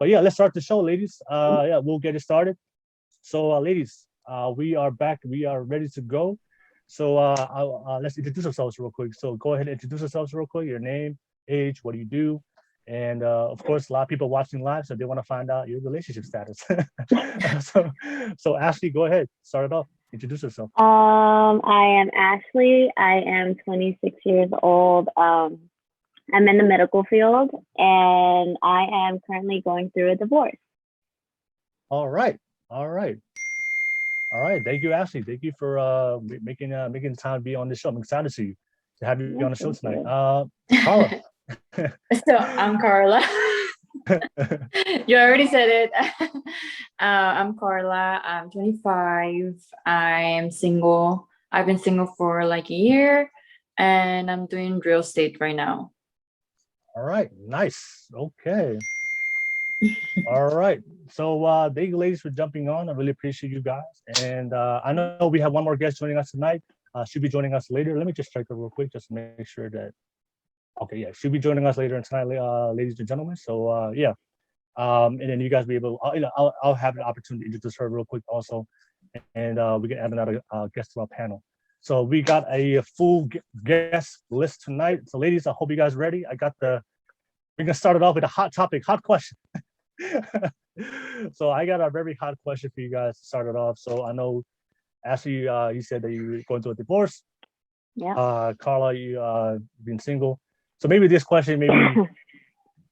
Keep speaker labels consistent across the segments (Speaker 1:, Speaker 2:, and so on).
Speaker 1: But yeah, let's start the show, ladies. Yeah, we'll get it started. So, ladies, we are back. We are ready to go. So, let's introduce ourselves real quick. So, go ahead and introduce yourselves real quick. Your name, age, what do you do, and of course, a lot of people watching live, so they want to find out your relationship status. so, so Ashley, go ahead. Start it off. Introduce yourself.
Speaker 2: I am Ashley. I am 26 years old. I'm in the medical field, and I am currently going through a divorce.
Speaker 1: All right. All right. All right. Thank you, Ashley. Thank you for making time to be on the show. I'm excited to have you on the show
Speaker 2: Thank
Speaker 1: tonight.
Speaker 2: you.
Speaker 1: Carla.
Speaker 3: So I'm Karla. You already said it. I'm Karla. I'm 25. I am single. I've been single for like a year, and I'm doing real estate right now.
Speaker 1: All right. Nice. Okay. All right. So thank you ladies for jumping on. I really appreciate you guys. And I know we have one more guest joining us tonight. She'll be joining us later. Let me just check her real quick just to make sure that okay, yeah, she'll be joining us later tonight, ladies and gentlemen. So yeah. And then you guys be able I'll have the opportunity to introduce her real quick also. And we can add another guest to our panel. So we got a full guest list tonight. So ladies, I hope you guys ready. We're gonna start it off with a hot topic, hot question. So I got a very hot question for you guys to start it off. So I know, Ashley, you said that you're going through a divorce.
Speaker 2: Yeah.
Speaker 1: Karla, you've been single. So maybe this question, maybe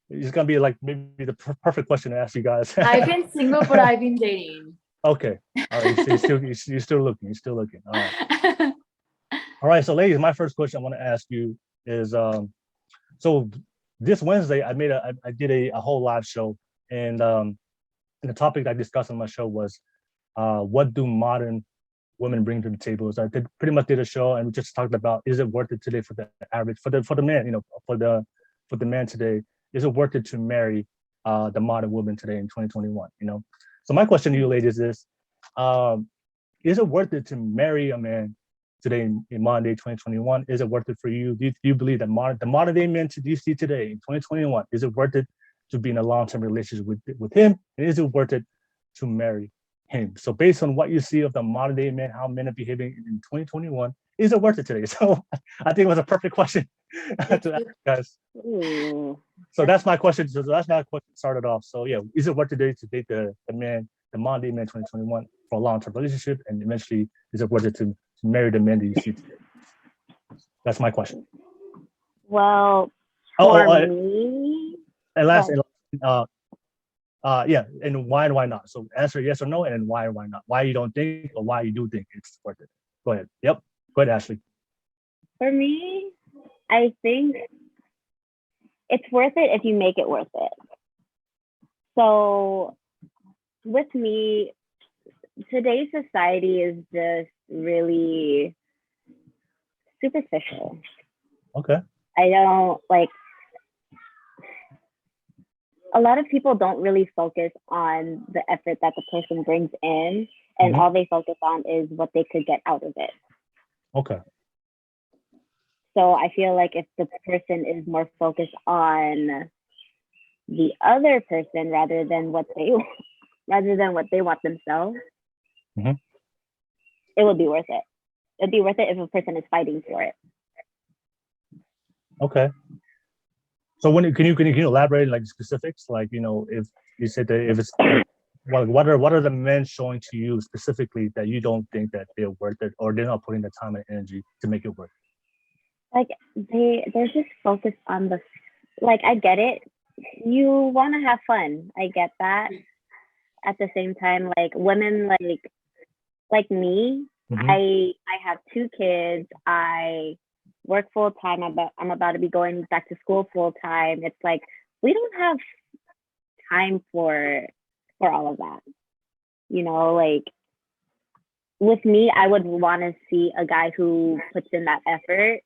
Speaker 1: it's gonna be like maybe the perfect question to ask you guys.
Speaker 3: I've been single, but I've been dating.
Speaker 1: Okay. All right. So you're still looking. You're still looking. All right. All right. So, ladies, my first question I want to ask you is, so this Wednesday I did a whole live show, and the topic I discussed on my show was what do modern women bring to the table. So pretty much did a show, and we just talked about, is it worth it today for the average, for the man, for the man today, is it worth it to marry the modern woman today in 2021? So my question to you ladies is it worth it to marry a man today in modern day 2021? Is it worth it for you? Do you believe that the modern day men you see today in 2021, is it worth it to be in a long-term relationship with him? And is it worth it to marry him? So based on what you see of the modern day men, how men are behaving in 2021, is it worth it today? So I think it was a perfect question to ask guys.
Speaker 2: Ooh.
Speaker 1: So that's my question. So that's my question started off. So yeah, is it worth it today to date the modern day man 2021 for a long-term relationship? And eventually, is it worth it to marry the men that you see today? That's my question.
Speaker 2: Well, for me,
Speaker 1: and last, yeah, and why not? So answer yes or no, and why or why not? Why you don't think, or why you do think it's worth it? Go ahead. Yep. Go ahead, Ashley.
Speaker 2: for me, I think it's worth it if you make it worth it. So with me, today's society is just really superficial.
Speaker 1: Okay.
Speaker 2: I don't like, a lot of people don't really focus on the effort that the person brings in, and all they focus on is what they could get out of it.
Speaker 1: Okay.
Speaker 2: So I feel like if the person is more focused on the other person rather than what they want themselves, it would be worth it. It'd be worth it if a person is fighting for it.
Speaker 1: Okay. So can you elaborate like specifics? Like, if you said that if it's what are the men showing to you specifically that you don't think that they're worth it, or they're not putting the time and energy to make it work?
Speaker 2: Like they're just focused on I get it. You want to have fun. I get that. At the same time, like women like me, I have 2 kids. I work full time. I'm about to be going back to school full time. It's like we don't have time for all of that. Like with me, I would want to see a guy who puts in that effort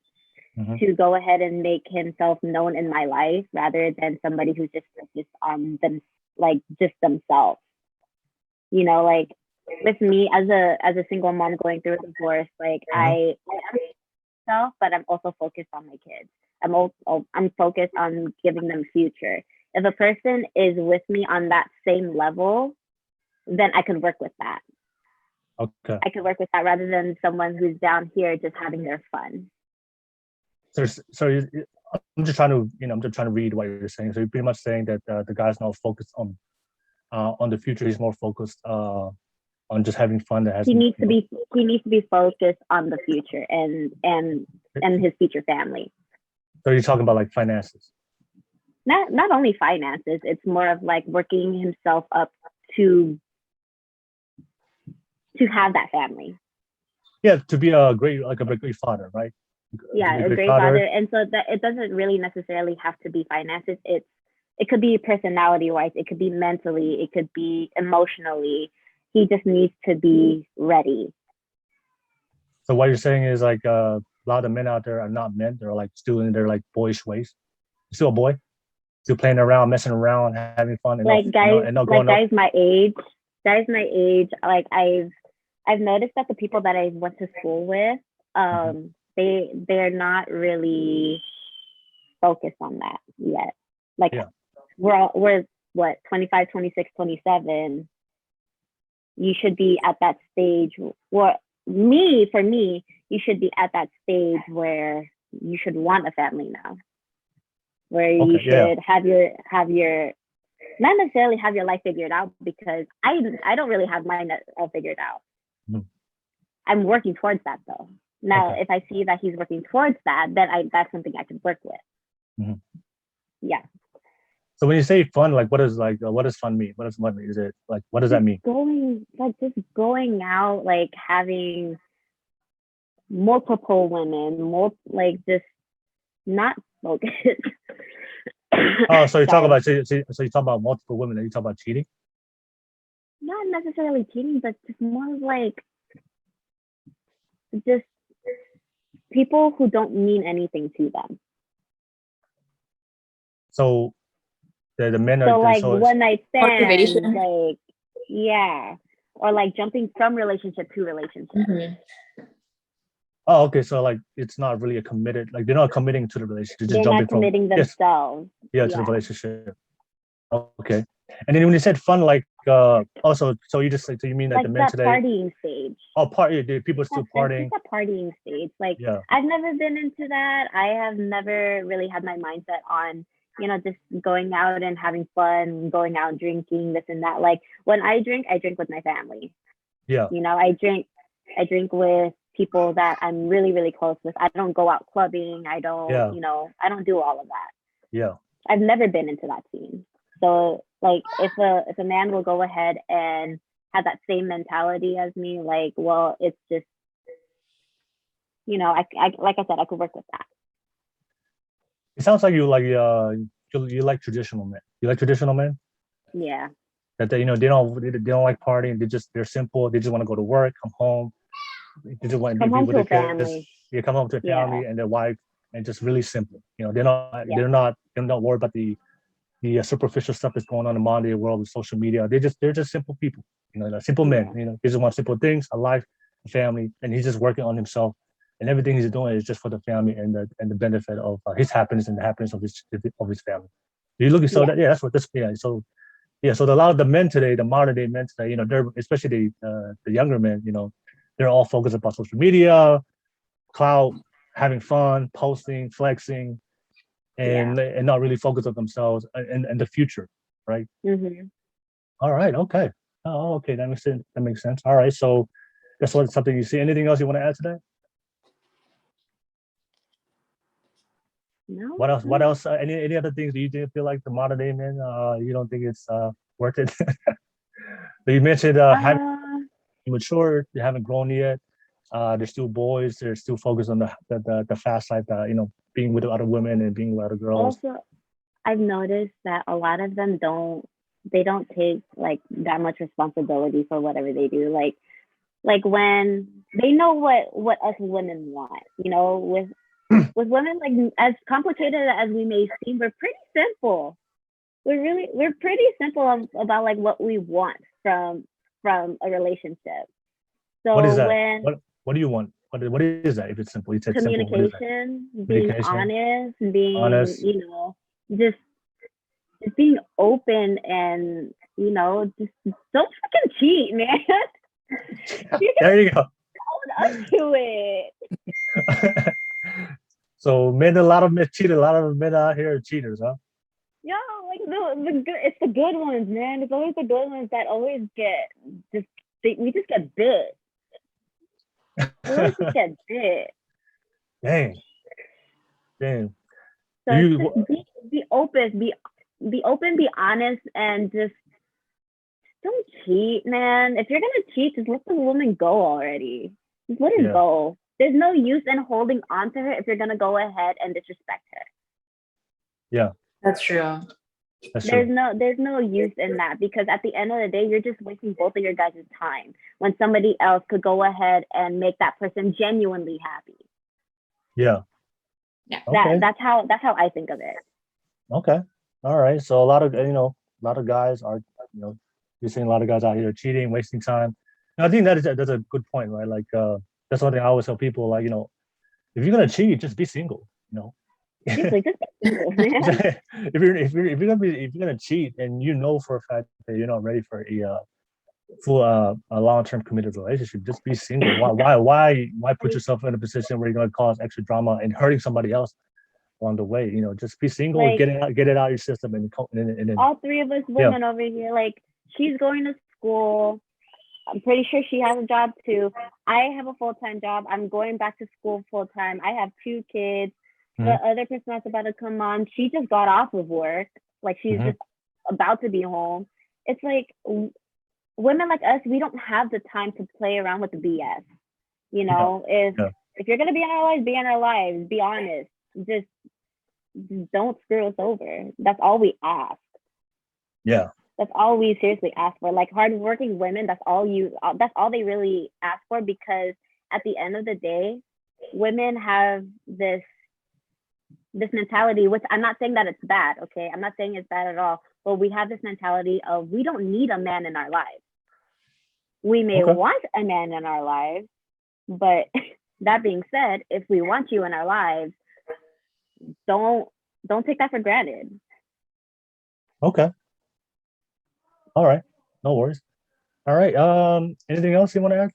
Speaker 2: to go ahead and make himself known in my life, rather than somebody who's just focused on them, like just themselves. Like with me as a single mom going through a divorce, like I am myself, but I'm also focused on my kids. I'm focused on giving them a future. If a person is with me on that same level, then I could work with that.
Speaker 1: Okay.
Speaker 2: I could work with that rather than someone who's down here just having their fun.
Speaker 1: I'm just trying to read what you're saying. So you're pretty much saying that the guy's not focused on the future. He's more focused on just having fun.
Speaker 2: He needs to be focused on the future and his future family.
Speaker 1: So you're talking about like finances.
Speaker 2: Not only finances, it's more of like working himself up to have that family.
Speaker 1: Yeah, to be a great father, right?
Speaker 2: Yeah, a great father. And so that it doesn't really necessarily have to be finances. It could be personality wise, it could be mentally, it could be emotionally. He just needs to be ready.
Speaker 1: So what you're saying is like a lot of men out there are not men. They're like still in their like boyish ways. Still a boy, still playing around, messing around, having fun. And
Speaker 2: like guys my age, like I've noticed that the people that I went to school with, they're not really focused on that yet. Like we're what, 25, 26, 27. You should be at that stage. For me, you should be at that stage where you should want a family now. Where you should have your not necessarily have your life figured out, because I don't really have mine all figured out. I'm working towards that though. Now, if I see that he's working towards that, then that's something I can work with. Yeah.
Speaker 1: So when you say fun, like what does fun mean? What does fun mean? Is it like, what does that mean?
Speaker 2: Just going out, like having multiple women, like just not focused.
Speaker 1: Oh, so you talk about multiple women and you talk about cheating?
Speaker 2: Not necessarily cheating, but just more like just people who don't mean anything to them.
Speaker 1: So the men are
Speaker 2: like one night stands,
Speaker 3: motivation.
Speaker 2: like or like jumping from relationship to relationship.
Speaker 1: Oh, okay. So like it's not really a committed, like they're not committing to the relationship.
Speaker 2: They're not committing themselves.
Speaker 1: To the relationship. Okay. And then when you said fun, like also, so you mean that
Speaker 2: like
Speaker 1: the men
Speaker 2: that
Speaker 1: today
Speaker 2: partying stage.
Speaker 1: Oh, people are still partying.
Speaker 2: It's a partying stage. Like I've never been into that. I have never really had my mindset on, just going out and having fun, going out drinking, this and that. Like when I drink with my family.
Speaker 1: Yeah.
Speaker 2: I drink with people that I'm really, really close with. I don't go out clubbing. I don't, I don't do all of that.
Speaker 1: Yeah.
Speaker 2: I've never been into that scene. So like if a man will go ahead and have that same mentality as me, like, well, it's just, I like I said, I could work with that.
Speaker 1: It sounds like you like traditional men. You like traditional men?
Speaker 2: Yeah.
Speaker 1: That they don't like partying. They're simple. They just want to go to work, come home. They just want to be with their family. Yeah, come home to a family and their wife, and just really simple. They're not worried about the superficial stuff that's going on in the modern day world with social media. They're just simple people. Simple men. They just want simple things, a life, a family, and he's just working on himself. And everything he's doing is just for the family and the benefit of his happiness and the happiness of his family. You look so that that's what this so a lot of the men today, the modern day men today, they're especially the younger men, they're all focused about social media, clout, having fun, posting, flexing, and not really focused on themselves and the future, right? All right, okay. Oh, okay, that makes sense. All right, so that's something you see. Anything else you want to add today?
Speaker 2: No.
Speaker 1: What else? Any other things do you feel like the modern day men? You don't think it's worth it? But you mentioned having mature, they haven't grown yet. They're still boys. They're still focused on the fast life. Being with other women and being with other girls.
Speaker 2: Also, I've noticed that a lot of them don't take like that much responsibility for whatever they do. Like when they know what us women want, with women, like as complicated as we may seem, we're pretty simple. We're pretty simple about like what we want from a relationship. So
Speaker 1: what is that? What do you want? What is that? If it's simple, you said
Speaker 2: communication, being honest, being, just just being open and, you know, just don't fucking cheat, man.
Speaker 1: There you go.
Speaker 2: Hold up to it.
Speaker 1: So men, a lot of men cheat. A lot of men out here are cheaters, huh?
Speaker 2: Yo, like the good, it's the good ones, man. It's always the good ones that always get we just get bit. We always just get bit.
Speaker 1: Dang. Dang.
Speaker 2: So just be open, be open, be honest, and just don't cheat, man. If you're gonna cheat, just let the woman go already. Just let her go. There's no use in holding on to her if you're gonna go ahead and disrespect her.
Speaker 1: Yeah.
Speaker 3: That's true.
Speaker 2: There's no use in that, because at the end of the day, you're just wasting both of your guys' time when somebody else could go ahead and make that person genuinely happy.
Speaker 1: Yeah.
Speaker 3: Yeah.
Speaker 1: Okay.
Speaker 2: That's how I think of it.
Speaker 1: Okay. All right. So a lot of guys are, you're seeing a lot of guys out here cheating, wasting time. And I think that's a good point, right? Like that's one thing I always tell people, like, if you're gonna cheat, just be single,
Speaker 2: Seriously, just be single, man.
Speaker 1: if you're gonna cheat and for a fact that you're not ready for a full a long-term committed relationship, just be single. Why put yourself in a position where you're gonna cause extra drama and hurting somebody else along the way? Just be single,
Speaker 2: Like,
Speaker 1: get it out of your system, and then
Speaker 2: all three of us women over here, like, she's going to school. I'm pretty sure she has a job too. I have a full-time job. I'm going back to school full-time. I have 2 kids. The other person that's about to come on, she just got off of work. Like, she's just about to be home. It's like, women like us, we don't have the time to play around with the BS. If you're gonna be in our lives, be in our lives. Be honest. Just don't screw us over. That's all we ask.
Speaker 1: Yeah.
Speaker 2: That's all we seriously ask for. Like, hardworking women, that's all they really ask for, because at the end of the day, women have this mentality, which I'm not saying that it's bad, okay? I'm not saying it's bad at all, but we have this mentality of, we don't need a man in our lives. We may want a man in our lives, but that being said, if we want you in our lives, don't take that for granted.
Speaker 1: Okay. All right. No worries. All right. Anything else you want to add?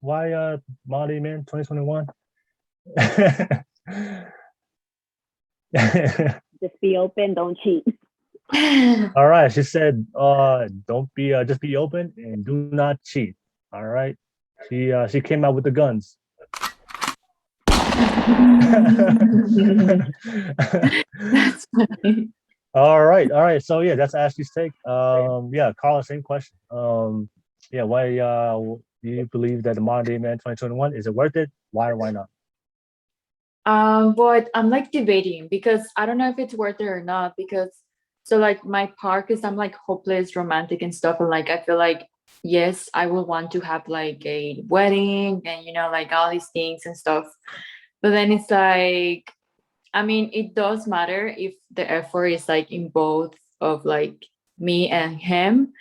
Speaker 1: Why Molly, man, 2021?
Speaker 2: Just be open, don't cheat.
Speaker 1: All right. She said, just be open and do not cheat. All right. She came out with the guns.
Speaker 3: That's funny.
Speaker 1: All right. So yeah, that's Ashley's take. Karla, same question. Why do you believe that the modern day man 2021, is it worth it? Why or why not?
Speaker 3: But I'm like debating, because I don't know if it's worth it or not, because so like my part is I'm like hopeless romantic and stuff, and like I feel like, yes, I will want to have like a wedding and like all these things and stuff, but then it's like, I mean, it does matter if the effort is like in both of like me and him,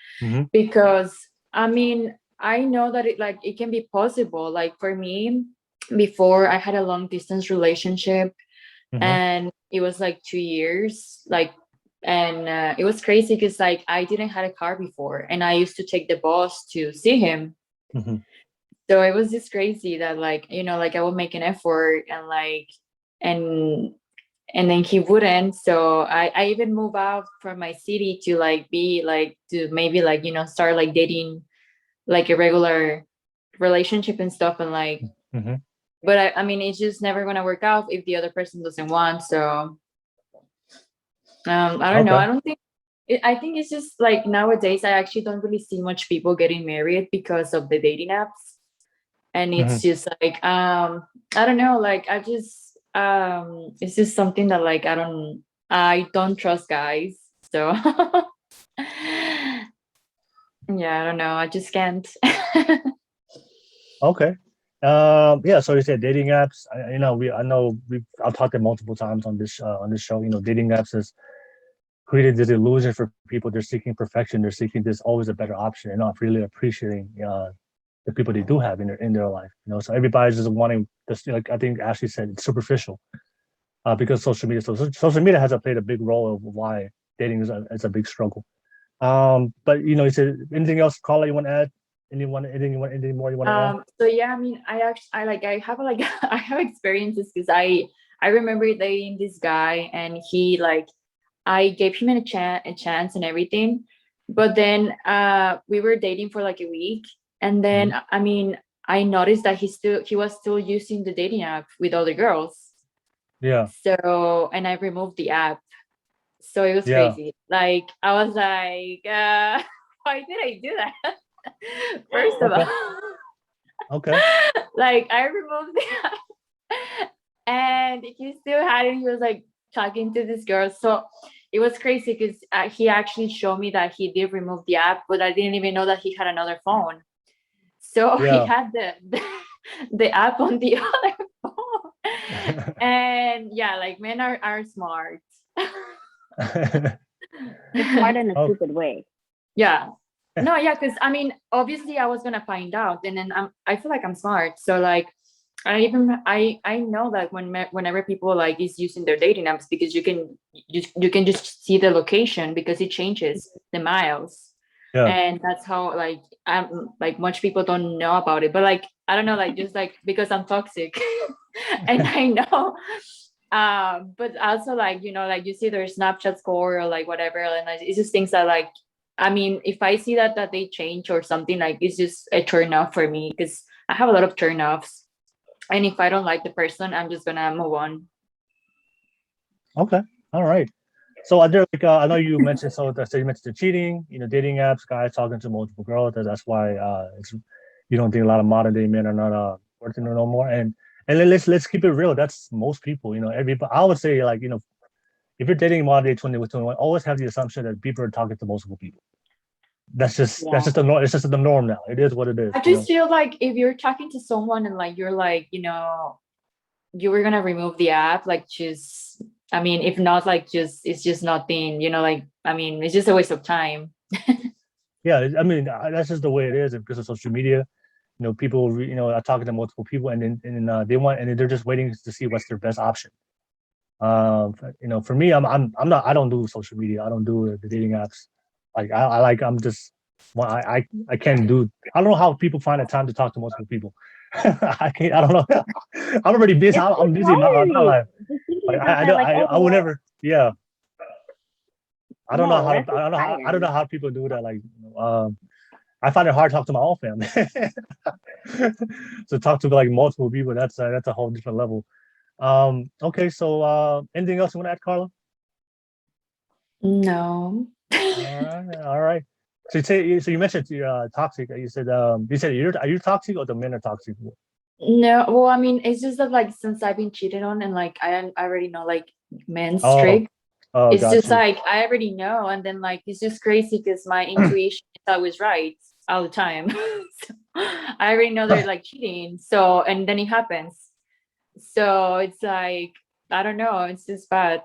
Speaker 3: because I mean, I know that it can be possible. Like for me, before, I had a long distance relationship, and it was like 2 years, and it was crazy because like I didn't have a car before, and I used to take the bus to see him. So it was just crazy that like I would make an effort and like and then he wouldn't. So I even moved out from my city to like be like to maybe like start like dating like a regular relationship and stuff, and like but I mean, it's just never gonna work out if the other person doesn't want. So I don't know. I don't think I think it's just like nowadays I actually don't really see much people getting married because of the dating apps, and it's just like I don't know, like I just it's just something that like I don't trust guys, so yeah, I don't know, I just can't.
Speaker 1: Okay. So you said dating apps. I've talked it multiple times on this show. Dating apps has created this illusion for people. They're seeking perfection. They're seeking this always a better option, and not really appreciating the people they do have in their life. So everybody's just wanting this. Like I think Ashley said, it's superficial because social media. So social media has played a big role of why dating is a big struggle. But you know, you said anything else, Karla, you want to add? Anything more you want to add?
Speaker 3: So yeah, I mean, I have like I have experiences because I remember dating this guy and he like I gave him a chance and everything, but then we were dating for like a week, and then I mean I noticed that he was still using the dating app with other girls.
Speaker 1: Yeah.
Speaker 3: So and I removed the app. So it was crazy. Like I was like, why did I do that? First of all.
Speaker 1: Okay.
Speaker 3: Like I removed the app and he still had it. He was like talking to this girl. So it was crazy because he actually showed me that he did remove the app, but I didn't even know that he had another phone. So he had the app on the other phone. And yeah, like men are smart.
Speaker 2: Smart in a stupid way.
Speaker 3: Yeah. No, yeah, because I mean, obviously I was gonna find out, and then I feel like I'm smart. So like I know that whenever people like is using their dating apps, because you can just see the location because it changes the miles.
Speaker 1: Yeah.
Speaker 3: And that's how like like much people don't know about it. But like I don't know, like just like because I'm toxic and I know. But also like, you know, like you see their Snapchat score or like whatever, and like, it's just things that like, I mean, if I see that they change or something, like it's just a turn off for me because I have a lot of turn offs, and if I don't like the person, I'm just gonna move on.
Speaker 1: Okay, all right. So are there like I know you mentioned you mentioned the cheating, you know, dating apps, guys talking to multiple girls. That's why you don't think a lot of modern day men are not working no more. And let's keep it real. That's most people, you know. I would say like, you know, if you're dating modern day 21, always have the assumption that people are talking to multiple people. That's just the norm. It's just the norm now. It is what it is.
Speaker 3: I just feel like if you're talking to someone and like you're like, you know, you were gonna remove the app, like just, I mean, if not, like just it's just nothing, you know, like I mean, it's just a waste of time.
Speaker 1: Yeah, I mean that's just the way it is because of social media. You know, people you know are talking to multiple people and then they want and they're just waiting to see what's their best option. You know, for me, I'm not. I don't do social media. I don't do the dating apps. Like I'm just. Well, I can't do. I don't know how people find the time to talk to multiple people. I can't. I don't know. I'm already busy. I'm busy in my life. Like I would never. Yeah. I don't know how. I don't know how people do that. Like, I find it hard to talk to my own family. So talk to like multiple people. That's a whole different level. Okay, so anything else you want to add, Karla?
Speaker 3: No.
Speaker 1: All right. So you mentioned you're toxic. You said are you toxic or the men are toxic?
Speaker 3: No, well, I mean, it's just that like since I've been cheated on and like I already know like men's trick. It's just like I already know, and then like it's just crazy because my intuition is always right all the time. So, I already know they're like cheating. So and then it happens. So it's like I don't know, it's just bad.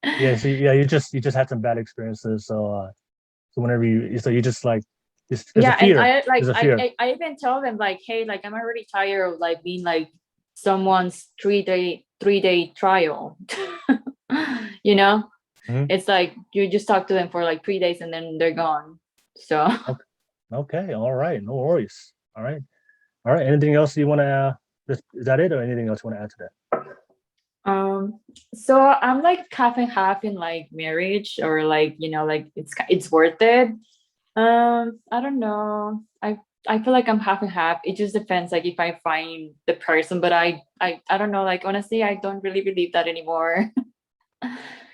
Speaker 1: Yeah, so you just had some bad experiences. So whenever you just like there's a fear.
Speaker 3: I even tell them like, hey, like I'm already tired of like being like someone's 3-day trial. You know, it's like you just talk to them for like 3 days and then they're gone. So
Speaker 1: okay, all right, no worries. All right. Anything else you want to? Is that it, or anything else you want to add to that?
Speaker 3: So I'm like half and half in like marriage, or like, you know, like it's worth it. I don't know. I feel like I'm half and half. It just depends, like if I find the person, but I don't know. Like honestly, I don't really believe that anymore.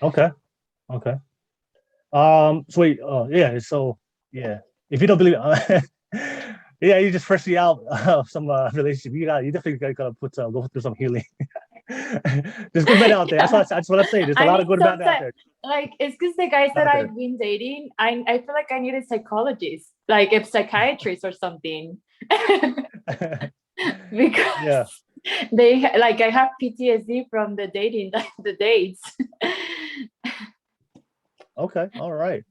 Speaker 1: Okay. So wait. Yeah. So yeah. If you don't believe, yeah, you just freshly out of some relationship. You definitely gotta go through some healing. There's good men out there. That's what I'm saying. There's a lot of good men out there.
Speaker 3: Like it's because the guys that I've been dating, I feel like I need a psychologist, like a psychiatrist or something. Because they like I have PTSD from the dating, the dates.
Speaker 1: Okay, all right.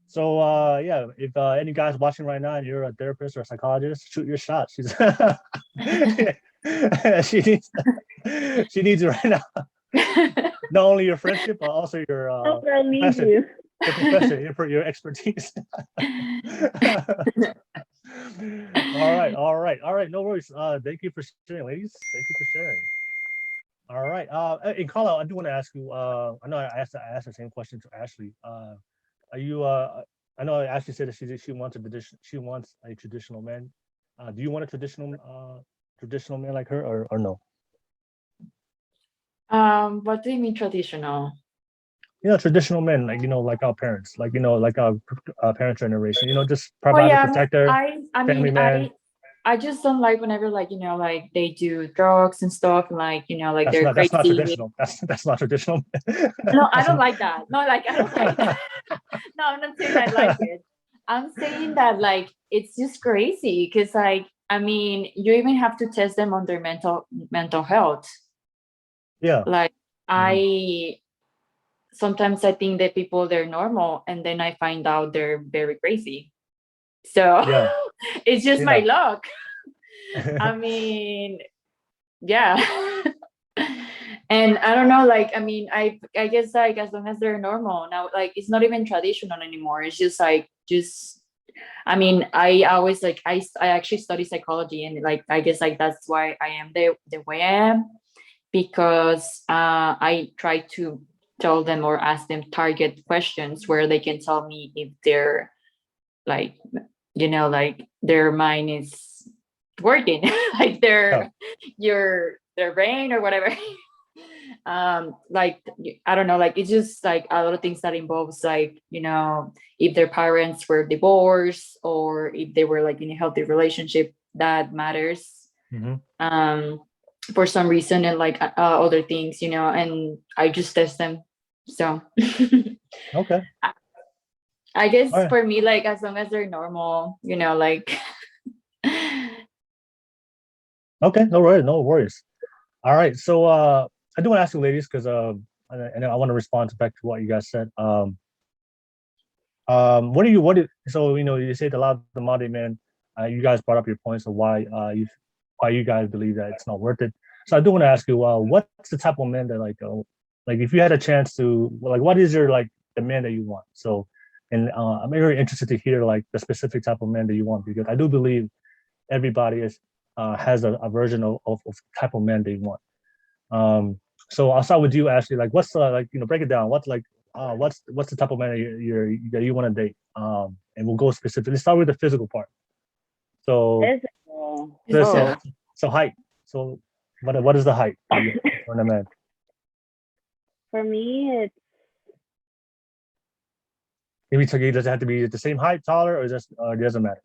Speaker 1: So yeah, if any guys watching right now and you're a therapist or a psychologist, shoot your shot. She's she needs it right now. Not only your friendship, but also your
Speaker 2: I need you.
Speaker 1: your profession, your expertise. All right. No worries. Thank you for sharing, ladies. Thank you for sharing. All right. And Carla, I do want to ask you. I know I asked the same question to Ashley. Are you? I know Ashley said that she wants a traditional man. Do you want a traditional man like her, or no?
Speaker 3: What do you mean traditional?
Speaker 1: Traditional men, like like our parents, like like our parents' generation. Just
Speaker 3: Oh
Speaker 1: provider,
Speaker 3: yeah,
Speaker 1: protector,
Speaker 3: I
Speaker 1: family
Speaker 3: mean
Speaker 1: man.
Speaker 3: I just don't like whenever like they do drugs and stuff and like
Speaker 1: That's
Speaker 3: they're
Speaker 1: not
Speaker 3: crazy.
Speaker 1: traditional. That's not traditional.
Speaker 3: No, I
Speaker 1: That's
Speaker 3: don't like that. No, like I don't like that. No, I'm not saying I like it. I'm saying that like it's just crazy because like I mean you even have to test them on their mental health.
Speaker 1: yeah.
Speaker 3: Like
Speaker 1: Mhm.
Speaker 3: I sometimes I think that people they're normal and then I find out they're very crazy. So
Speaker 1: Yeah.
Speaker 3: it's just my
Speaker 1: Yeah.
Speaker 3: luck. I mean, yeah. And I don't know, like I mean, I guess like as long as they're normal now, like it's not even traditional anymore. It's just like just I mean, I always like I actually study psychology and like I guess like that's why I am the way I am because I try to tell them or ask them target questions where they can tell me if they're like like their mind is working like
Speaker 1: Yeah.
Speaker 3: their brain or whatever. Like I don't know, like it's just like a lot of things that involves like if their parents were divorced or if they were like in a healthy relationship that matters
Speaker 1: hmm
Speaker 3: um for some reason and like other things and I just test them. So
Speaker 1: Okay.
Speaker 3: I
Speaker 1: All
Speaker 3: guess
Speaker 1: right.
Speaker 3: for me, like as long as they're normal, like
Speaker 1: Okay. No worries. No worries. All right. So I do want to ask you, ladies, because and I want to respond back to what you guys said. So you said a lot of the modern men. You guys brought up your points of why you guys believe that it's not worth it. So I do want to ask you, what's the type of men that like if you had a chance to, like, what is your like the man that you want? So, and I'm very interested to hear like the specific type of man that you want because I do believe everybody has a version of type of man they want. So I'll start with you, Ashley. Like, what's like break it down. What's the type of man that you want to date? And we'll go specifically. Start with the physical part. So
Speaker 2: Physical.
Speaker 1: so
Speaker 2: Oh,
Speaker 1: so height. So what is the height that you want a man?
Speaker 2: for me, it's
Speaker 1: Maybe does it have to be the same height, taller, or just it doesn't matter?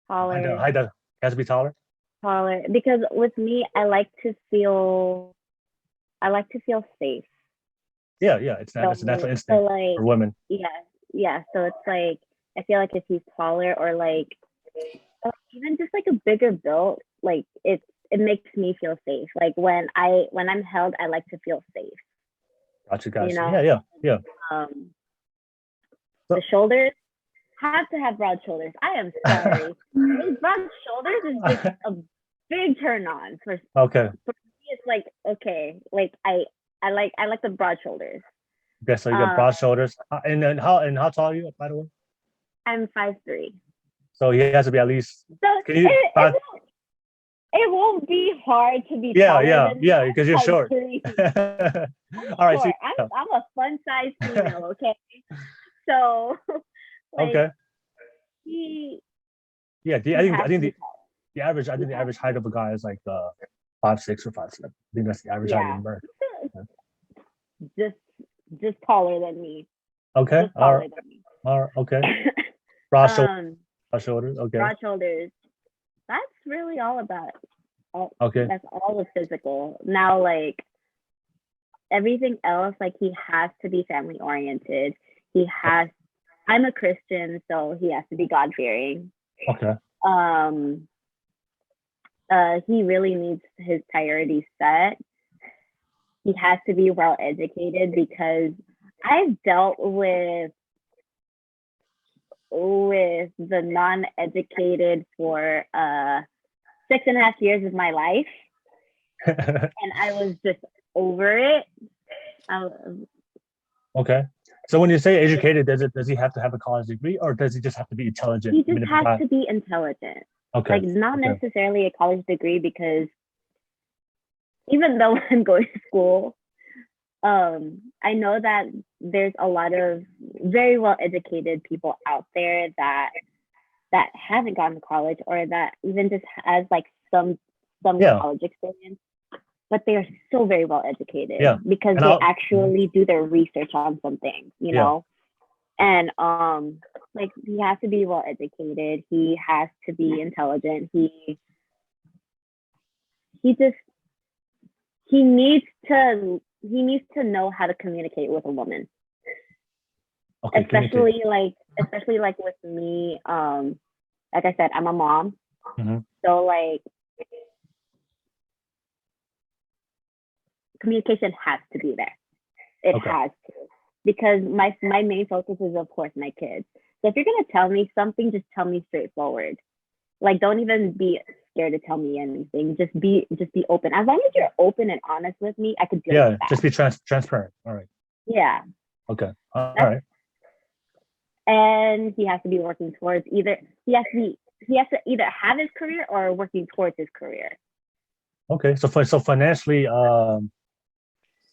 Speaker 2: taller,
Speaker 1: Height has to be taller.
Speaker 2: taller. Because with me, I like to feel safe.
Speaker 1: Yeah. It's not. It's a
Speaker 2: So,
Speaker 1: natural
Speaker 2: so
Speaker 1: instinct
Speaker 2: like,
Speaker 1: for women.
Speaker 2: yeah, yeah. So it's like I feel like if he's taller or like even just like a bigger build, like it makes me feel safe. Like when I'm held, I like to feel safe.
Speaker 1: Gotcha,
Speaker 2: You
Speaker 1: gotcha.
Speaker 2: know,
Speaker 1: Yeah.
Speaker 2: um,
Speaker 1: So,
Speaker 2: the shoulders have to have broad shoulders. I am sorry, those broad shoulders is just a big turn on
Speaker 1: okay.
Speaker 2: for me. It's like okay, like I like the broad shoulders.
Speaker 1: Okay. So you got
Speaker 2: Um,
Speaker 1: broad shoulders. And then how tall are you, by the way?
Speaker 2: I'm 5'3".
Speaker 1: So he has to be at least.
Speaker 2: So
Speaker 1: Can you?
Speaker 2: it won't be hard to be
Speaker 1: Yeah,
Speaker 2: taller than me.
Speaker 1: because you're
Speaker 2: I'm
Speaker 1: short.
Speaker 2: 5'3".
Speaker 1: All right. So
Speaker 2: Short. I'm a fun size female, okay? So like
Speaker 1: okay.
Speaker 2: he
Speaker 1: Yeah.
Speaker 2: he
Speaker 1: I
Speaker 2: has
Speaker 1: think
Speaker 2: to be
Speaker 1: the
Speaker 2: tall.
Speaker 1: the average. I think the average height of a guy is like 5'6" or 5'7". I think that's the average height in
Speaker 2: Yeah.
Speaker 1: America.
Speaker 2: Just just taller than me.
Speaker 1: Okay.
Speaker 2: Just taller than me.
Speaker 1: All right. Okay. Broad shoulders.
Speaker 2: um
Speaker 1: Broad shoulders. Okay.
Speaker 2: Broad shoulders. That's really all about
Speaker 1: Okay.
Speaker 2: that's all the physical. Now like everything else, like he has to be family oriented. He has I'm a Christian, so he has to be God fearing.
Speaker 1: Okay.
Speaker 2: Um he really needs his priorities set. He has to be well educated because I've dealt with the non-educated for 6.5 years of my life, and I was just over it.
Speaker 1: Okay. So when you say educated, does he have to have a college degree, or does he just have to be intelligent?
Speaker 2: He just has to be intelligent.
Speaker 1: Okay.
Speaker 2: Like not necessarily a college degree, because even though I'm going to school, I know that there's a lot of very well educated people out there that haven't gone to college, or that even just has like some college experience, but they are so very well educated because they actually do their research on something, you know. And like he has to be well educated, he has to be intelligent, he needs to know how to communicate with a woman. Okay, especially like with me, like I said, I'm a mom.
Speaker 1: Mm-hmm.
Speaker 2: So like communication has to be there. It has to, because my main focus is, of course, my kids. So if you're gonna tell me something, just tell me straightforward. Like, don't even be scared to tell me anything. Just be open. As long as you're open and honest with me, I could deal with that.
Speaker 1: Just be transparent. All right.
Speaker 2: Yeah.
Speaker 1: Okay. All right.
Speaker 2: And he has to be working towards he has to either have his career or working towards his career.
Speaker 1: Okay. So financially,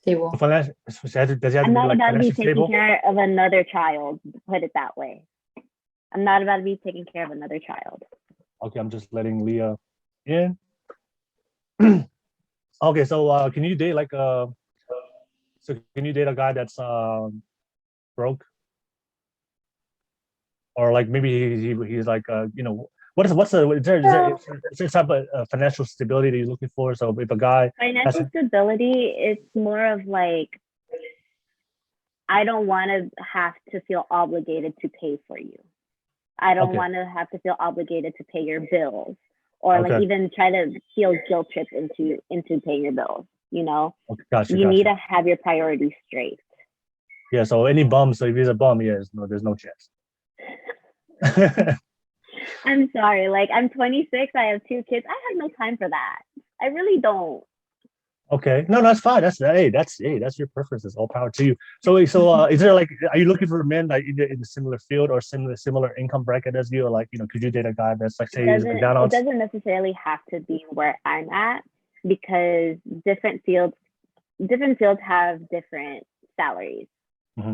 Speaker 3: stable.
Speaker 1: Does he have to be like financially stable?
Speaker 2: Taking care of another child. Put it that way. I'm not about to be taking care of another child.
Speaker 1: Okay, I'm just letting Leah in. Okay, so can you date a guy that's broke? Or like maybe he's like is there type of financial stability that you're looking for? So if a guy
Speaker 2: financial stability, it's more of like, I don't want to have to feel obligated to pay for you. I don't want to have to feel obligated to pay your bills, or like even try to feel guilt trip into paying your bills. You know, you need to have your priorities straight.
Speaker 1: Yeah. So any bum. So if he's a bum, there's no chance.
Speaker 2: I'm sorry. Like, I'm 26. I have 2 kids. I have no time for that. I really don't.
Speaker 1: Okay. No, that's fine. That's your preferences. All power to you. So is there like, are you looking for men like either in a similar field or similar income bracket as you, or like, could you date a guy that's like, say,
Speaker 2: it doesn't necessarily have to be where I'm at, because different fields have different salaries.
Speaker 1: Mm-hmm.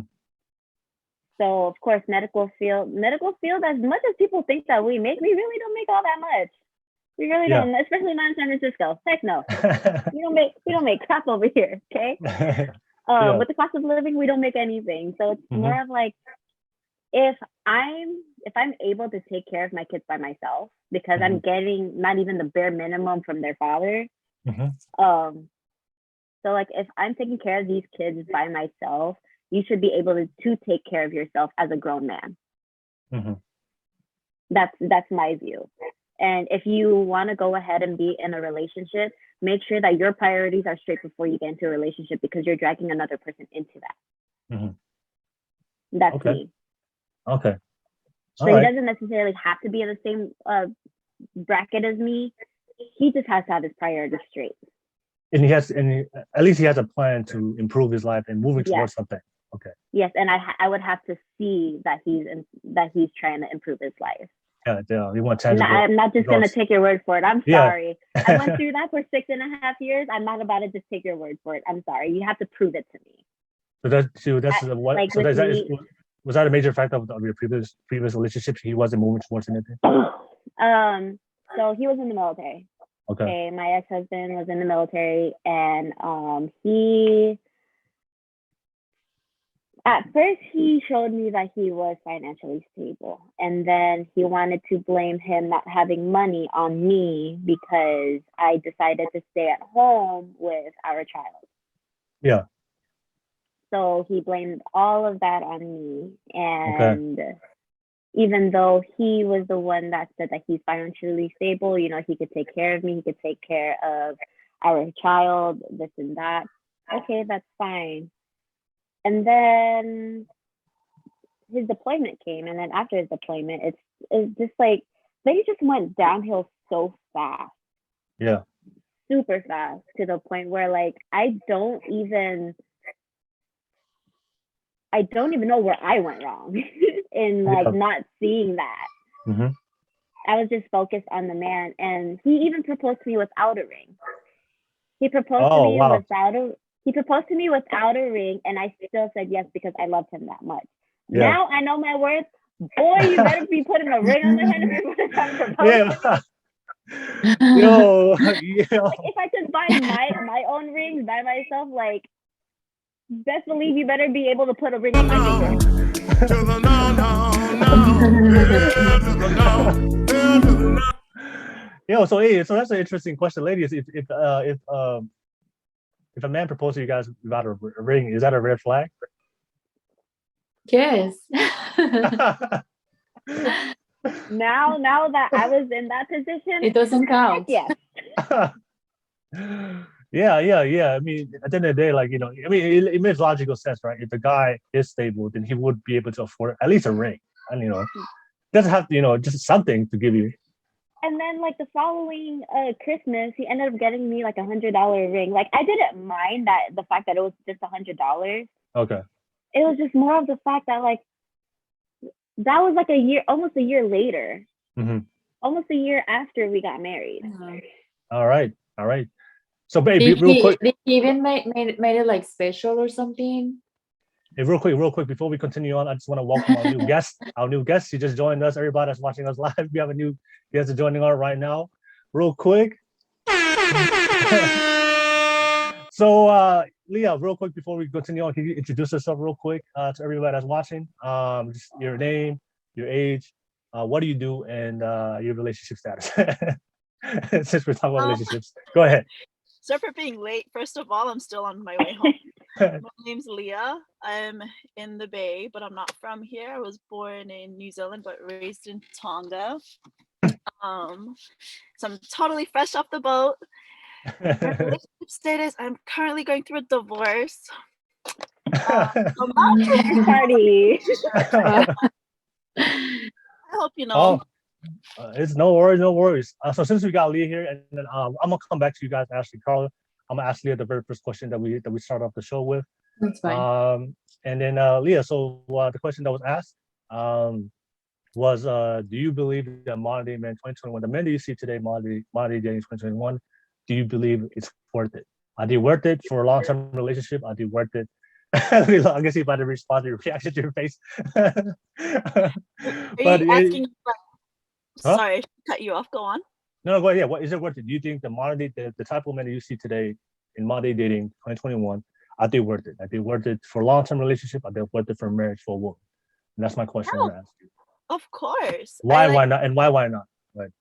Speaker 2: So of course, medical field, as much as people think that we really don't make all that much. We really don't, especially not in San Francisco. Heck no. we don't make crap over here, okay? With the cost of living, we don't make anything. So it's more of like, if I'm able to take care of my kids by myself, because I'm getting not even the bare minimum from their father. So like, if I'm taking care of these kids by myself, you should be able to take care of yourself as a grown man. That's my view. And if you want to go ahead and be in a relationship, make sure that your priorities are straight before you get into a relationship, because you're dragging another person into that. That's me.
Speaker 1: Okay.
Speaker 2: So he doesn't necessarily have to be in the same bracket as me. He just has to have his priorities straight.
Speaker 1: And at least he has a plan to improve his life and moving towards something. Okay.
Speaker 2: Yes, and I would have to see that he's trying to improve his life.
Speaker 1: Yeah. You want tangible.
Speaker 2: I'm not just going to take your word for it. I'm sorry. I went through that for 6.5 years. I'm not about to just take your word for it. I'm sorry. You have to prove it to me.
Speaker 1: Was that a major factor of your previous relationships? He wasn't moving towards anything?
Speaker 2: So he was in the military. Okay. My ex-husband was in the military, and at first he showed me that he was financially stable, and then he wanted to blame him not having money on me because I decided to stay at home with our child.
Speaker 1: Yeah.
Speaker 2: So he blamed all of that on me, and even though he was the one that said that he's financially stable, he could take care of me, he could take care of our child, this and that. Okay, that's fine. And then his deployment came, and then after his deployment, it's just like they just went downhill so fast.
Speaker 1: Yeah.
Speaker 2: Super fast, to the point where like I don't even I don't even know where I went wrong in like not seeing that.
Speaker 1: Mm-hmm.
Speaker 2: I was just focused on the man, and he even proposed to me without a ring. He proposed to me without a ring, and I still said yes because I loved him that much.
Speaker 1: Yeah.
Speaker 2: Now I know my worth. Boy, you better be putting a ring on the hand if you're going to come propose.
Speaker 1: Yeah. Yo,
Speaker 2: Like, if I could buy my own rings by myself, like, best believe you better be able to put a ring on my finger.
Speaker 1: Yo, so hey, so that's an interesting question, ladies. If a man proposes to you guys without a ring, is that a red flag?
Speaker 3: Yes.
Speaker 2: Now that I was in that position,
Speaker 3: It doesn't count.
Speaker 2: yes.
Speaker 1: Yeah. I mean, at the end of the day, like, I mean, it makes logical sense, right? If the guy is stable, then he would be able to afford at least a ring, and doesn't have to, just something to give you.
Speaker 2: And then like the following Christmas, he ended up getting me like $100 ring. Like I didn't mind the fact that it was just $100.
Speaker 1: Okay.
Speaker 2: It was just more of the fact that like that was like almost a year later, almost a year after we got married.
Speaker 1: All right. So, baby, real quick.
Speaker 3: Did he even made it like special or something?
Speaker 1: Hey, real quick, before we continue on, I just want to welcome our new guest. He just joined us. Everybody that's watching us live, we have a new guest joining us right now. Real quick. So, Leah, real quick before we continue on, can you introduce yourself real quick to everybody that's watching? Just your name, your age, what do you do, and your relationship status. Since we're talking about relationships, go ahead.
Speaker 4: So for being late, first of all, I'm still on my way home. My name's Leah. I'm in the Bay, but I'm not from here. I was born in New Zealand, but raised in Tonga. So I'm totally fresh off the boat. My relationship status, I'm currently going through a divorce.
Speaker 2: Party.
Speaker 4: I hope you know.
Speaker 1: It's no worries. So since we got Leah here, and then I'm gonna come back to you guys, Ashley, Karla. I'm gonna ask Leah the very first question that we start off the show with.
Speaker 3: That's fine.
Speaker 1: And then Leah, so the question that was asked was, do you believe that modern day men 2021, the men that you see today, modern day dating 2021, do you believe it's worth it? Are they worth it for a long-term relationship? Are they worth it? I can see by the response, your reaction to your face.
Speaker 4: Are you asking? Sorry, to cut you off. Go on.
Speaker 1: No, go ahead. Yeah, what is it worth it? Do you think the modern day, the type of men that you see today in modern day dating 2021, are they worth it? Are they worth it for a long-term relationship? Are they worth it for marriage, for a woman? And that's my question I want to ask you.
Speaker 4: Of course.
Speaker 1: Why not? And why not? Right.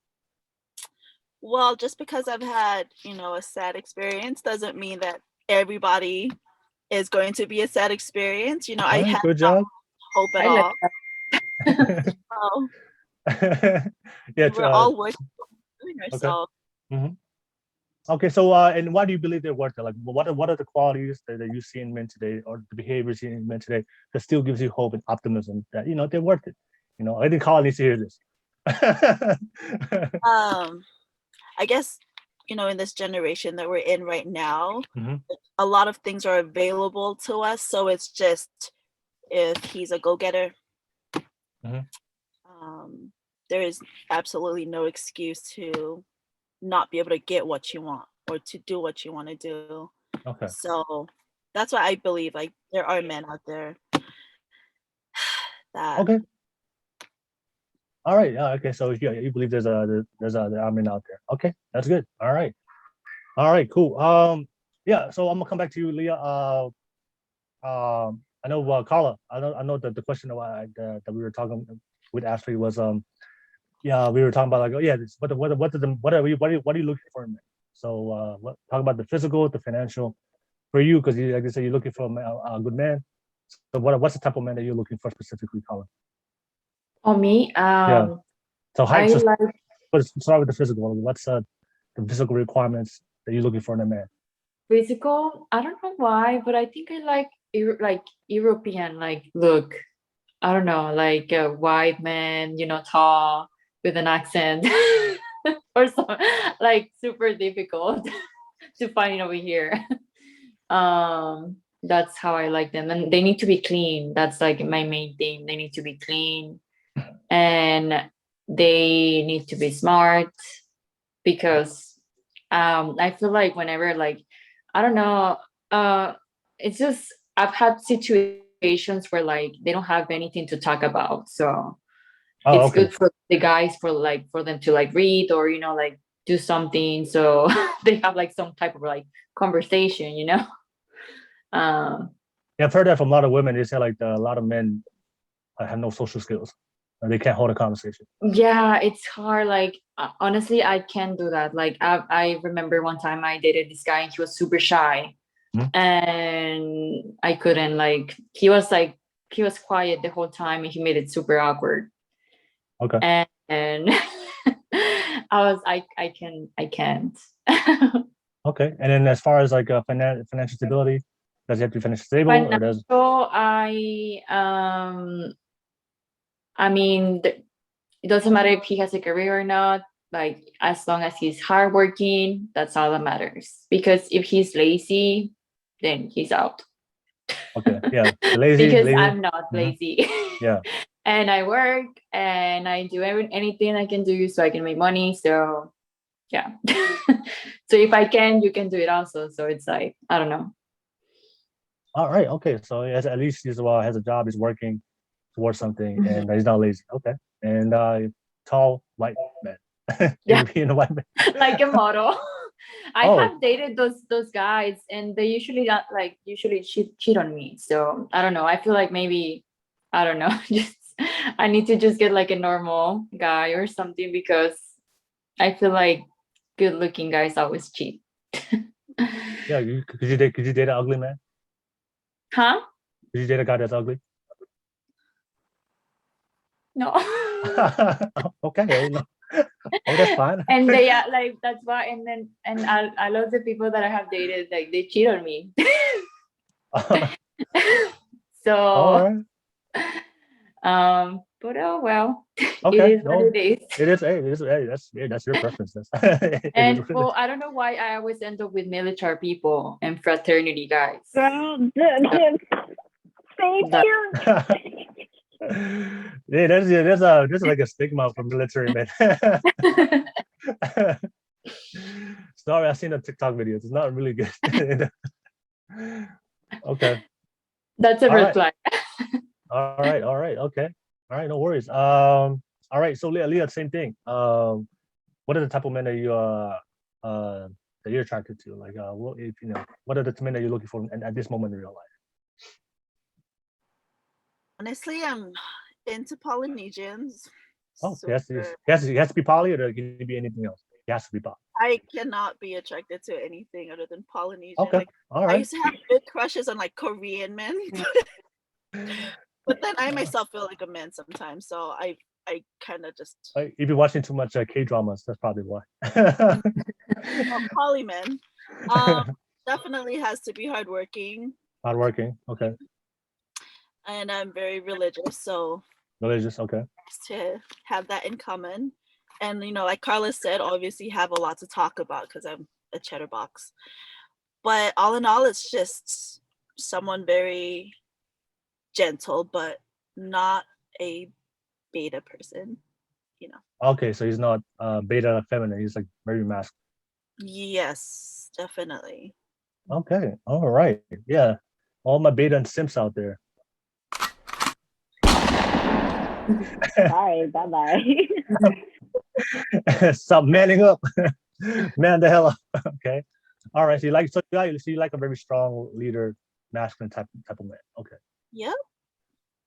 Speaker 4: Well, just because I've had, a sad experience doesn't mean that everybody is going to be a sad experience. I have
Speaker 1: good job.
Speaker 4: Hope at all.
Speaker 1: Yeah,
Speaker 4: we're all working on doing ourselves.
Speaker 1: Okay. Okay, so and why do you believe they're worth it? Like, what are the qualities that you see in men today, or the behaviors in men today, that still gives you hope and optimism that they're worth it? I think Karla needs to hear this.
Speaker 4: I guess in this generation that we're in right now, a lot of things are available to us. So it's just, if he's a go-getter, there is absolutely no excuse to not be able to get what you want or to do what you want to do.
Speaker 1: Okay.
Speaker 4: So that's why I believe like there are men out there that.
Speaker 1: Okay. All right. Okay. So you believe there are men out there. Okay, that's good. All right. Cool. Yeah. So I'm gonna come back to you, Leah. I know Karla. I know that the question that we were talking with Ashley was yeah, we were talking about like, what are you looking for in men? So talk about the physical, the financial for you, because like you said, you're looking for a good man. So what's the type of man that you're looking for specifically, Karla?
Speaker 3: On me,
Speaker 1: yeah. So let's start with the physical. What's the physical requirements that you're looking for in a man?
Speaker 3: Physical, I don't know why, but I think I like European look. I don't know, like a white man, tall with an accent, or so, like super difficult to find over here. That's how I like them. And they need to be clean. That's like my main thing. They need to be clean and they need to be smart, because I feel like whenever, like, I don't know, it's just, I've had situations where like they don't have anything to talk about. So
Speaker 1: Oh,
Speaker 3: it's
Speaker 1: okay.
Speaker 3: good for the guys, for them to like read, or like do something, so they have like some type of like conversation. um
Speaker 1: Yeah, I've heard that from a lot of women. They say like a lot of men have no social skills. And they can't hold a conversation.
Speaker 3: yeah, it's hard. Like, honestly, I can't do that. Like, I remember one time I dated this guy and he was super shy.
Speaker 1: Mhm.
Speaker 3: And I couldn't, like, he was quiet the whole time and he made it super awkward.
Speaker 1: Okay.
Speaker 3: And I can't.
Speaker 1: Okay. And then as far as like financial stability, does he have to be financially stable or does?
Speaker 3: So I mean, it doesn't matter if he has a career or not. Like, as long as he's hardworking, that's all that matters. Because if he's lazy, then he's out.
Speaker 1: Okay. Yeah. Lazy.
Speaker 3: Because
Speaker 1: lazy.
Speaker 3: I'm not lazy.
Speaker 1: Yeah.
Speaker 3: And I work and I do anything I can do so I can make money. So yeah. So if I can, you can do it also. So it's like, I don't know.
Speaker 1: All right. Okay. So at least he's has a job. He's working towards something, and he's not lazy. Okay. And tall white man.
Speaker 3: Yeah.
Speaker 1: Being a white man.
Speaker 3: Like a model. I
Speaker 1: Oh.
Speaker 3: have dated those guys, and they usually not like cheat on me. So I don't know. I feel like maybe, I don't know. Just I need to just get like a normal guy or something, because I feel like good looking guys always cheat.
Speaker 1: Yeah. Could you date an ugly man?
Speaker 3: Huh?
Speaker 1: Could you date a guy that's ugly?
Speaker 3: No.
Speaker 1: Okay. No. Oh, that's fine.
Speaker 3: And they are like, that's why. And I love the people that I have dated, like they cheat on me. So
Speaker 1: All right.
Speaker 3: but oh well.
Speaker 1: Okay.
Speaker 3: It is what it is.
Speaker 1: It is. Hey, that's your preference.
Speaker 3: And well, I don't know why I always end up with military people and fraternity guys.
Speaker 2: Thank
Speaker 3: That-
Speaker 2: you.
Speaker 1: Yeah, there's like a stigma for military men. Sorry, I've seen the TikTok videos. It's not really good. Okay.
Speaker 3: That's a
Speaker 1: All
Speaker 3: red
Speaker 1: right.
Speaker 3: flag.
Speaker 1: All right. Okay. All right. No worries. All right. So Leah, same thing. What are the type of men that you're attracted to? Like, what are the men that you're looking for at this moment in your life?
Speaker 4: Honestly, I'm into Polynesians.
Speaker 1: Oh, he has to be poly, or can it be anything else? He has to be poly.
Speaker 4: I cannot be attracted to anything other than Polynesian.
Speaker 1: Okay.
Speaker 4: Like,
Speaker 1: All
Speaker 4: I
Speaker 1: right.
Speaker 4: used to have big crushes on like Korean men, but then I myself feel like a man sometimes. So I kind of just
Speaker 1: If you're watching too much K dramas, that's probably why.
Speaker 4: poly men. Definitely has to be hardworking,
Speaker 1: Hardworking. Okay.
Speaker 4: and I'm very religious, so
Speaker 1: Religious. Okay.
Speaker 4: to have that in common. And like Karla said, obviously have a lot to talk about because I'm a chatterbox. But all in all, it's just someone very gentle, but not a beta person.
Speaker 1: Okay, so he's not beta feminine. He's like very masculine.
Speaker 4: Yes, definitely.
Speaker 1: Okay. All right. Yeah. All my beta and simps out there.
Speaker 2: Bye. Bye.
Speaker 1: Stop manning up. Man the hell up. Okay. All right. So you like a very strong leader, masculine type of man. Okay.
Speaker 4: Yep.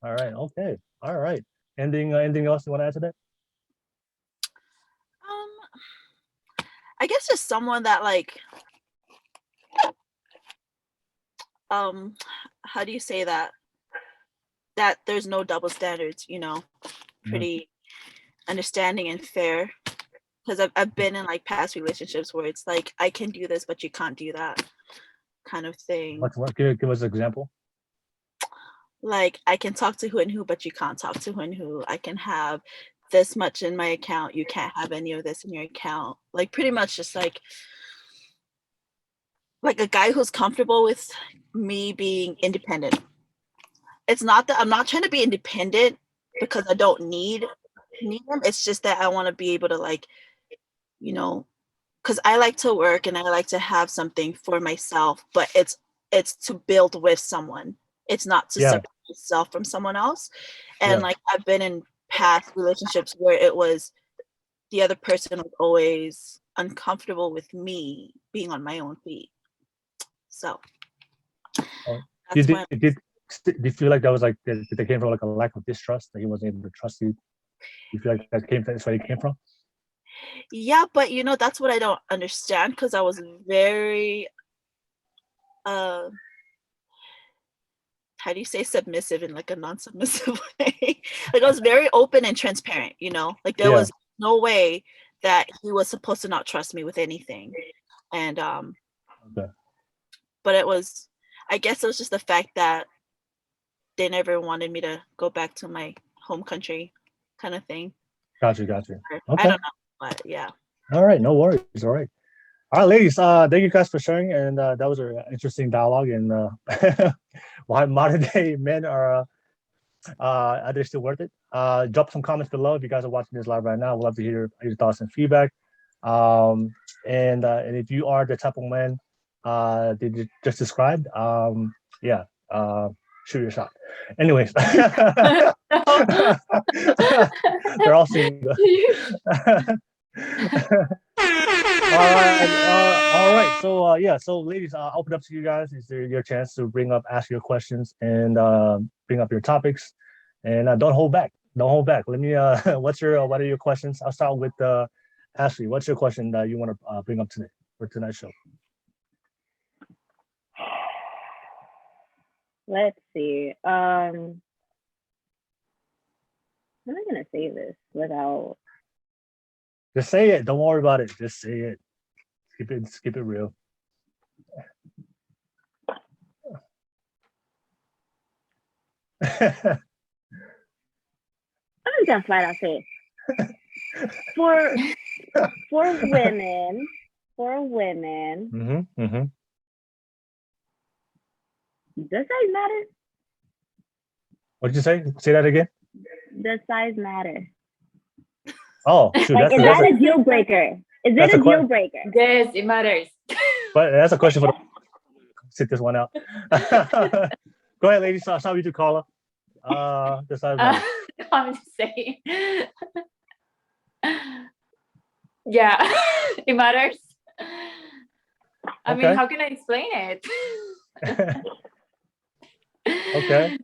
Speaker 1: All right. Okay. All right. Anything else you want to add to that?
Speaker 4: I guess just someone that like how do you say that there's no double standards, pretty understanding and fair, because I've been in like past relationships where it's like I can do this but you can't do that kind of thing.
Speaker 1: What give us an example?
Speaker 4: Like, I can talk to who and who but you can't talk to who and who. I can have this much in my account, you can't have any of this in your account. Like, pretty much just like like a guy who's comfortable with me being independent. It's not that I'm not trying to be independent because I don't need him. It's just that I want to be able to, like, you know, because I like to work and I like to have something for myself, but it's to build with someone. It's not to separate myself from someone else. And like I've been in past relationships where it was the other person was always uncomfortable with me being on my own feet. So
Speaker 1: did you feel like that was like that they came from like a lack of distrust, that he wasn't able to trust you? You feel like that's where it came from?
Speaker 4: Yeah, but that's what I don't understand, because I was very how do you say submissive in like a non-submissive way? Like I was very open and transparent, like there was no way that he was supposed to not trust me with anything. And but I guess it was just the fact that they never wanted me to go back to my home country kind of thing.
Speaker 1: Gotcha. Okay.
Speaker 4: I don't know, but yeah.
Speaker 1: All right, no worries. All right, ladies. Thank you guys for sharing, and that was an interesting dialogue. And why modern day men are they still worth it? Drop some comments below if you guys are watching this live right now. We'd love to hear your thoughts and feedback. And if you are the type of man that you just described, shoot your shot. Anyways, they're all single. All right. So ladies, I'll open up to you guys. Is there your chance to ask your questions and bring up your topics, and don't hold back. Let me. What are your questions? I'll start with Ashley. What's your question that you want to bring up today for tonight's show?
Speaker 2: Let's see. How am I gonna say this without?
Speaker 1: Just say it. Don't worry about it. Just say it. Keep it real.
Speaker 2: I'm just gonna flat out say it. For women.
Speaker 1: Mm-hmm.
Speaker 2: Does size matter?
Speaker 1: What'd you say? Say that again.
Speaker 2: Does size matter?
Speaker 1: Oh, shoot,
Speaker 2: like, is that a deal breaker? Is it a deal breaker?
Speaker 3: Yes, it matters.
Speaker 1: But that's a question for the. Sit this one out. Go ahead, ladies. Start with you, Karla. The size matter.
Speaker 3: I'm just saying. Yeah, it matters. I mean, how can I explain it?
Speaker 1: Okay.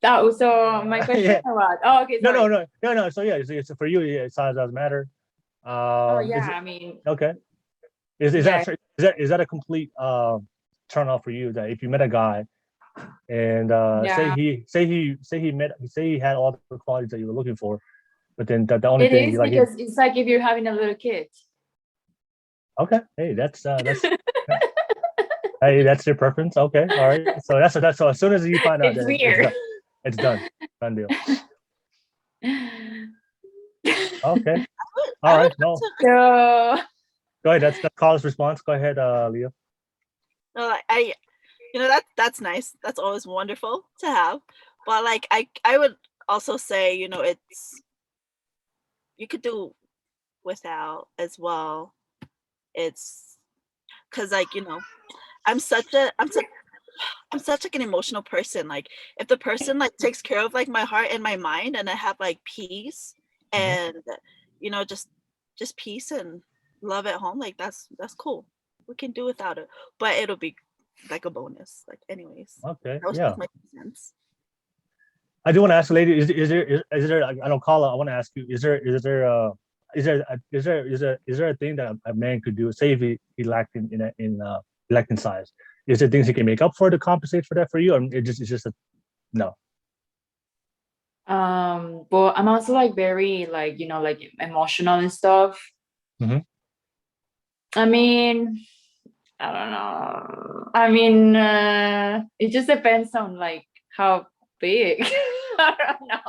Speaker 3: So my question or what? Oh, okay. Sorry.
Speaker 1: No. So it's for you. Size doesn't matter.
Speaker 3: I mean.
Speaker 1: Okay. Is that a complete turn off for you, that if you met a guy and say he had all the qualities that you were looking for, but then the only thing
Speaker 3: is because it's like if you're having a little kid.
Speaker 1: Okay. Hey, that's hey, that's your preference. Okay. All right. So that's so as soon as you find out,
Speaker 3: it's weird.
Speaker 1: It's done. Done deal. Okay. All right. No.
Speaker 3: So
Speaker 1: Go ahead. That's Karla's response. Go ahead, Leah.
Speaker 4: No, that's nice. That's always wonderful to have. But like I would also say, it's you could do without as well. It's because I'm such like an emotional person. Like if the person like takes care of like my heart and my mind, and I have like peace and just peace and love at home, like that's cool. We can do without it, but it'll be like a bonus. Like anyways.
Speaker 1: Okay.
Speaker 4: That was
Speaker 1: Yeah.
Speaker 4: just my sense.
Speaker 1: I do want to ask, lady, is there? I don't call it. I want to ask you: is there a thing that a man could do? Say if he lacked in size, is there things he can make up for to compensate for that for you, or it's just a no?
Speaker 3: But I'm also like very like like emotional and stuff.
Speaker 1: Mm-hmm.
Speaker 3: I mean, I don't know. I mean, it just depends on like how big. I don't know.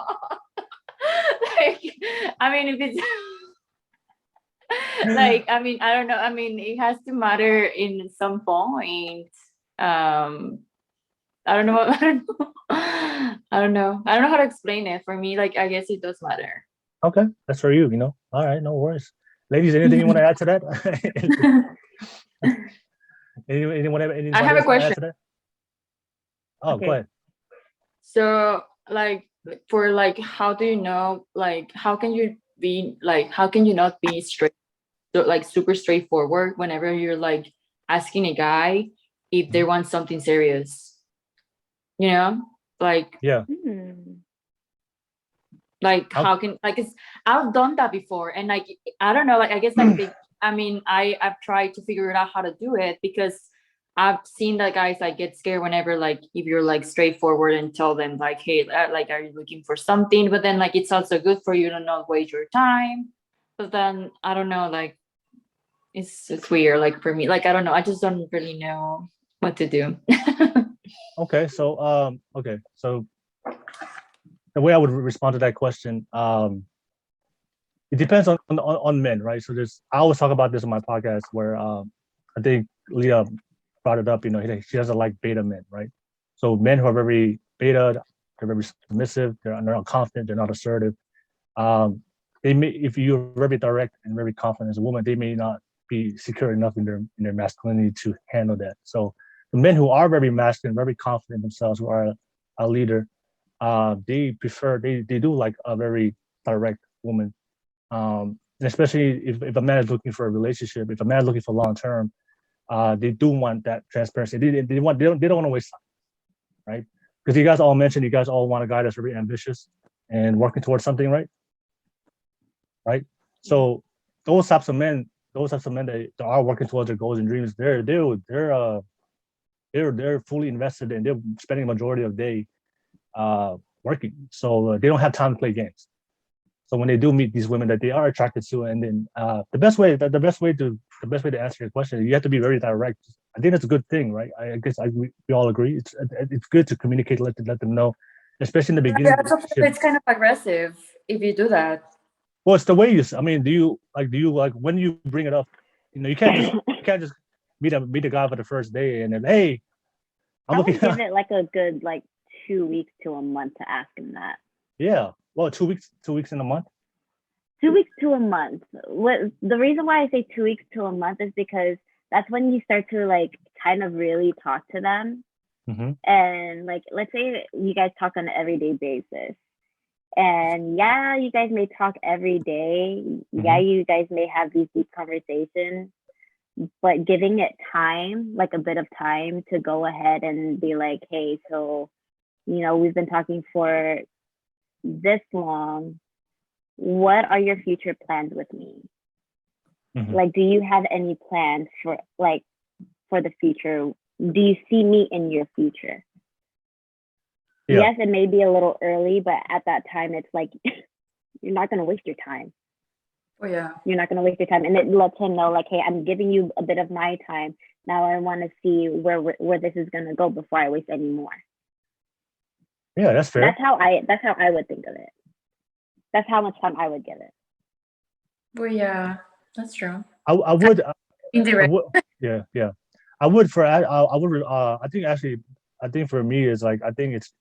Speaker 3: Like, I mean, if it's Like, I mean, I don't know. I mean, it has to matter in some point. I don't know. I don't know. I don't know. I don't know how to explain it. For me, like, I guess it does matter.
Speaker 1: Okay, that's for you. All right, no worries. Ladies, anything you want to add to that? Anybody
Speaker 3: I have a
Speaker 1: else want to add
Speaker 3: question.
Speaker 1: to that? Oh,
Speaker 2: Okay.
Speaker 1: go ahead.
Speaker 3: So, like, for like, how do you know? Like, how can you be like? How can you not be straight? So, like, super straightforward whenever you're like asking a guy if they want something serious. You know, like,
Speaker 1: Yeah.
Speaker 3: like
Speaker 1: How-
Speaker 3: how can like it's I've done that before, and like I don't know, like I guess like I mean I've tried to figure it out how to do it, because I've seen that guys like get scared whenever, like, if you're like straightforward and tell them like, hey, like, are you looking for something? But then like it's also good for you to not waste your time. But then I don't know, like it's weird, like for me, like I don't know, I just don't really know what to do.
Speaker 1: Okay, so the way I would respond to that question, it depends on men, right? So I always talk about this on my podcast where I think Leah brought it up. She doesn't like beta men, right? So men who are very beta, they're very submissive, they're not confident, they're not assertive. They may, if you're very direct and very confident as a woman, they may not be secure enough in their masculinity to handle that. So the men who are very masculine, very confident themselves, who are a leader, they do like a very direct woman. Especially if a man is looking for a relationship, if a man is looking for long term, they do want that transparency. They don't want to waste time, right? Because you guys all mentioned you guys all want a guy that's very ambitious and working towards something, right? Right. So those types of men that are working towards their goals and dreams, they're fully invested and they're spending a majority of the day working. So they don't have time to play games. So when they do meet these women that they are attracted to, and then the best way to answer your question, you have to be very direct. I think that's a good thing, right? I guess we all agree. It's good to communicate, let them know, especially in the beginning.
Speaker 3: Yeah, it's kind of aggressive if you do that.
Speaker 1: Well, it's the way you. I mean, do you like when you bring it up? You can't just meet a guy for the first day and then, hey,
Speaker 2: I would give it like a good 2 weeks to a month to ask him that.
Speaker 1: Yeah. Well, 2 weeks in a month.
Speaker 2: 2 weeks to a month. The reason why I say 2 weeks to a month is because that's when you start to kind of really talk to them.
Speaker 1: Mm-hmm.
Speaker 2: And let's say you guys talk on an everyday basis. And yeah, you guys may talk every day. Mm-hmm. Yeah, you guys may have these deep conversations, but giving it time, a bit of time to go ahead and be like, hey, so, we've been talking for this long. What are your future plans with me? Mm-hmm. Do you have any plans for the future? Do you see me in your future? Yeah. Yes, it may be a little early, but at that time, it's you're not going to waste your time.
Speaker 3: Oh, yeah.
Speaker 2: You're not going to waste your time. And it lets him know, hey, I'm giving you a bit of my time. Now I want to see where this is going to go before I waste any more.
Speaker 1: Yeah, that's fair.
Speaker 2: That's how I would think of it. That's how much time I would give it.
Speaker 3: Well, yeah, that's true.
Speaker 1: I would.
Speaker 3: Indirect.
Speaker 1: Yeah. I would I think for me is I think it's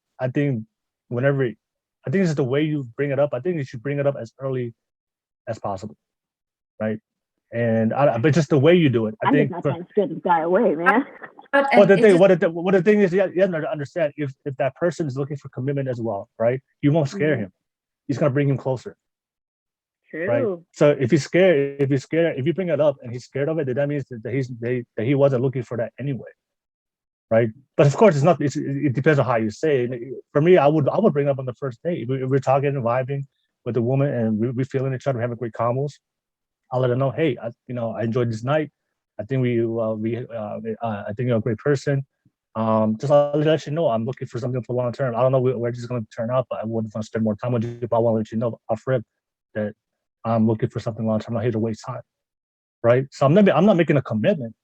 Speaker 1: the way you bring it up. I think you should bring it up as early as possible, right? And but just the way you do it,
Speaker 2: I'm just not trying to scare this guy away, man.
Speaker 1: But the thing is, you have to understand if that person is looking for commitment as well, right? You won't scare him. He's gonna bring him closer.
Speaker 2: True.
Speaker 1: Right. So if he's scared, if you bring it up and he's scared of it, then that means that he wasn't looking for that anyway. Right. But of course, it's not. It depends on how you say it. For me, I would bring it up on the first date. If we're talking and vibing with the woman and we're feeling each other, having great combos, I'll let her know, hey, I enjoyed this night. I think I think you're a great person. Just I'll let you know I'm looking for something for long term. I don't know where this is going to turn out, but I wouldn't want to spend more time with you. But I want to let you know off rip that I'm looking for something long term. I'm not here to waste time, right? So I'm not making a commitment.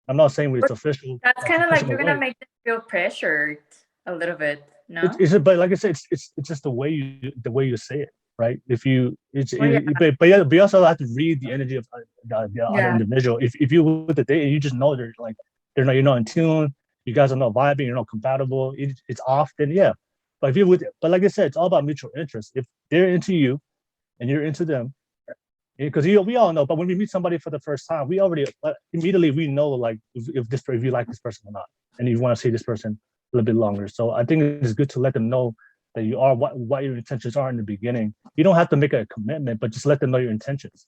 Speaker 1: I'm not saying it's official.
Speaker 3: That's kind of like you're gonna make them feel pressured a little bit. No,
Speaker 1: but like I said, it's just the way you say it. right? If you,
Speaker 3: yeah.
Speaker 1: but you also have to read the energy of the other
Speaker 3: Yeah.
Speaker 1: individual. If you with the date and you just know they're like you're not in tune, you guys are not vibing, you're not compatible, it's off, then yeah. But if you're but like I said, it's all about mutual interest. If they're into you and you're into them, because we all know. But when we meet somebody for the first time, we already immediately we know like if you like this person or not, and you want to see this person a little bit longer. So I think it's good to let them know that you are what your intentions are in the beginning. You don't have to make a commitment, but just let them know your intentions.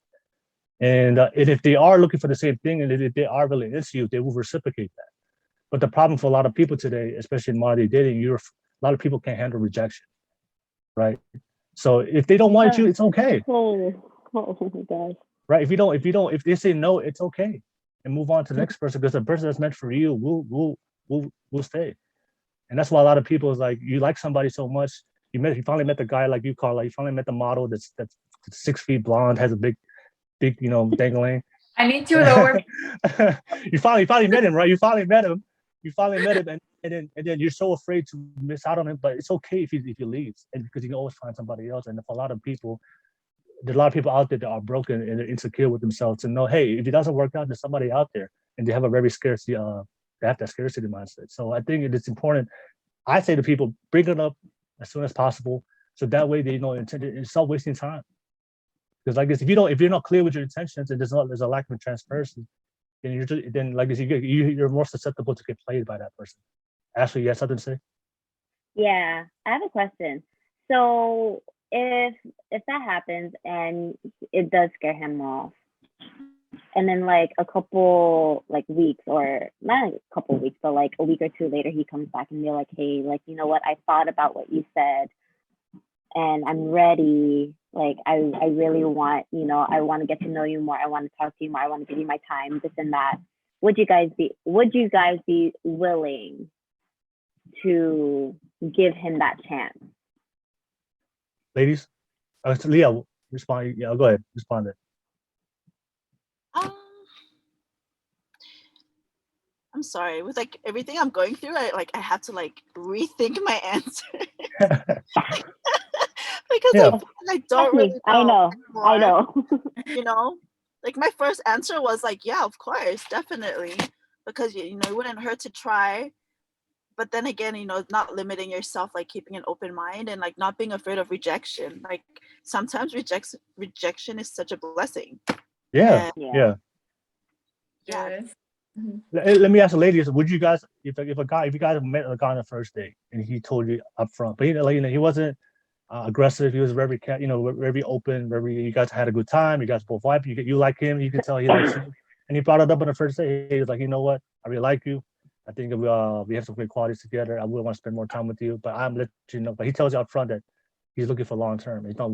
Speaker 1: And if they are looking for the same thing, and if they are really into you, they will reciprocate that. But the problem for a lot of people today, especially in modern day dating, a lot of people can't handle rejection, right? So if they don't want you, it's okay.
Speaker 2: Oh my gosh.
Speaker 1: Right? If they say no, it's okay, and move on to the next person, because the person that's meant for you will stay. And that's why a lot of people is like, you like somebody so much, you finally met the guy like you, Karla, you finally met the model that's 6 feet blonde, has a big dangling.
Speaker 3: I need to lower.
Speaker 1: you finally met him, right? You finally met him, and then you're so afraid to miss out on him. But it's okay if he leaves, and because you can always find somebody else. And for a lot of people, there's a lot of people out there that are broken and they're insecure with themselves, and know, hey, if it doesn't work out, there's somebody out there, and they have a very scarcity. They have that scarcity mindset. So I think it's important. I say to people, bring it up as soon as possible, so that way they know and stop wasting time. Because like this, if you're not clear with your intentions, and there's a lack of transparency, then like this, you're more susceptible to get played by that person. Ashley, you have something to say?
Speaker 2: Yeah, I have a question. So if that happens and it does scare him off, and then like a couple like weeks, or not a couple weeks, but like a week or two later, he comes back and you're like, hey, like, you know what, I thought about what you said and I'm ready. Like, I really want, I want to get to know you more. I want to talk to you more. I want to give you my time, this and that. Would you guys be willing to give him that chance?
Speaker 1: Ladies, Leah, respond. Yeah, go ahead, respond it.
Speaker 4: I'm sorry, with like everything I'm going through, I have to like rethink my answer. Because
Speaker 1: Yeah.
Speaker 4: I don't really know.
Speaker 2: I know.
Speaker 4: Like my first answer was like, yeah, of course, definitely, because it wouldn't hurt to try. But then again, not limiting yourself, like keeping an open mind and like not being afraid of rejection. Like sometimes rejection is such a blessing.
Speaker 1: Yeah.
Speaker 3: Yes.
Speaker 1: Mm-hmm. Let me ask the ladies: would you guys, if you guys met a guy on the first date and he told you up front, but he wasn't aggressive, he was very very open, you guys had a good time, you guys both vibe, you like him, you can tell he likes you, and he brought it up on the first date. He was like, you know what, I really like you. I think we have some great qualities together. I really want to spend more time with you, but I'm letting you know. But he tells you up front that he's looking for long term. He's not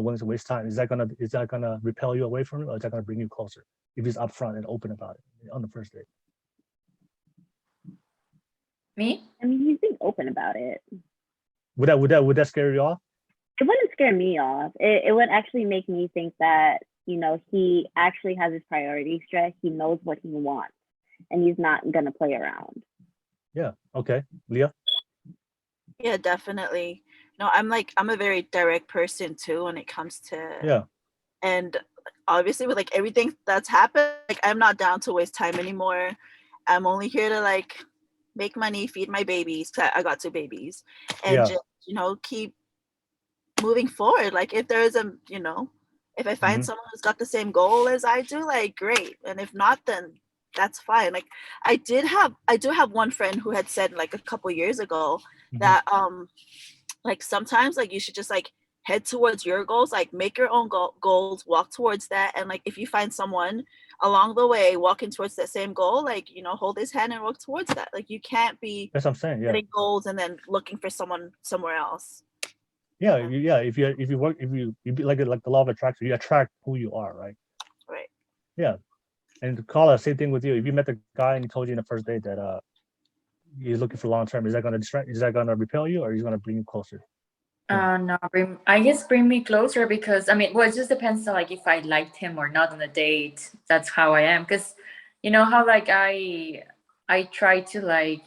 Speaker 1: willing to waste time. Is that gonna repel you away from him, or is that gonna bring you closer? If he's upfront and open about it on the first date.
Speaker 3: Me?
Speaker 2: I mean, he's being open about it.
Speaker 1: Would that scare you off?
Speaker 2: It wouldn't scare me off. It would actually make me think that, he actually has his priorities straight. He knows what he wants, and he's not gonna play around.
Speaker 1: Yeah. Okay. Leah?
Speaker 4: Yeah, definitely. No, I'm a very direct person too when it comes to and obviously with like everything that's happened, like I'm not down to waste time anymore. I'm only here to like make money, feed my babies. I got 2 babies, and just keep moving forward. Like if there is if I find someone who's got the same goal as I do, like great, and if not, then that's fine. Like I do have one friend who had said like a couple years ago that like sometimes like you should just like head towards your goals, like make your own goals, walk towards that, and like if you find someone along the way walking towards that same goal, like hold his hand and walk towards that. Like you can't be
Speaker 1: that's what I'm saying. Yeah.
Speaker 4: setting goals and then looking for someone somewhere else.
Speaker 1: Yeah. If you work, if you be like the law of attraction, you attract who you are, right?
Speaker 4: Right.
Speaker 1: Yeah. And Karla, same thing with you. If you met the guy and he told you in the first date that he's looking for long term, is that gonna distract? Is that gonna repel you, or is it gonna bring you closer?
Speaker 3: No, bring me closer, because it just depends on like if I liked him or not on the date. That's how I am, because how like I try to like,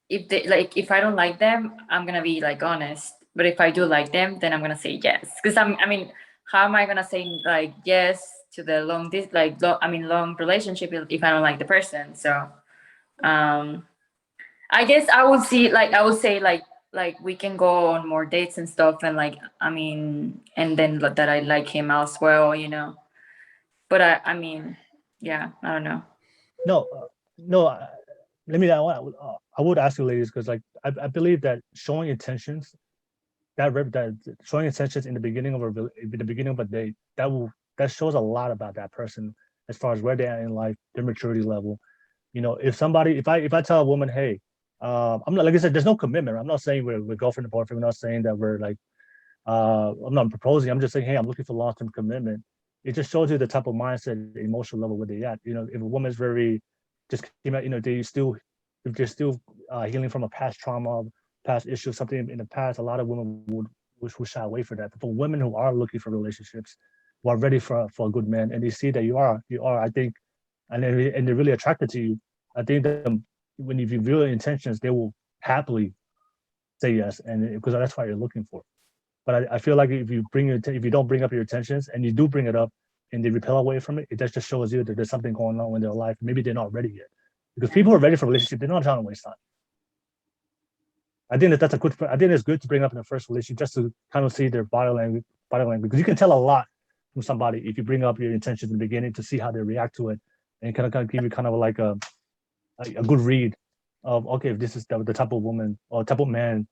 Speaker 3: if I don't like them, I'm gonna be like honest, But if I do like them, then I'm gonna say yes. Because I mean, how am I gonna say like yes to the long relationship if I don't like the person? So I guess I would say like we can go on more dates and stuff, and like I mean, and then that I like him as well, you know. But I mean, yeah, I don't know.
Speaker 1: No, no. Let me. I would ask you, ladies, because like I believe that showing intentions, that showing intentions in the beginning of a date, that shows a lot about that person as far as where they are in life, their maturity level. You know, if I tell a woman, hey, I'm not, like I said, there's no commitment. I'm not saying we're girlfriend and boyfriend. We're not saying that we're like, I'm not proposing. I'm just saying, hey, I'm looking for long-term commitment. It just shows you the type of mindset, the emotional level where they at. You know, if a woman's very just came out, you know, if they're still healing from a past trauma, past issue, something in the past, a lot of women would shy away from that. But for women who are looking for relationships, who are ready for a good man, and they see that you are, I think, and they're really attracted to you, I think that when you reveal your intentions, they will happily say yes, and because that's what you're looking for. But I feel like if you don't bring up your intentions and you do bring it up and they repel away from it, it just shows you that there's something going on in their life. Maybe they're not ready yet. Because people who are ready for a relationship, they're not trying to waste time. I think it's good to bring up in the first relationship just to kind of see their body language, because you can tell a lot from somebody if you bring up your intentions in the beginning to see how they react to it, and kind of give you kind of like a good read of, okay, if this is the type of woman or type of man,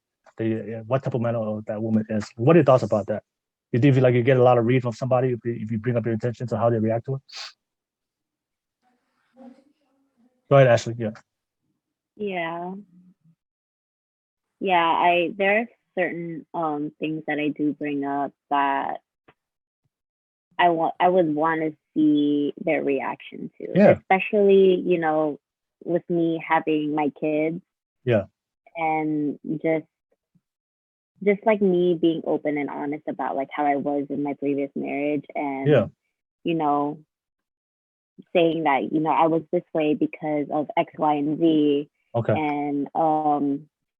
Speaker 1: what type of man or that woman is. What are your thoughts about that? You feel like you get a lot of read from somebody if you bring up your intentions or how they react to it? Go ahead, Ashley. Yeah.
Speaker 2: There are certain things that I do bring up that I would want to see their reaction to.
Speaker 1: Yeah.
Speaker 2: Especially, you know, with me having my kids.
Speaker 1: Yeah.
Speaker 2: And just like me being open and honest about like how I was in my previous marriage, and you know, saying that, you know, I was this way because of X, Y, and Z.
Speaker 1: Okay.
Speaker 2: And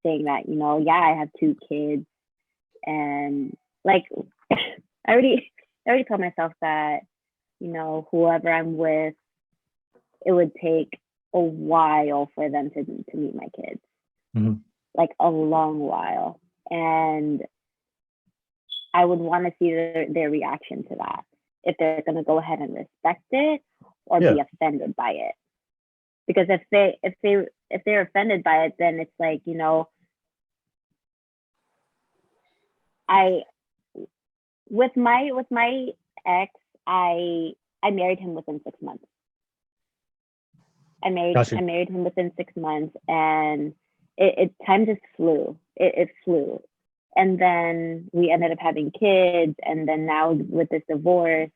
Speaker 2: saying that, you know, yeah, I have 2 kids, and like I already told myself that, you know, whoever I'm with, it would take a while for them to meet my kids.
Speaker 1: Mm-hmm.
Speaker 2: Like a long while. And I would want to see their reaction to that. If they're going to go ahead and respect it or be offended by it. Because if they're offended by it, then it's like, you know, with my ex, I married him within 6 months. I married him within 6 months, and time just flew. It flew. And then we ended up having kids, and then now with this divorce,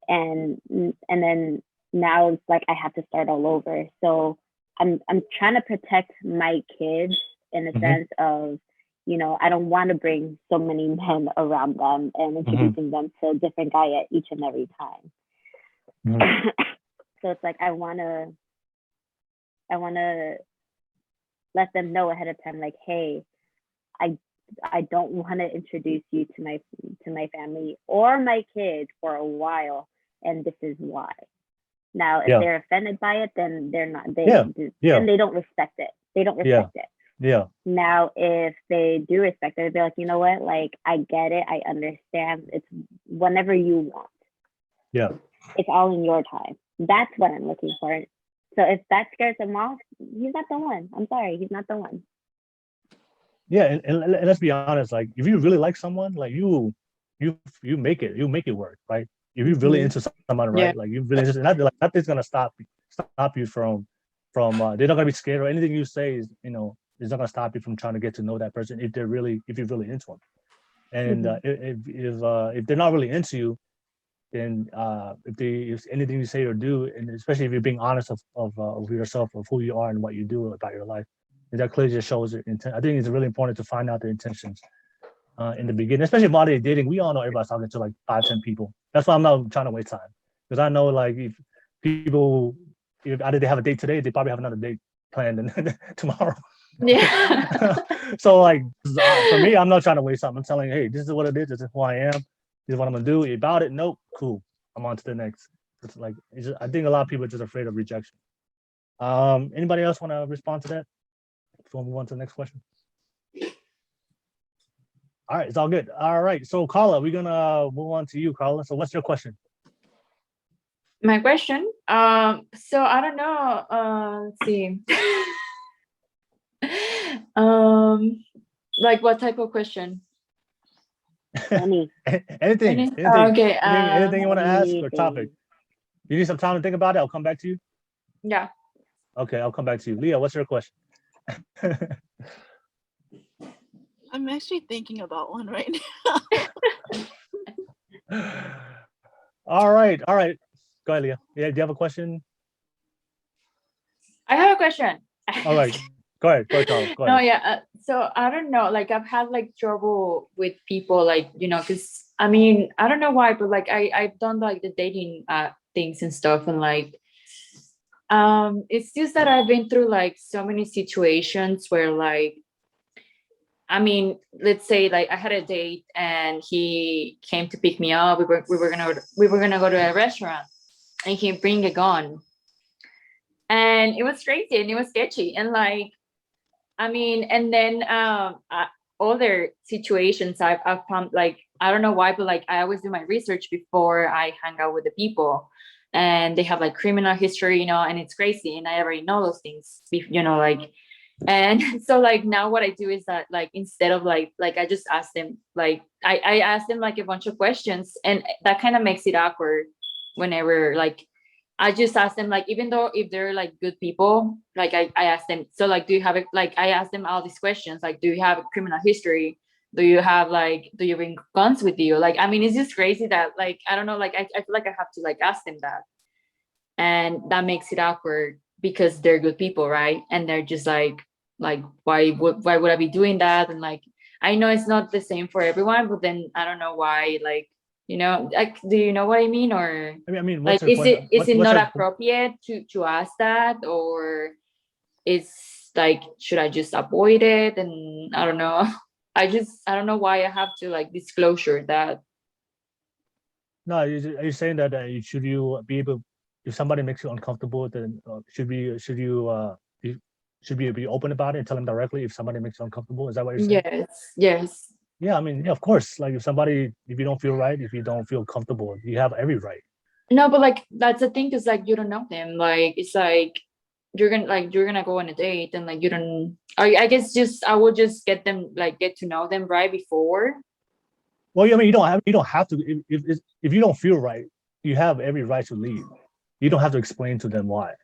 Speaker 2: and then now it's like I have to start all over. So I'm trying to protect my kids in the sense of, you know, I don't want to bring so many men around them and introducing them to a different guy at each and every time. So it's like I want to let them know ahead of time, like, hey, I don't want to introduce you to my family or my kids for a while, and this is why. Now, if they're offended by it, then they're not. And they don't respect it. They don't respect it.
Speaker 1: Yeah.
Speaker 2: Now, if they do respect it, they'll be like, you know what? Like, I get it. I understand. It's whenever you want.
Speaker 1: Yeah.
Speaker 2: It's all in your time. That's what I'm looking for. So if that scares him off, he's not the one. I'm sorry, he's not the one.
Speaker 1: Yeah, and let's be honest. Like, if you really like someone, like you make it work, right? If you're really into someone, right? Like you really just nothing's gonna stop you from. They're not gonna be scared, or anything you say is, you know, it's not gonna stop you from trying to get to know that person if you're really into them. And if they're not really into you, then if anything you say or do, and especially if you're being honest of yourself, of who you are and what you do about your life, that clearly just shows your intent. I think it's really important to find out their intentions in the beginning, especially while they're dating. We all know everybody's talking to like 5-10 people. That's why I'm not trying to waste time, because I know, like, if people, if either they have a date today, they probably have another date planned tomorrow.
Speaker 3: Yeah.
Speaker 1: So like for me, I'm not trying to waste time. I'm telling you, hey, this is what it is. This is who I am. This is what I'm gonna do. You about it? Nope. Cool. I'm on to the next. It's like I think a lot of people are just afraid of rejection. Anybody else want to respond to that? Before we move on to the next question. All right, it's all good. All right, so Karla, we're gonna move on to you, Karla. So what's your question?
Speaker 3: My question. So I don't know. Let's see. Like what type of question?
Speaker 2: Any.
Speaker 1: Anything.
Speaker 3: Okay.
Speaker 1: Anything you want to ask or
Speaker 2: anything.
Speaker 1: topic? You need some time to think about it. I'll come back to you.
Speaker 3: Yeah.
Speaker 1: Okay, I'll come back to you. Leah, what's your question?
Speaker 4: I'm actually thinking about one right now.
Speaker 1: All right. Go ahead, Leah. Yeah, do you have a question?
Speaker 3: I have a question.
Speaker 1: All right. Go ahead, Karla. Go
Speaker 3: No,
Speaker 1: ahead.
Speaker 3: yeah. So I don't know. Like I've had like trouble with people, like because I mean I don't know why, but like I've done like the dating things and stuff, and like it's just that I've been through like so many situations where like I mean, let's say like I had a date and he came to pick me up. We were gonna go to a restaurant, and he bring a gun, and it was crazy and it was sketchy, and like I mean, and then other situations I've found, like I don't know why, but like I always do my research before I hang out with the people, and they have like criminal history, and it's crazy, and I already know those things, like. And so like now what I do is that like instead of like I just ask them, like I ask them like a bunch of questions, and that kind of makes it awkward whenever like I just ask them, like even though if they're like good people, like I ask them, so like do you have it, like I ask them all these questions, like do you have a criminal history, do you bring guns with you, like I mean it's just crazy that like I don't know, like I feel like I have to like ask them that, and that makes it awkward because they're good people, right? And they're just like why would I be doing that? And like I know it's not the same for everyone, but then I don't know why, like like do you know what I mean? Or
Speaker 1: I mean,
Speaker 3: like is it not appropriate to ask that, or is like should I just avoid it? And I don't know. I don't know why I have to like disclosure that.
Speaker 1: No, are you saying that should you be able, if somebody makes you uncomfortable, then should you be open about it and tell them directly if somebody makes you uncomfortable? Is that what you're saying?
Speaker 3: Yes.
Speaker 1: Yeah, I mean, yeah, of course. Like if you don't feel right, if you don't feel comfortable, you have every right.
Speaker 3: No, but like that's the thing, is like you don't know them. Like it's like you're gonna go on a date, and like you don't. I guess I would just get to know them right before.
Speaker 1: Well, I mean, you don't have to. If you don't feel right, you have every right to leave. You don't have to explain to them why.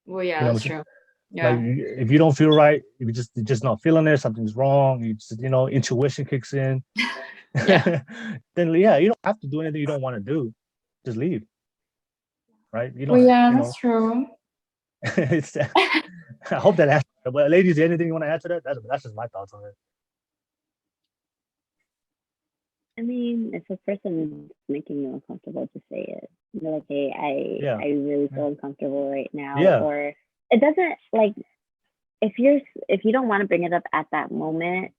Speaker 3: Well, yeah, that's true. Yeah.
Speaker 1: Like if you don't feel right, if you're just not feeling it, something's wrong. You just intuition kicks in.
Speaker 3: Yeah.
Speaker 1: Then yeah, you don't have to do anything you don't want to do. Just leave. Right? You don't.
Speaker 3: Well, yeah, that's true.
Speaker 1: It's. I hope that answers. But ladies, anything you want to add to that? That's just my thoughts on it.
Speaker 2: I mean, if a person is making you uncomfortable, just say it. You're like, hey, I really feel uncomfortable right now.
Speaker 1: Yeah.
Speaker 2: Or it doesn't, like, if you don't want to bring it up at that moment,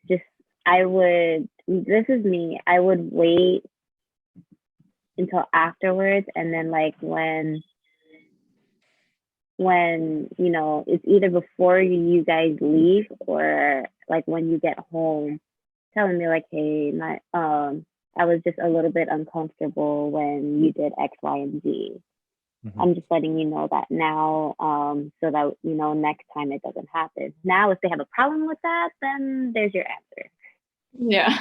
Speaker 2: this is me, I would wait until afterwards, and then like when it's either before you guys leave or like when you get home, telling me like, hey, I was just a little bit uncomfortable when you did X, Y, and Z. Mm-hmm. I'm just letting you know that now, so that next time it doesn't happen. Now, if they have a problem with that, then there's your answer.
Speaker 3: Yeah.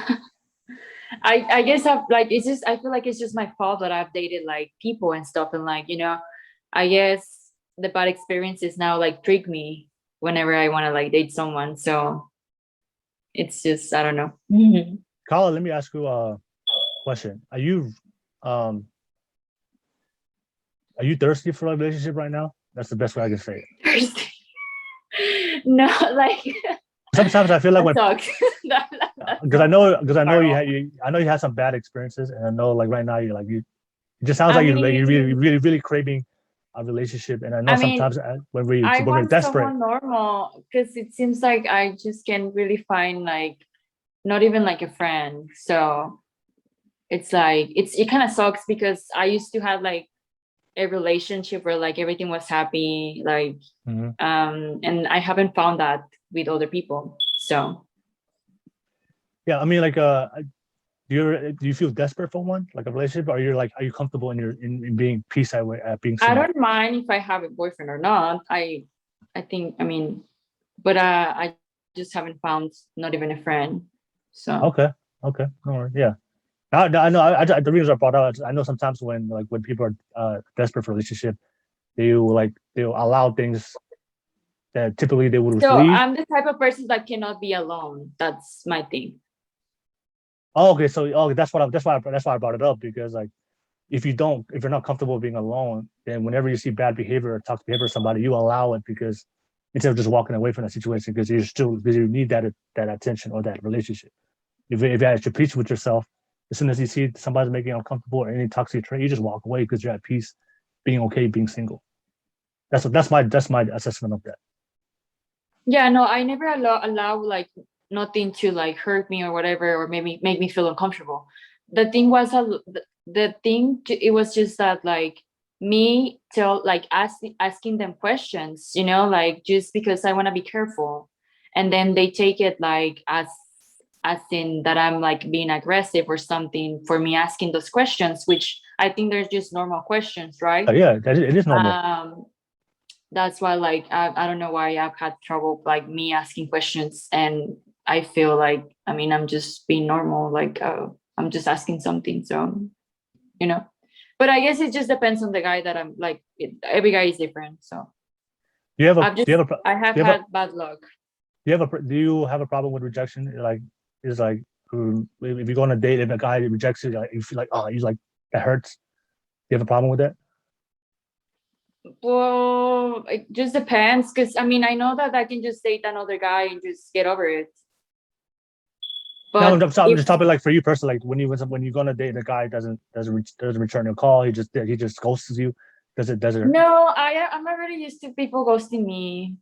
Speaker 3: I guess I feel like it's just my fault that I've dated like people and stuff, and like I guess the bad experiences now like trick me whenever I want to like date someone. So it's just I don't know. Mm-hmm.
Speaker 1: Karla, let me ask you a question. Are you thirsty for a relationship right now? That's the best way I can say it.
Speaker 3: Thirsty? No, like
Speaker 1: sometimes I feel like when because I know you had some bad experiences, and I know like right now it just sounds like you're really craving a relationship, and I know
Speaker 3: I mean,
Speaker 1: sometimes when we're
Speaker 3: I want
Speaker 1: desperate.
Speaker 3: someone normal because it seems like I just can't really find like not even like a friend. So it's like it kind of sucks because I used to have like a relationship where like everything was happy, like
Speaker 1: Mhm.
Speaker 3: and I haven't found that with other people. So
Speaker 1: Yeah, I mean, like, do you feel desperate for one, like a relationship, or are you comfortable in being peace that way, being
Speaker 3: I
Speaker 1: single?
Speaker 3: don't mind if I have a boyfriend or not. I think I mean, but I just haven't found not even a friend. So
Speaker 1: Okay, okay, all right, yeah. I know. The reason I brought out, I know sometimes when people are desperate for a relationship, they'll allow things that typically they would
Speaker 3: so
Speaker 1: leave.
Speaker 3: I'm the type of person that cannot be alone. That's my thing.
Speaker 1: Oh, okay, so that's why I brought it up, because like if you're not comfortable being alone, then whenever you see bad behavior or toxic behavior of somebody, you allow it, because instead of just walking away from that situation, because you need that attention or that relationship. If you're at peace with yourself, as soon as you see somebody's making you uncomfortable or any toxic trait, you just walk away because you're at peace, being okay, being single. That's my assessment of that.
Speaker 3: Yeah, no, I never allow like nothing to like hurt me or whatever, or maybe make me feel uncomfortable. The thing was it was just that like me tell like asking them questions, like just because I want to be careful, and then they take it like as in that I'm like being aggressive or something for me asking those questions, which I think they're just normal questions, right?
Speaker 1: Yeah, it is normal.
Speaker 3: That's why like I don't know why I've had trouble like me asking questions, and I feel like I mean I'm just being normal, like I'm just asking something, so but I guess it just depends on the guy that I'm like every guy is different, so
Speaker 1: Do you have a
Speaker 3: I've
Speaker 1: do
Speaker 3: just
Speaker 1: you have a pro-
Speaker 3: I have
Speaker 1: do you have a
Speaker 3: had bad luck.
Speaker 1: do you have a problem with rejection? Like, is like, if you go on a date and a guy rejects you, like you feel like, oh, he's like, that hurts. Do you have a problem with that?
Speaker 3: Well, it just depends because I mean I know that I can just date another guy and just get over it,
Speaker 1: No,
Speaker 3: but
Speaker 1: I'm
Speaker 3: if
Speaker 1: just talking like for you personally, like when you go on a date and a guy doesn't return your call, he just ghosts you. Does it?
Speaker 3: no, I'm already used to people ghosting me,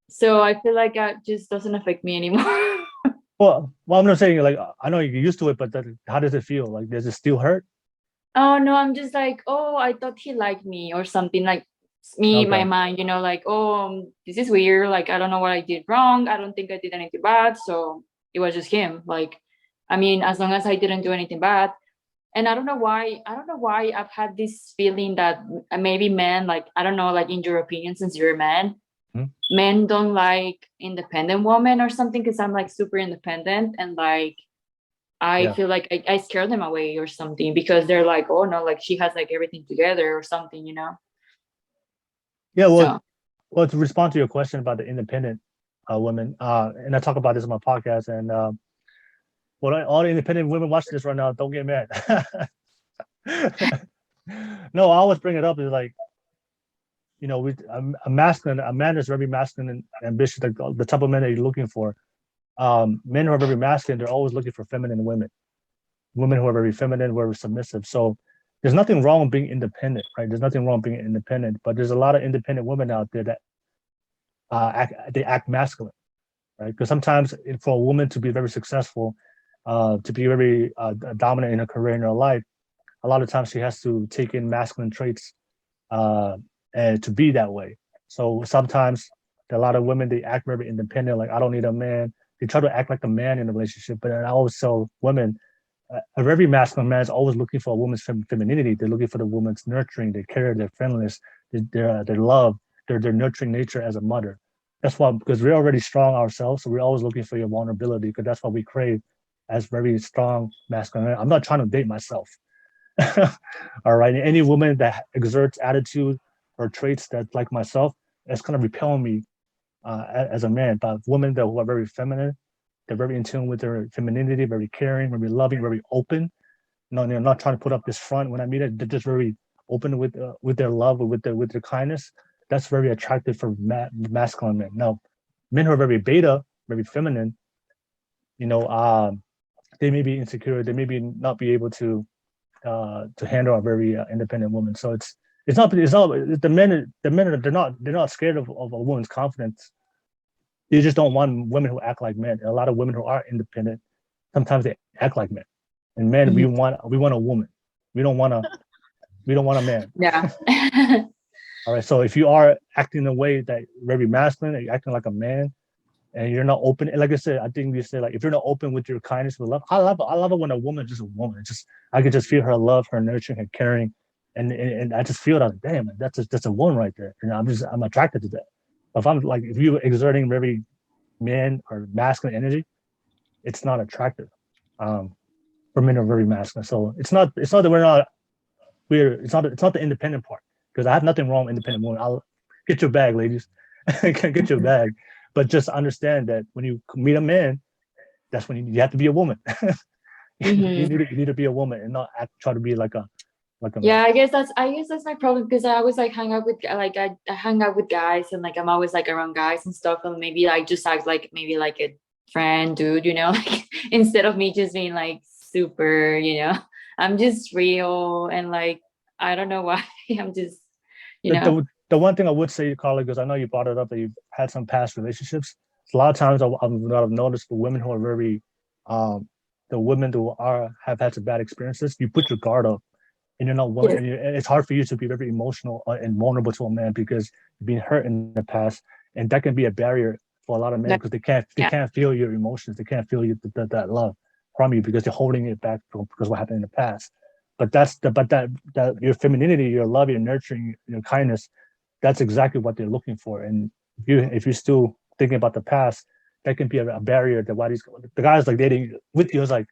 Speaker 3: so I feel like that just doesn't affect me anymore.
Speaker 1: Well, I'm not saying like I know you're used to it, but how does it feel? Like, does it still hurt?
Speaker 3: Oh no, I'm just like, oh, I thought he liked me or something, like me, my
Speaker 1: Okay.
Speaker 3: mind, like, oh, this is weird. Like, I don't know what I did wrong. I don't think I did anything bad. So it was just him. Like, I mean, as long as I didn't do anything bad. And I don't know why I've had this feeling that maybe men, like, I don't know, like in your opinion, since you're a man,
Speaker 1: Hmm?
Speaker 3: men don't like independent women or something, because I'm like super independent, and like I
Speaker 1: Yeah.
Speaker 3: feel like I scare them away or something because they're like, oh no, like she has like everything together or something.
Speaker 1: Yeah.
Speaker 3: So
Speaker 1: Well, to respond to your question about the independent women, and I talk about this on my podcast, and all the independent women watching this right now, don't get mad. No, I always bring it up is like, a man is very masculine and ambitious, like the type of men that you're looking for. Men who are very masculine, they're always looking for feminine women who are very feminine, who are submissive. So there's nothing wrong with being independent, right? There's nothing wrong with being independent, but there's a lot of independent women out there that they act masculine, right? Because sometimes for a woman to be very successful, to be very dominant in her career, in her life, a lot of times she has to take in masculine traits uh, and to be that way. So sometimes a lot of women, they act very independent, like I don't need a man. They try to act like a man in a relationship, but I always tell women, a very masculine man is always looking for a woman's femininity. They're looking for the woman's nurturing, their care, their friendliness, their love, their nurturing nature as a mother. That's why, because we're already strong ourselves, so we're always looking for your vulnerability, because that's what we crave as very strong masculine. I'm not trying to date myself. All right. Any woman that exerts attitude or traits that like myself, that's gonna repel me as a man. But women that who are very feminine, they're very in tune with their femininity, very caring, very loving, very open. No, they're not trying to put up this front. When I meet it, they're just very open with their love, with their kindness. That's very attractive for masculine men. Now, men who are very beta, very feminine, you know, they may be insecure. They may be not be able to handle a very independent woman. So it's not the men they're not scared of a woman's confidence. They just don't want women who act like men. A lot of women who are independent, sometimes they act like men. And men, we want a woman. We don't want a man.
Speaker 3: Yeah.
Speaker 1: All right. So if you are acting in a way that very masculine, you're acting like a man, and you're not open, and like I said, I think you said like if you're not open with your kindness, with love, I love it when a woman is just a woman. It's just I could just feel her love, her nurturing, her caring, and I just feel that damn, that's a woman right there, and I'm attracted to that. If you exerting very man or masculine energy, it's not attractive. For men are very masculine, so it's not that it's not the independent part, because I have nothing wrong with independent women. I'll get your bag, ladies, get your bag, but just understand that when you meet a man, that's when you have to be a woman. You need to be a woman and not try to be like a
Speaker 3: Yeah,
Speaker 1: man.
Speaker 3: I guess that's my problem, because I always like hang out with I hang out with guys, and like I'm always like around guys and stuff, and maybe I just act like maybe like a friend dude, like instead of me just being like super, I'm just real, and like I don't know why. I'm just
Speaker 1: The one thing I would say, Karla, because I know you brought it up that you've had some past relationships. A lot of times I've noticed the women who are very, the women who have had some bad experiences, you put your guard up, and you're not willing.
Speaker 3: Yeah.
Speaker 1: And it's hard for you to be very emotional and vulnerable to a man because you've been hurt in the past, and that can be a barrier for a lot of men because they can't feel your emotions, they can't feel that love from you because they're holding it back because what happened in the past. But that your femininity, your love, your nurturing, your kindness, that's exactly what they're looking for. And if you're still thinking about the past, that can be a barrier that why the guys like dating with you is like,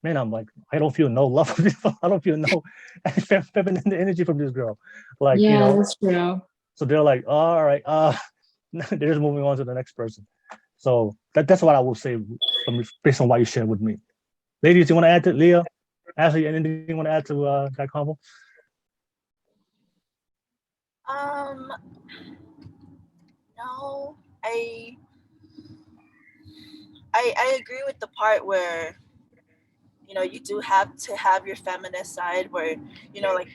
Speaker 1: man, I'm like, I don't feel no love from this. I don't feel no feminine energy from this girl. Like,
Speaker 3: that's true.
Speaker 1: So they're like, oh, all right, they're just moving on to the next person. So that's what I will say based on what you shared with me. Ladies, you want to add to Leah? Ashley, anything you want to add to that convo?
Speaker 4: No, I agree with the part where you do have to have your feminist side where like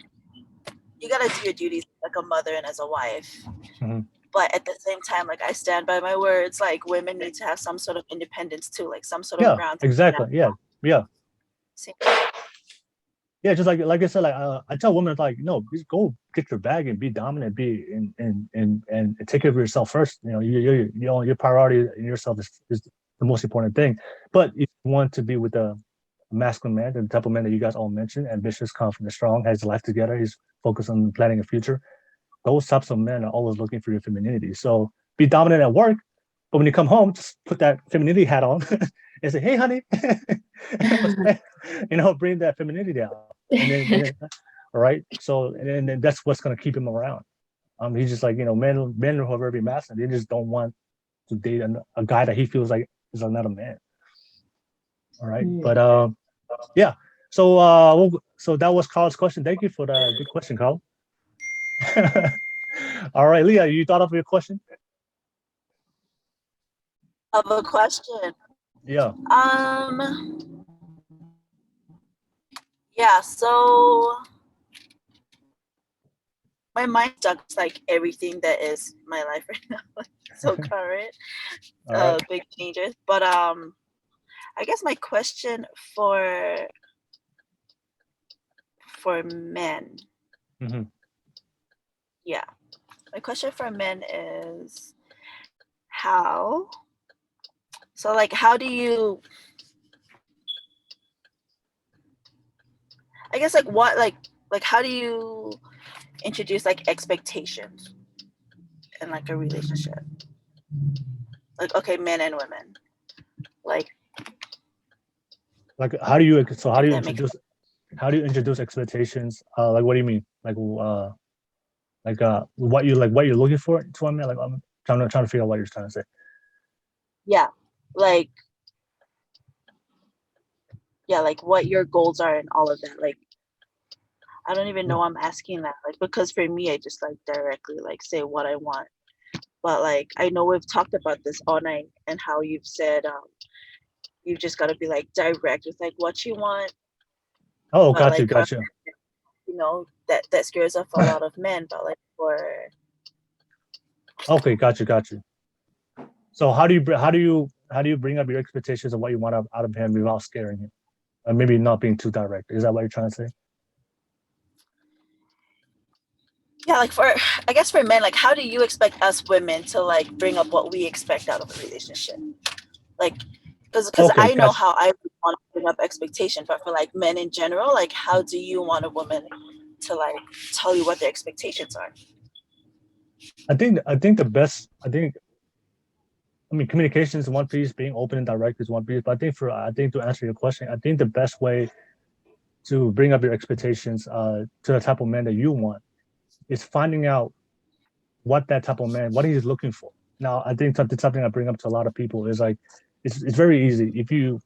Speaker 4: you gotta do your duties like a mother and as a wife.
Speaker 1: Mm-hmm.
Speaker 4: But at the same time, like I stand by my words, like women need to have some sort of independence too, like some sort of ground.
Speaker 1: Exactly. Yeah. Yeah, just like I said, like I tell women like, no, just go get your bag and be dominant, be and take care of yourself first. Your priority in yourself is the most important thing. But if you want to be with a masculine man, the type of man that you guys all mentioned, ambitious, confident, strong, has his life together, he's focused on planning a future. Those types of men are always looking for your femininity. So be dominant at work, but when you come home, just put that femininity hat on and say, "Hey, honey," bring that femininity out. And then all right. So and then that's what's gonna keep him around. He's just like men who are very masculine, they just don't want to date a guy that he feels like is another man. All right, but yeah. So so that was Carl's question. Thank you for the good question, Carl. All right, Leah, you thought of your question?
Speaker 4: Of a question.
Speaker 1: Yeah.
Speaker 4: Yeah, so my mind ducks like everything that is my life right now. So current.
Speaker 1: Right.
Speaker 4: Big changes. But I guess my question for men.
Speaker 1: Mm-hmm.
Speaker 4: Yeah. My question for men is how do you, I guess how do you introduce like expectations in like a relationship? Like, okay, men and women. Like
Speaker 1: how do you introduce expectations? Like what do you mean? Like what you're looking for to a man? Like I'm trying to figure out what you're trying to say.
Speaker 4: Yeah. Like what your goals are and all of that. Like I don't even know I'm asking that. Like because for me I just like directly like say what I want. But like I know we've talked about this all night and how you've said you've just gotta be like direct with like what you want.
Speaker 1: Oh, got you.
Speaker 4: that scares off a lot of men. But like for
Speaker 1: Okay, got you. So how do you bring up your expectations of what you want out of him without scaring him, or maybe not being too direct? Is that what you're trying to say?
Speaker 4: yeah, like I guess for men, like how do you expect us women to like bring up what we expect out of a relationship? Like, because
Speaker 1: Okay,
Speaker 4: I know
Speaker 1: gotcha.
Speaker 4: how I would want to bring up expectation, but for like men in general, like how do you want a woman to like tell you what their expectations are?
Speaker 1: I think the best. I mean, communication is one piece. Being open and direct is one piece. But I think to answer your question, I think the best way to bring up your expectations to the type of man that you want is finding out what that type of man, what he's looking for. Now, I think something I bring up to a lot of people is like, it's very easy. If you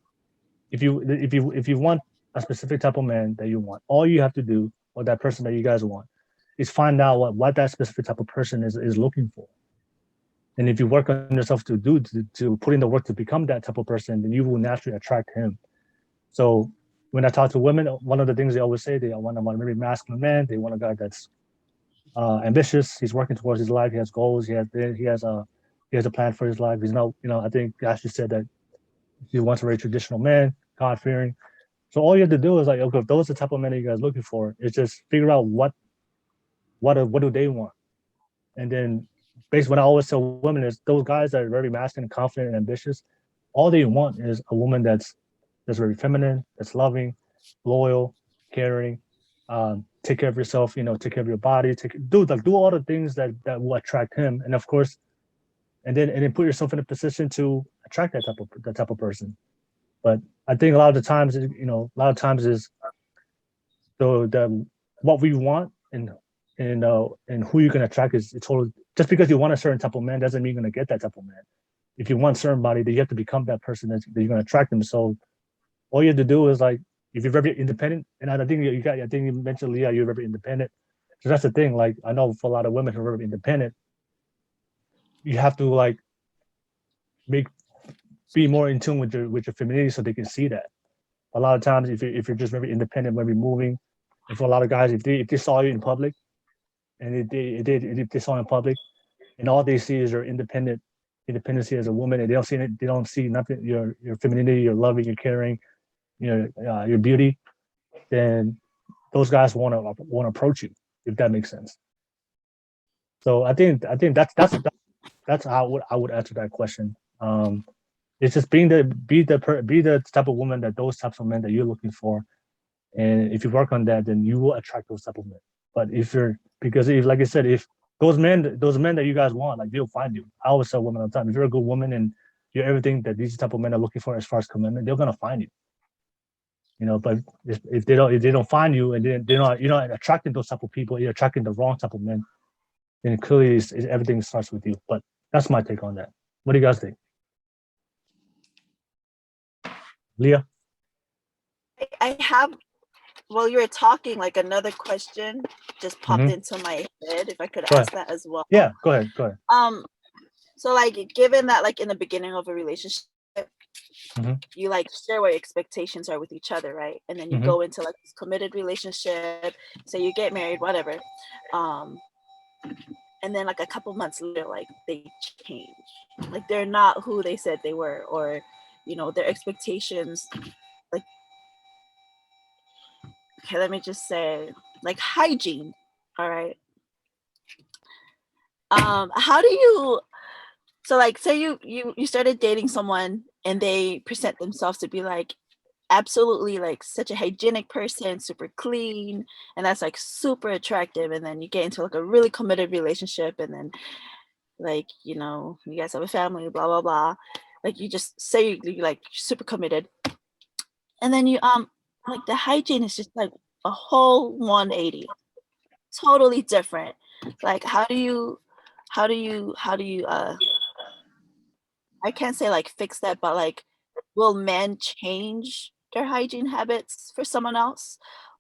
Speaker 1: want a specific type of man that you want, all you have to do, or that person that you guys want, is find out what that specific type of person is looking for. And if you work on yourself to put in the work to become that type of person, then you will naturally attract him. So when I talk to women, one of the things they always say, they want a very masculine man. They want a guy that's ambitious. He's working towards his life. He has goals. He has a plan for his life. He's not, I think Ashley said that he wants a very traditional man, God fearing. So all you have to do is like, okay, if those are the type of men that you guys are looking for, is just figure out what do they want, and then basically what I always tell women is those guys that are very masculine, confident, and ambitious, all they want is a woman that's very feminine, that's loving, loyal, caring, take care of yourself, take care of your body, do all the things that will attract him, and of course, and then put yourself in a position to attract that type of person. But I think a lot of times is the what we want and who you can attract is totally, just because you want a certain type of man doesn't mean you're gonna get that type of man. If you want certain body, then you have to become that person that you're gonna attract them. So all you have to do is like, if you're very independent, and I think I think you mentioned, Leah, you're very independent. So that's the thing. Like, I know for a lot of women who are very independent, you have to like be more in tune with your femininity so they can see that. A lot of times, if you're just very independent, maybe moving, and for a lot of guys, if they saw you in public, and if they saw in public, and all they see is your independency as a woman, and they don't see nothing, your femininity, your loving, your caring, your beauty, then those guys want to approach you, if that makes sense. So I think that's how I would answer that question. It's just be the type of woman that those types of men that you're looking for, and if you work on that, then you will attract those type of men. But if like I said, if those men that you guys want, like, they'll find you. I always tell women all the time, if you're a good woman and you're everything that these type of men are looking for as far as commitment, they're gonna find you. But if they don't find you, and then you're not attracting those type of people, you're attracting the wrong type of men, then clearly everything starts with you. But that's my take on that. What do you guys think? Leah?
Speaker 4: I have, while you were talking, like another question just popped into my head, if I could ask that as well.
Speaker 1: Yeah, go ahead.
Speaker 4: So like, given that like in the beginning of a relationship, you like share what your expectations are with each other, right? And then you go into like this committed relationship, so you get married, whatever. And then like a couple months later, like they change, like they're not who they said they were, or their expectations, like, okay, let me just say, like hygiene. All right. How do you, so like, say you started dating someone and they present themselves to be like absolutely like such a hygienic person, super clean, and that's like super attractive, and then you get into like a really committed relationship, and then like you guys have a family, blah blah blah, like you just say you like super committed, and then you like the hygiene is just like a whole 180, totally different. Like how do you I can't say like fix that, but like, will men change their hygiene habits for someone else?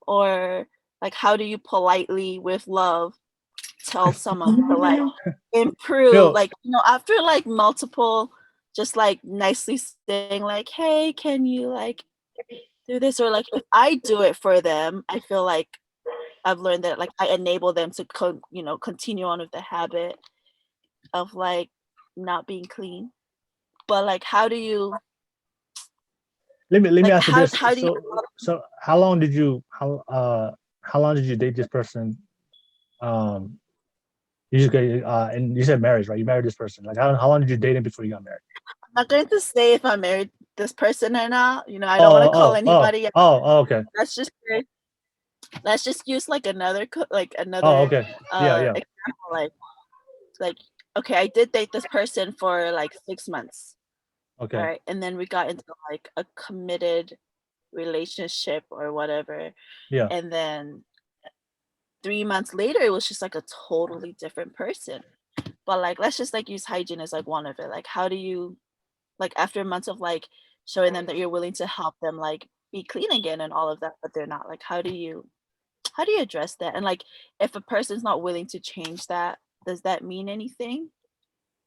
Speaker 4: Or like, how do you politely, with love, tell someone to like improve? Like, after like multiple, just like nicely saying like, hey, can you like do this? Or like, if I do it for them, I feel like I've learned that like I enable them to continue on with the habit of like not being clean. But like, how do you
Speaker 1: Let me
Speaker 4: like
Speaker 1: ask you this.
Speaker 4: how do you
Speaker 1: So how long did you date this person? You just get and you said marriage, right? You married this person. Like how long did you date him before you got married?
Speaker 4: I'm not going to say if I married this person or not. I don't want to call anybody out.
Speaker 1: Okay.
Speaker 4: Let's just say, let's just use like another
Speaker 1: Okay. Yeah.
Speaker 4: example. Like okay, I did date this person for like 6 months.
Speaker 1: Okay.
Speaker 4: All right, and then we got into like a committed relationship or whatever.
Speaker 1: Yeah.
Speaker 4: And then 3 months later, it was just like a totally different person. But like, let's just like use hygiene as like one of it. Like, how do you, like, after months of like showing them that you're willing to help them like be clean again and all of that, but they're not, like, how do you address that? And like, if a person's not willing to change that, does that mean anything?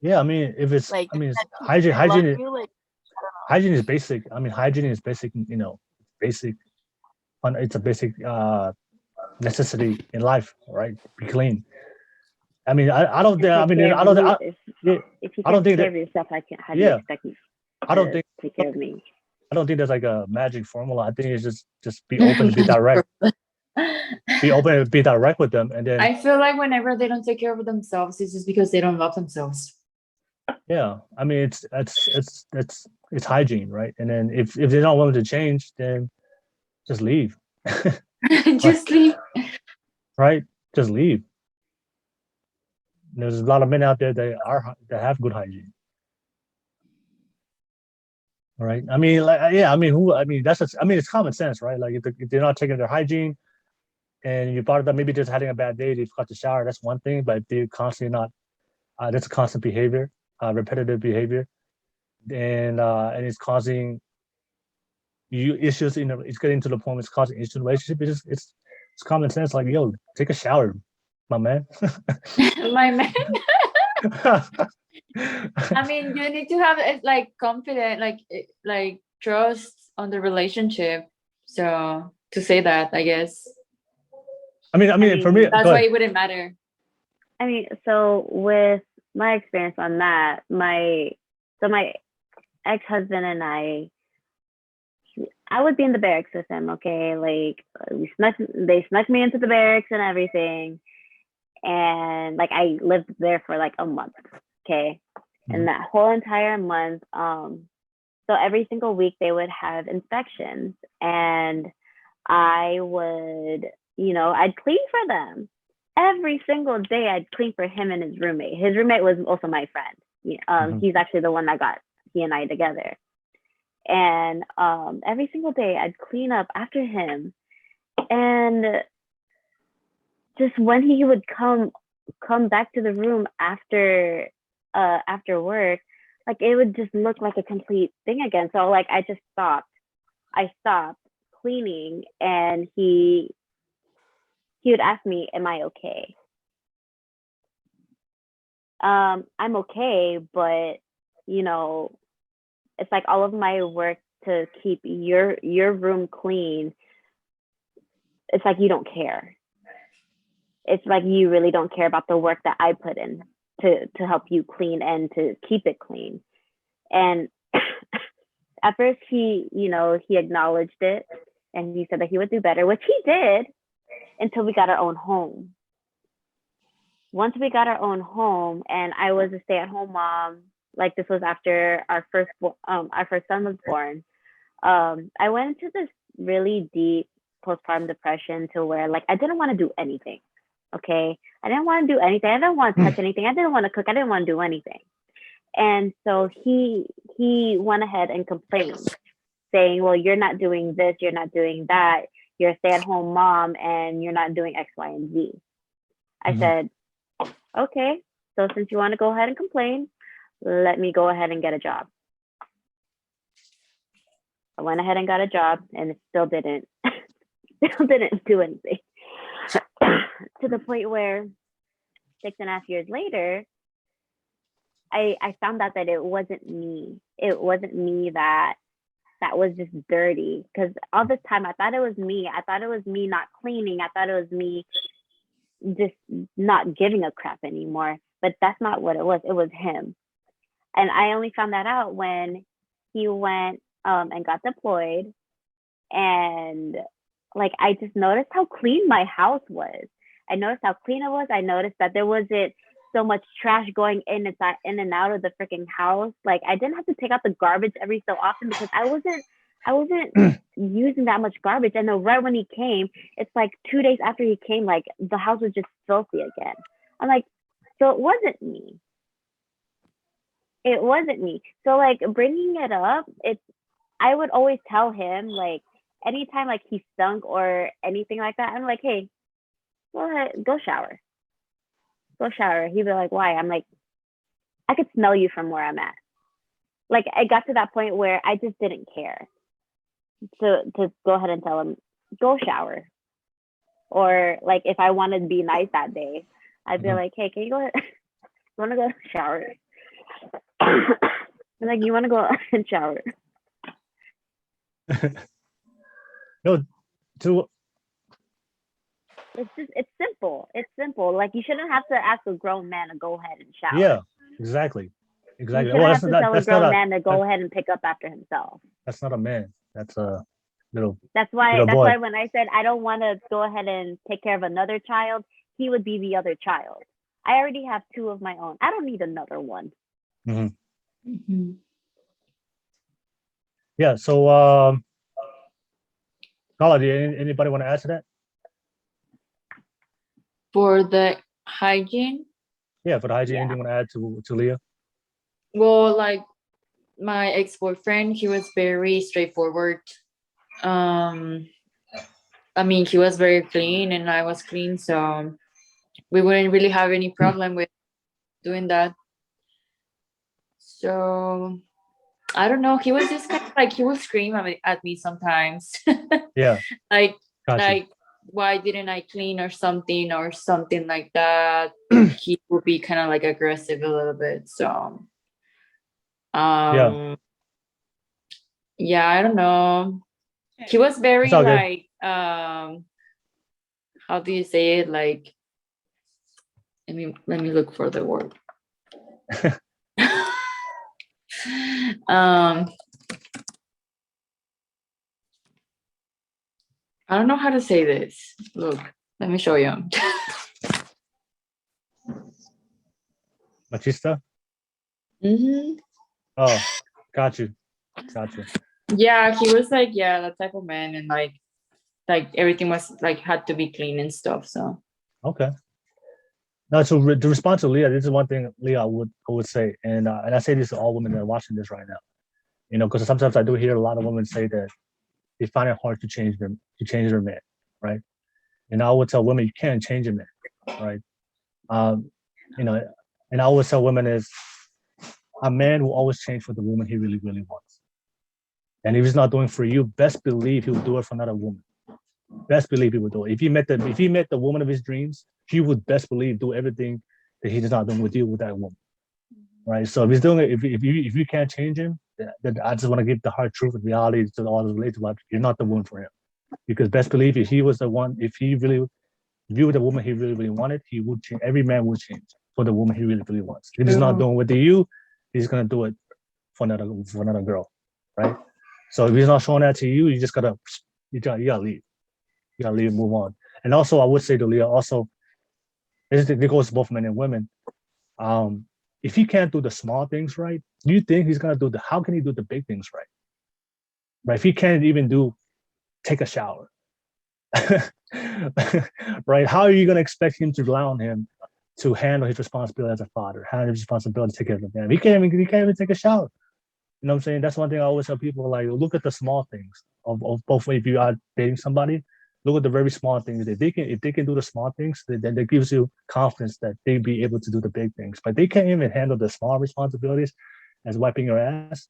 Speaker 1: Yeah, I mean, if it's,
Speaker 4: Like,
Speaker 1: I mean, it's
Speaker 4: does that mean they love you? Like,
Speaker 1: hygiene is basic. I mean, hygiene is basic. Basic. It's a basic necessity in life, right? Be clean. I mean, I don't think. I mean, I don't.
Speaker 2: If you
Speaker 1: I don't
Speaker 2: can't
Speaker 1: think
Speaker 2: take care
Speaker 1: that.
Speaker 2: of yourself, how do you expect me
Speaker 1: I don't
Speaker 2: to
Speaker 1: think.
Speaker 2: take care of me?
Speaker 1: I don't think there's like a magic formula. I think it's just be open, be direct. Be open and be direct with them, and then
Speaker 3: I feel like whenever they don't take care of themselves, it's just because they don't love themselves.
Speaker 1: yeah, I mean it's hygiene, right? And then if they're not willing to change, then just leave.
Speaker 3: Just leave.
Speaker 1: Right? Just leave. There's a lot of men out there that have good hygiene. All right. I mean, like, yeah. I mean, it's common sense, right? Like, if they're not taking their hygiene, and you brought it up, maybe just having a bad day, they forgot to shower. That's one thing, but if they're constantly not, that's a constant behavior, repetitive behavior, and it's causing you issues. It's getting to the point where it's causing issues in the relationship. It's common sense. Like, yo, take a shower, my man.
Speaker 3: My man. I mean, you need to have like confidence, like trust on the relationship. So to say that, I guess.
Speaker 1: I mean, for me,
Speaker 3: that's why it wouldn't matter.
Speaker 2: I mean, so with my experience on that, my ex-husband and I would be in the barracks with him. Okay, like they snuck me into the barracks and everything, and like I lived there for like a month. Okay, and that whole entire month, so every single week they would have inspections, and I would, I'd clean for them. Every single day I'd clean for him and his roommate. His roommate was also my friend. He's actually the one that got he and I together. And every single day I'd clean up after him. And just when he would come back to the room after work, like it would just look like a complete thing again. So like I stopped cleaning, and he would ask me, am I okay? I'm okay, but it's like all of my work to keep your room clean. It's like you don't care. It's like you really don't care about the work that I put in to help you clean and to keep it clean. And at first he acknowledged it, and he said that he would do better, which he did, until we got our own home. Once we got our own home, and I was a stay-at-home mom, like this was after our first son was born, I went into this really deep postpartum depression to where like I didn't want to do anything. Okay, I didn't want to do anything. I didn't want to touch anything. I didn't want to cook. I didn't want to do anything. And so he went ahead and complained, saying, well, you're not doing this, you're not doing that, you're a stay-at-home mom, and you're not doing X, Y, and Z. I said, okay, so since you want to go ahead and complain, let me go ahead and get a job. I went ahead and got a job, and it still didn't do anything. To the point where 6.5 years later, I found out that it wasn't me. It wasn't me that that was just dirty. Because all this time I thought it was me. I thought it was me not cleaning. I thought it was me just not giving a crap anymore. But that's not what it was. It was him. And I only found that out when he went and got deployed. And like, I just noticed how clean my house was. I noticed how clean it was. I noticed that there wasn't so much trash going in and out of the freaking house. Like, I didn't have to take out the garbage every so often because I wasn't using that much garbage. And then right when he came, it's like 2 days after he came, like the house was just filthy again. I'm like, so it wasn't me. It wasn't me. So like bringing it up, I would always tell him, like, anytime like he stunk or anything like that, I'm like, hey, go ahead, go shower. Go shower. He'd be like, why? I'm like, I could smell you from where I'm at. Like, I got to that point where I just didn't care to go ahead and tell him, go shower. Or like, if I wanted to be nice that day, I'd be like, hey, can you go ahead? You want to go shower? I'm like, you want to go and shower?
Speaker 1: No,
Speaker 2: it's simple. It's simple. Like, you shouldn't have to ask a grown man to go ahead and shower.
Speaker 1: yeah, exactly.
Speaker 2: You shouldn't have to tell a grown man to go ahead and pick up after himself.
Speaker 1: That's not a man. That's a little.
Speaker 2: That's why when I said I don't want to go ahead and take care of another child, he would be the other child. I already have 2 of my own. I don't need another one.
Speaker 1: Mm-hmm.
Speaker 3: Mm-hmm.
Speaker 1: Yeah. So, Karla, do anybody want to add to that?
Speaker 3: For the hygiene?
Speaker 1: Yeah, for the hygiene,
Speaker 2: Yeah.
Speaker 1: anything you want to add to Leah?
Speaker 3: Well, like my ex-boyfriend, he was very straightforward. I mean, he was very clean and I was clean, so we wouldn't really have any problem with doing that. So I don't know. He was just kind of like, he would scream at me sometimes.
Speaker 1: Yeah.
Speaker 3: Like,
Speaker 1: Gotcha.
Speaker 3: like, why didn't I clean or something like that? He would be kind of like aggressive a little bit. So, yeah, I don't know. He was very like, how do you say it? Like, let me look for the word. I don't know how to say this. Look, let me show you.
Speaker 1: Machista?
Speaker 3: Mm-hmm.
Speaker 1: Oh, got you.
Speaker 3: Yeah, he was like, yeah, that type of man, and like everything was like had to be clean and stuff. So
Speaker 1: okay. No, so the response to Leah, this is one thing, Leah, I would say, and I say this to all women that are watching this right now, you know, because sometimes I do hear a lot of women say that they find it hard to change their man, right? And I would tell women, you can't change a man, right? You know, and I always tell women is a man will always change for the woman he really, really wants. And if he's not doing for you, best believe he will do it for another woman. Best believe he would do it. If he met the woman of his dreams, he would best believe do everything that he's not doing with you with that woman, right? So if he's doing it, if you can't change him, then I just want to give the hard truth and reality to all the related life. You're not the one for him, because best believe if he was the one, if you were the woman he really, really wanted, he would change. Every man would change for the woman he really, really wants. If he's not doing it with you, he's gonna do it for another girl, right? So if he's not showing that to you, you gotta leave. You gotta leave and move on. And also, I would say to Leah, also, it goes to both men and women. If he can't do the small things right, do you think he's gonna how can he do the big things right? Right? If he can't even take a shower, right? How are you gonna expect him to rely on him to handle his responsibility as a father, handle his responsibility to take care of the family? He can't even take a shower. You know what I'm saying? That's one thing I always tell people, like, look at the small things of both ways. If you are dating somebody, look at the very small things. If they can do the small things, then that gives you confidence that they'll be able to do the big things. But they can't even handle the small responsibilities as wiping your ass.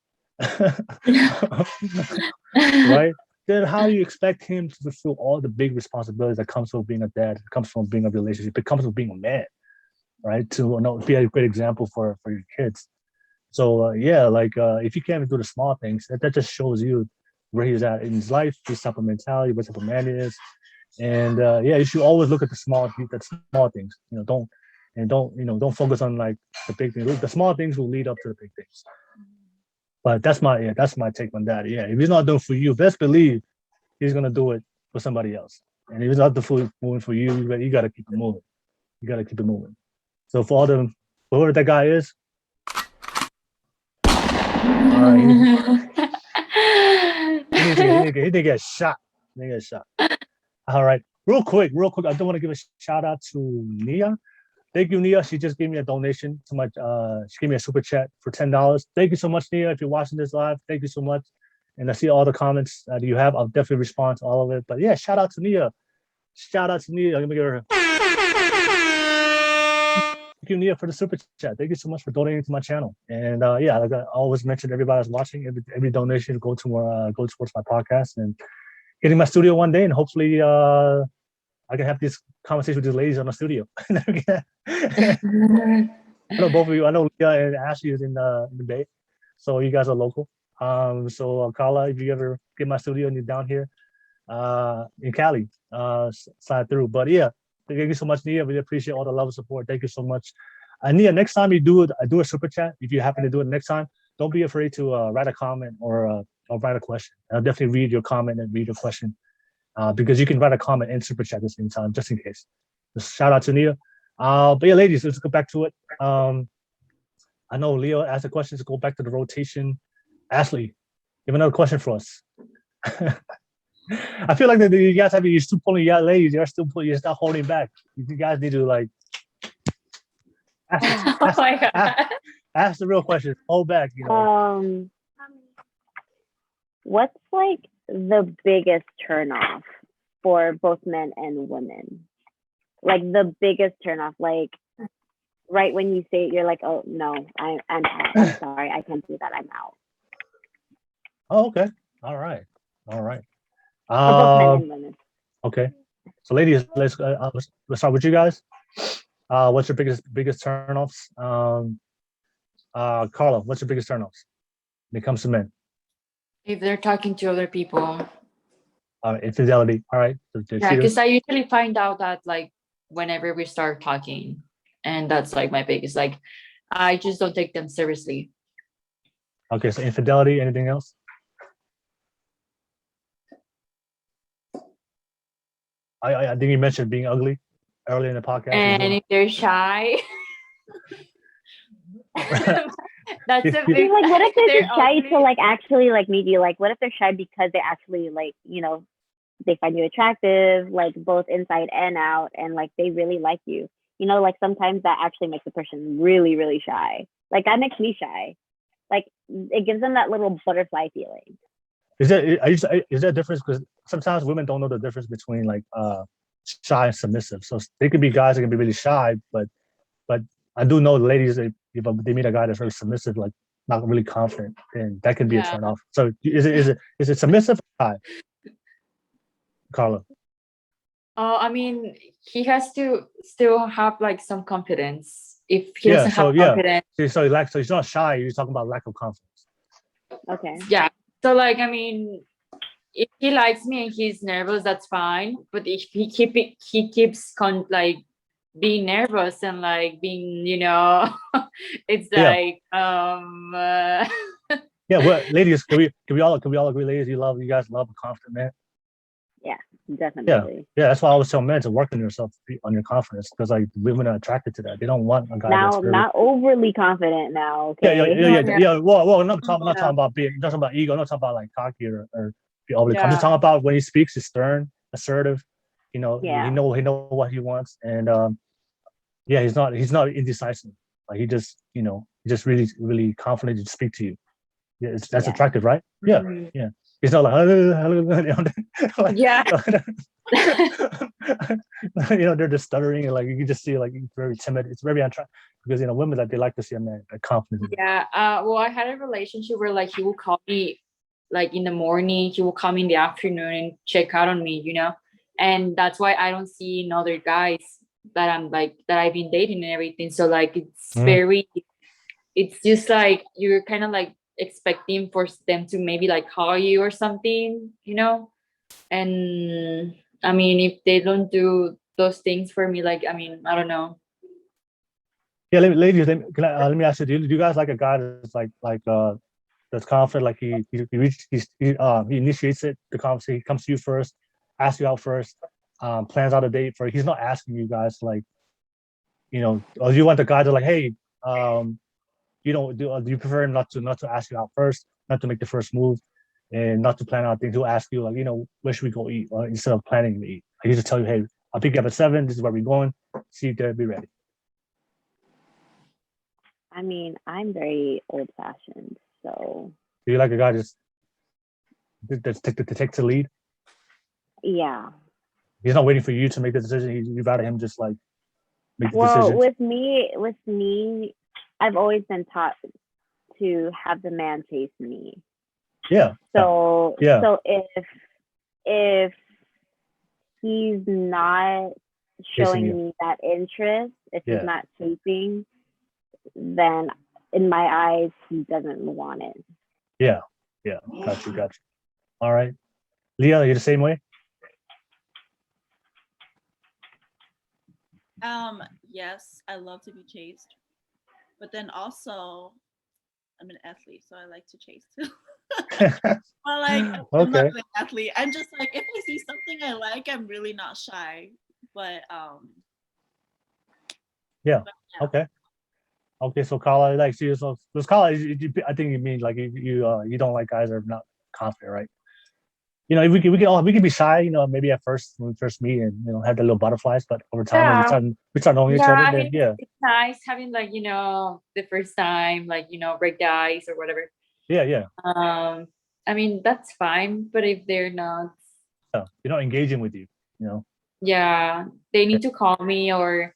Speaker 1: Right? Then how do you expect him to fulfill all the big responsibilities that comes from being a dad, comes from being a relationship, it comes from being a man, right? To be a great example for your kids. So if you can't even do the small things, that just shows you where he's at in his life, his type of mentality, what type of man he is. And you should always look at the small things. Don't focus on like the big things. The small things will lead up to the big things. But that's my take on that. Yeah, if he's not doing for you, best believe he's gonna do it for somebody else. And if he's not moving for you, you gotta keep it moving. You gotta keep it moving. So for all them, whoever that guy is, he need to get shot. All right. Real quick. I do want to give a shout out to Nia. Thank you, Nia. She just gave me a donation to my. She gave me a super chat for $10. Thank you so much, Nia. If you're watching this live, thank you so much. And I see all the comments that you have. I'll definitely respond to all of it. But yeah, shout out to Nia. Let me give her. Thank you, Nia, for the super chat. Thank you so much for donating to my channel. And like I always mention, everybody that's watching, every donation go towards my podcast and getting my studio one day, and hopefully I can have this conversation with these ladies on the studio. I know both of you. I know Leah and Ashley is in the Bay, so you guys are local. So Karla, if you ever get my studio and you're down here in Cali, slide through. But yeah, thank you so much, Nia. Really appreciate all the love and support. Thank you so much. Nia, next time you do it, I do a super chat. If you happen to do it next time, don't be afraid to write a comment or write a question. I'll definitely read your comment and read your question because you can write a comment and super chat at the same time, just in case. Just shout out to Nia. But yeah, ladies, let's go back to it. I know Leo asked a question to go back to the rotation. Ashley, you have another question for us. I feel like that you guys you're still pulling, ladies, you're still holding back. You guys need to like ask the real question. Hold back,
Speaker 2: What's like the biggest turnoff for both men and women? Like the biggest turnoff, like right when you say it, you're like, oh no, I'm out. I'm sorry, I can't do that. I'm out.
Speaker 1: Oh, okay. All right.
Speaker 2: For both men and women.
Speaker 1: Okay. So, ladies, let's start with you guys. What's your biggest turnoffs? Karla, what's your biggest turnoffs when it comes to men?
Speaker 3: If they're talking to other people.
Speaker 1: Infidelity. All right.
Speaker 3: Yeah, because I usually find out that like whenever we start talking, and that's like my biggest, like I just don't take them seriously.
Speaker 1: Okay, so infidelity. Anything else? I think you mentioned being ugly earlier in the podcast.
Speaker 3: And if they're shy, that's a big.
Speaker 2: Like, what if they're shy to like actually like meet you? Like, what if they're shy because they actually like they find you attractive, like both inside and out, and like they really like you? Like sometimes that actually makes a person really, really shy. Like that makes me shy. Like it gives them that little butterfly feeling.
Speaker 1: Is there a difference? Because sometimes women don't know the difference between like shy and submissive. So they could be guys that can be really shy, but I do know the ladies, if they meet a guy that's very submissive, like not really confident, then that can be a turn off. So is it submissive or shy? Karla.
Speaker 3: I mean, he has to still have like some confidence. If he doesn't have confidence,
Speaker 1: so he's not shy. You're talking about lack of confidence.
Speaker 2: Okay.
Speaker 3: Yeah. So like, I mean, if he likes me and he's nervous, that's fine. But if he keeps like being nervous and like being, it's like
Speaker 1: Yeah, well, ladies, can we all agree, ladies? You guys love a confident man.
Speaker 2: Yeah, definitely.
Speaker 1: Yeah. That's why I always tell men to work on yourself, on your confidence, because like women are attracted to that. They don't want a guy that's very...
Speaker 2: not overly confident now. Okay?
Speaker 1: Yeah. Well, I'm not talking about being. I'm talking about ego. I'm not talking about like cocky or be overly. I'm just talking about when he speaks, he's stern, assertive. He know what he wants, and he's not indecisive. Like he just really, really confident to speak to you. Yeah, that's attractive, right? Yeah, yeah. It's not like they're just stuttering and like you can just see like it's very timid. It's very unattractive because women that they like to see a man confident.
Speaker 3: Yeah. Well, I had a relationship where like he will call me like in the morning, he will call me in the afternoon and check out on me, and that's why I don't see in other guys that I've been dating and everything. So like it's very, it's just like you're kind of like expecting for them to maybe like call you or something, you know. And I mean, if they don't do those things for me, like, I mean, I don't know.
Speaker 1: Yeah, ladies, let me ask you, do you guys like a guy that's that's confident, like he initiates it, the conversation, he comes to you first, asks you out first, plans out a date for, he's not asking you guys like, you know, or you want the guy to like, hey, you don't do you prefer him not to ask you out first, not to make the first move, and not to plan out things, he'll ask you like, you know, where should we go eat, or instead of planning to eat, he just tell you, hey, I'll pick you up at 7, this is where we're going, see you there, be ready.
Speaker 2: I mean, I'm very old fashioned, so
Speaker 1: Do you like a guy just take the lead?
Speaker 2: yeah.
Speaker 1: He's not waiting for you to make the decision. You'd rather him just like make the
Speaker 2: Well,
Speaker 1: decision.
Speaker 2: with me, I've always been taught to have the man chase me.
Speaker 1: Yeah.
Speaker 2: So
Speaker 1: Yeah.
Speaker 2: so if he's not
Speaker 1: Chasing you.
Speaker 2: showing me that interest, if
Speaker 1: Yeah.
Speaker 2: he's not chasing, then in my eyes he doesn't want it.
Speaker 1: Yeah. Got you. All right. Leah, you the same way?
Speaker 4: Yes, I love to be chased, but then also I'm an athlete, so I like to chase too. But like, I'm not
Speaker 1: Okay.
Speaker 4: an athlete. I'm just like, if I see something I like, I'm really not shy. But
Speaker 1: Yeah.
Speaker 4: but yeah.
Speaker 1: Okay. So Karla likes you. So Karla, I think you mean like you don't like guys that are not confident, right? You know, we can be shy, you know, maybe at first when we first meet and you know have the little butterflies, but over time when we start knowing each
Speaker 3: Yeah,
Speaker 1: other,
Speaker 3: I
Speaker 1: then
Speaker 3: mean,
Speaker 1: yeah.
Speaker 3: it's nice having like, you know, the first time, like, you know, break the ice or whatever.
Speaker 1: Yeah.
Speaker 3: I mean, that's fine, but if they're not,
Speaker 1: Yeah. You're not engaging with you, you know.
Speaker 3: yeah, they need to call me, or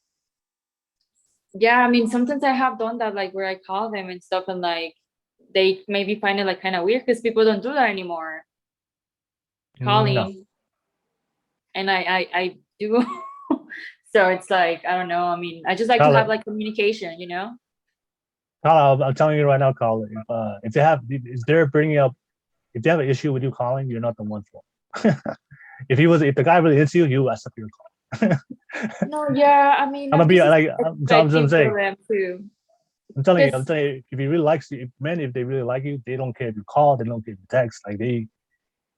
Speaker 3: yeah, I mean, sometimes I have done that, like where I call them and stuff, and like they maybe find it like kind of weird because people don't do that anymore, calling.
Speaker 1: No.
Speaker 3: And I do. So it's like, I don't know, I mean, I just like to
Speaker 1: Karla,
Speaker 3: have like communication, you know.
Speaker 1: Karla, I'm telling you right now, Karla, if they have if they're bringing up if they have an issue with you calling, you're not the one for it. if the guy really hits you, he will accept your call.
Speaker 3: No, yeah, I mean,
Speaker 1: I'm gonna
Speaker 3: I'm
Speaker 1: be
Speaker 3: just
Speaker 1: like I'm
Speaker 3: expecting
Speaker 1: saying.
Speaker 3: for them too.
Speaker 1: I'm telling you,
Speaker 3: Because
Speaker 1: if he really likes you, if they really like you, they don't care if you call, they don't care if you text. Like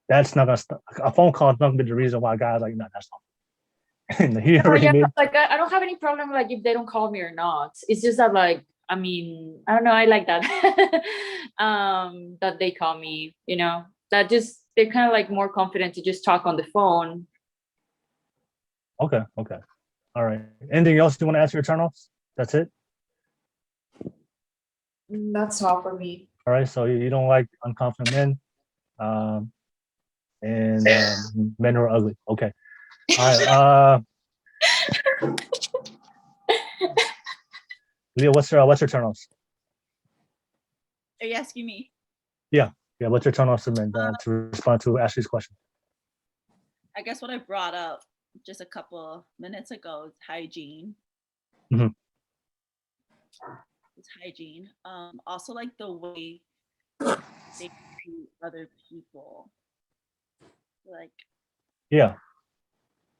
Speaker 1: that's not gonna a phone call is not gonna be the reason why guys like, no, that's not. You know what I
Speaker 3: yeah,
Speaker 1: mean?
Speaker 3: like I don't have any problem like if they don't call me or not. It's just that like, I mean, I don't know, I like that. That they call me, you know, that just they're kind of like more confident to just talk on the phone.
Speaker 1: Okay. All right. Anything else you want to ask your turn-offs? That's it?
Speaker 3: That's all for me.
Speaker 1: All right. So you don't like unconfident men, and men who are ugly. Okay. All right. Leah, what's your turn-offs?
Speaker 4: Are you asking me?
Speaker 1: Yeah. What's your turn-offs to men to respond to Ashley's question?
Speaker 4: I guess what I brought up just a couple minutes ago is hygiene.
Speaker 1: Mhm.
Speaker 4: It's hygiene. Also like the way they treat other people. Like,
Speaker 1: Yeah.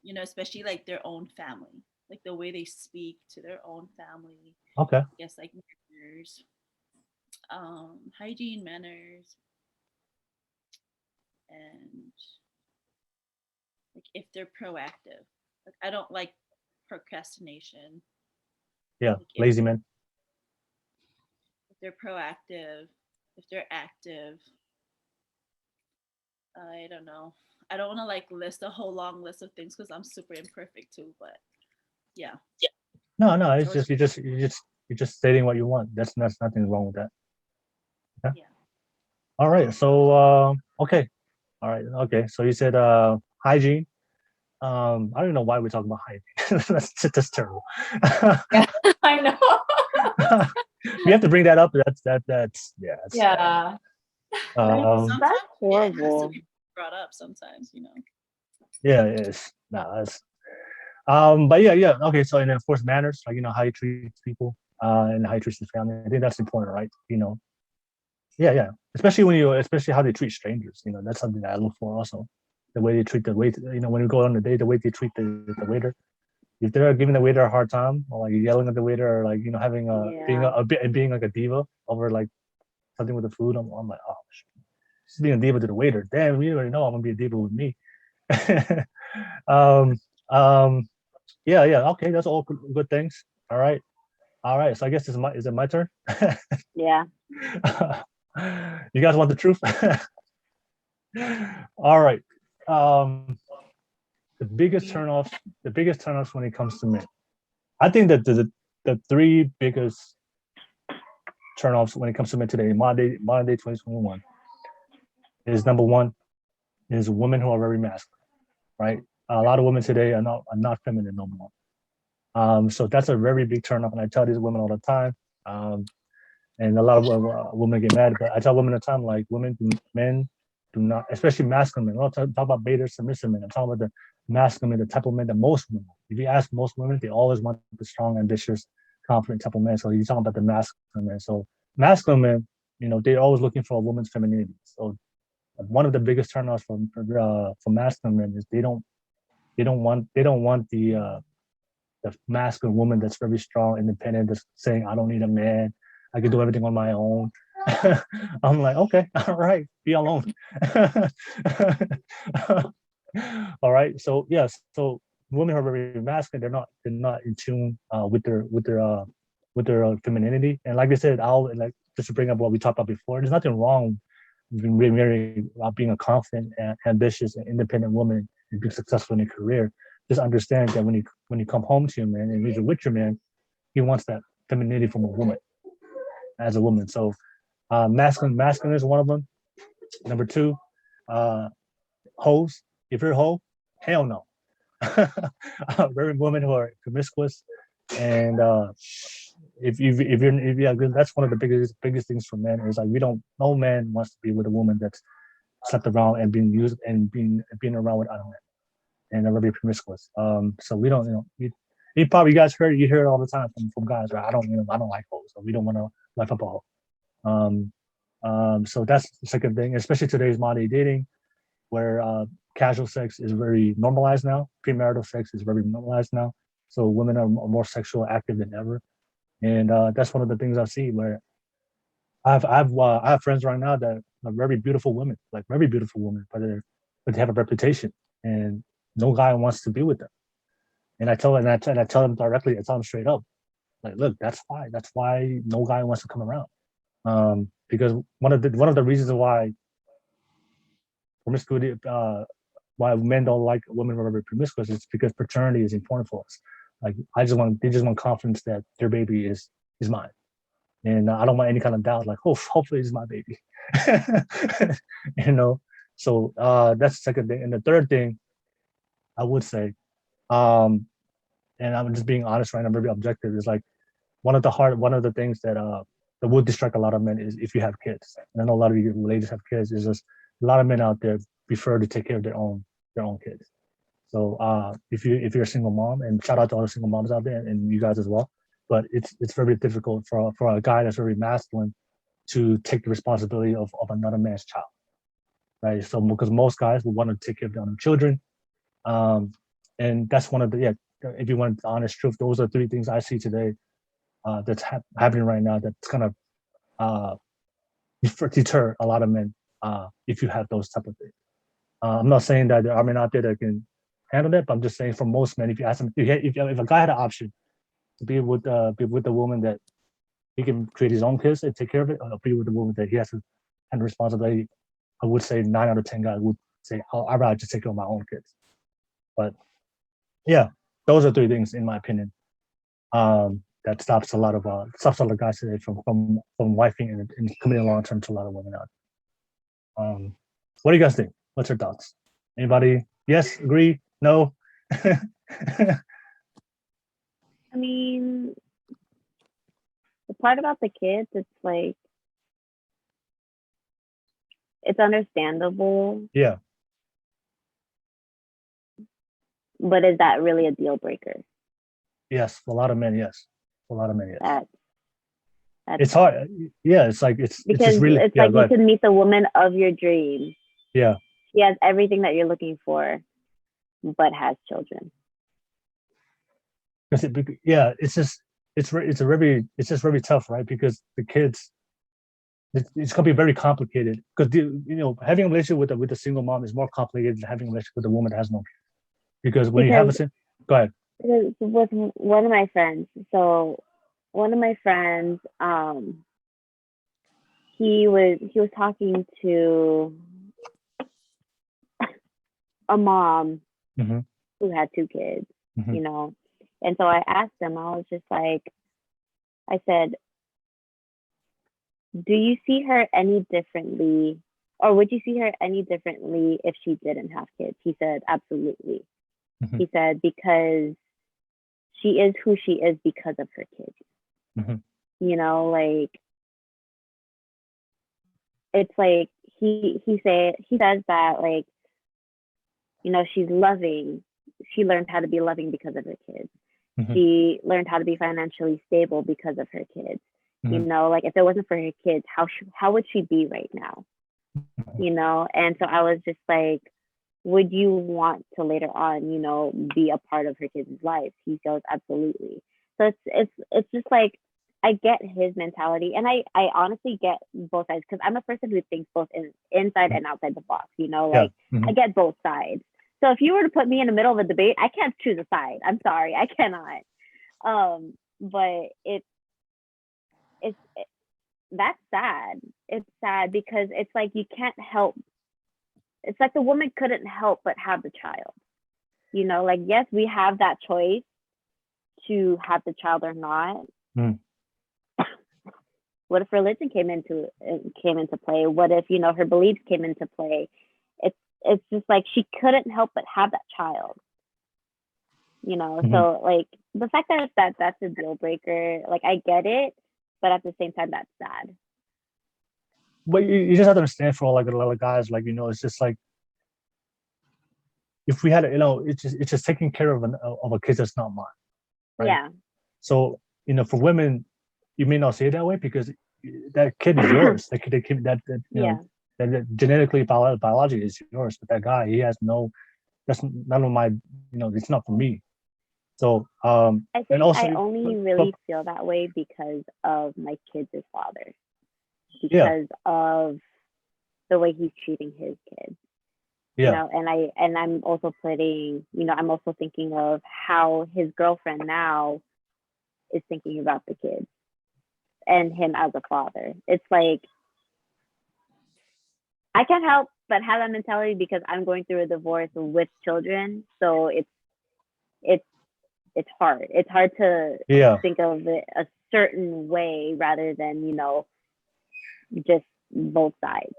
Speaker 4: you know, especially like their own family. Like the way they speak to their own family.
Speaker 1: Okay.
Speaker 4: I guess like manners. Hygiene, manners, and like if they're proactive. Like I don't like procrastination.
Speaker 1: Yeah.
Speaker 4: Like
Speaker 1: Lazy men.
Speaker 4: if they're proactive, if they're active. I don't know. I don't want to like list a whole long list of things because I'm super imperfect too. But yeah.
Speaker 1: No. It's just you're just stating what you want. That's nothing wrong with that. Okay?
Speaker 4: Yeah.
Speaker 1: All right. So okay. All right. Okay. So you said hygiene. I don't even know why we're talking about hygiene. that's terrible.
Speaker 3: Yeah, I know.
Speaker 1: We have to bring that up. That's yeah.
Speaker 3: Yeah.
Speaker 4: Sometimes
Speaker 2: That's
Speaker 4: it has to
Speaker 2: horrible.
Speaker 4: be brought up sometimes, you know.
Speaker 1: Yeah. It's that's but yeah. Okay. So and then of course manners, like you know how you treat people, and how you treat your family. I think that's important, right? You know, Yeah. Especially how they treat strangers. That's something that I look for also. The way they treat the waiter. When you go on the date, the way they treat the waiter. If they're giving the waiter a hard time, or like yelling at the waiter, or like having being
Speaker 2: Yeah.
Speaker 1: a bit and being like a diva over like something with the food, I'm like, oh, she's being a diva to the waiter. Damn, you already know I'm gonna be a diva with me. um, um, yeah. Okay, that's all good things. All right. So I guess is it my turn?
Speaker 2: Yeah.
Speaker 1: You guys want the truth? All right. Um, the biggest turnoffs when it comes to men. I think that the three biggest turnoffs when it comes to men today, modern day 2021, is number one is women who are very masculine, right? A lot of women today are not feminine no more. So that's a very big turnoff, and I tell these women all the time. And a lot of women get mad, but I tell women all the time, like men do not, especially masculine men. I'm not talking about beta submissive men. I'm talking about the masculine men, the type of men that most women. If you ask most women, they always want the strong, ambitious, confident type of man. So you're talking about the masculine men. So masculine men, they're always looking for a woman's femininity. So one of the biggest turnoffs for masculine men is they don't want the masculine woman that's very strong, independent, that's saying, I don't need a man. I can do everything on my own. I'm like, okay, all right, be alone. All right. So yes, so women are very masculine. They're not in tune with their femininity. And like I said, I'll like just to bring up what we talked about before. There's nothing wrong with being a confident and ambitious and independent woman and being successful in your career. Just understand that when you come home to your man and you're with your man, he wants that femininity from a woman as a woman. So masculine is one of them. Number two, hoes. If you're a hoe, hell no. Very women who are promiscuous, and that's one of the biggest things for men is like no man wants to be with a woman that's slept around and being used and being around with other men and they're very promiscuous. So we don't, you probably you hear it all the time from guys, right? I don't like hoes, so we don't want to life up a hoe. So that's the second thing, especially today's modern dating, where casual sex is very normalized now. Premarital sex is very normalized now. So women are more sexual active than ever, and that's one of the things I see where I have friends right now that are very beautiful women, like very beautiful women, but they have a reputation, and no guy wants to be with them. And I tell them directly, I tell them straight up, like, look, that's why. That's why no guy wants to come around. Because one of the reasons why promiscuity, why men don't like women who are very promiscuous is because paternity is important for us. Like they just want confidence that their baby is mine, and I don't want any kind of doubt. Like, oh, hopefully it's my baby, you know. So that's the second thing, and the third thing I would say, um, and I'm just being honest right now, very objective, is like one of the things that would distract a lot of men is if you have kids. And I know a lot of you ladies have kids. Is just a lot of men out there prefer to take care of their own kids. So if you're a single mom, and shout out to all the single moms out there and you guys as well, but it's very difficult for a guy that's very masculine to take the responsibility of another man's child, right? So because most guys will want to take care of their own children, and that's one of the if you want the honest truth, those are three things I see today that's happening right now that's gonna uh, deter a lot of men if you have those type of things. I'm not saying that there are men out there that can handle that, but I'm just saying for most men, if you ask them, if a guy had an option to be with the woman that he can create his own kids and take care of it, or be with the woman that he has to handle responsibility, I would say 9 out of 10 guys would say, "Oh, I'd rather just take care of my own kids." But yeah, those are three things in my opinion that stops a lot of guys today from wifing and committing long term to a lot of women out. What do you guys think? What's your thoughts? Anybody? Yes, agree? No?
Speaker 2: I mean, the part about the kids, it's like, it's understandable,
Speaker 1: Yeah.
Speaker 2: but is that really a deal breaker?
Speaker 1: Yes. For a lot of men, yes. For a lot of men, yes. It's hard. Yeah, it's like it's
Speaker 2: because
Speaker 1: just really
Speaker 2: it's
Speaker 1: yeah.
Speaker 2: like
Speaker 1: Go
Speaker 2: you
Speaker 1: ahead.
Speaker 2: could meet the woman of your dreams.
Speaker 1: Yeah,
Speaker 2: She has everything that you're looking for, but has children.
Speaker 1: yeah. It's just it's just very tough, right? Because the kids, it's gonna be very complicated. Because having a relationship with a single mom is more complicated than having a relationship with a woman that has no kids. Because when you have
Speaker 2: Because
Speaker 1: go ahead.
Speaker 2: with one of my friends, so one of my friends, he was talking to a mom
Speaker 1: Mm-hmm.
Speaker 2: who had two kids,
Speaker 1: Mm-hmm.
Speaker 2: you know. And so I asked him, I was just like, I said, do you see her any differently, or would you see her any differently if she didn't have kids? He said, absolutely.
Speaker 1: Mm-hmm.
Speaker 2: He said, because she is who she is because of her kids.
Speaker 1: Mm-hmm.
Speaker 2: You know, like, it's like he says that, like, you know, she's loving. She learned how to be loving because of her kids.
Speaker 1: Mm-hmm.
Speaker 2: She learned how to be financially stable because of her kids.
Speaker 1: Mm-hmm.
Speaker 2: You know, like, if it wasn't for her kids, how would she be right now?
Speaker 1: Mm-hmm.
Speaker 2: You know, and so I was just like, would you want to later on, you know, be a part of her kids' life? He goes, absolutely. So it's just like, I get his mentality, and I honestly get both sides, because I'm a person who thinks both inside and outside the box. You know, like,
Speaker 1: Mm-hmm.
Speaker 2: I get both sides. So if you were to put me in the middle of a debate, I can't choose a side. I'm sorry, I cannot. But that's sad. It's sad because it's like you can't help. It's like the woman couldn't help but have the child. You know, like, yes, we have that choice to have the child or not.
Speaker 1: Mm.
Speaker 2: What if religion came into play? What if, you know, her beliefs came into play? It's just like she couldn't help but have that child. You know,
Speaker 1: Mm-hmm.
Speaker 2: so like the fact that that's a deal breaker, like, I get it, but at the same time, that's sad.
Speaker 1: But you just have to understand, for like a lot of guys, like, you know, it's just like, if we had, you know, it's just taking care of a kid that's not mine, right?
Speaker 2: Yeah.
Speaker 1: So, you know, for women, you may not say it that way because that kid is yours. That you know, that genetically, biology is yours. But that guy, he has that's none of my, you know, it's not for me. So,
Speaker 2: I think
Speaker 1: and also,
Speaker 2: I only really feel that way because of my kids' father, because of the way he's treating his kids.
Speaker 1: yeah.
Speaker 2: You know, and I'm also putting, you know, I'm also thinking of how his girlfriend now is thinking about the kids and him as a father. It's like, I can't help but have that mentality because I'm going through a divorce with children. So it's hard. It's hard to think of it a certain way rather than, you know, just both sides.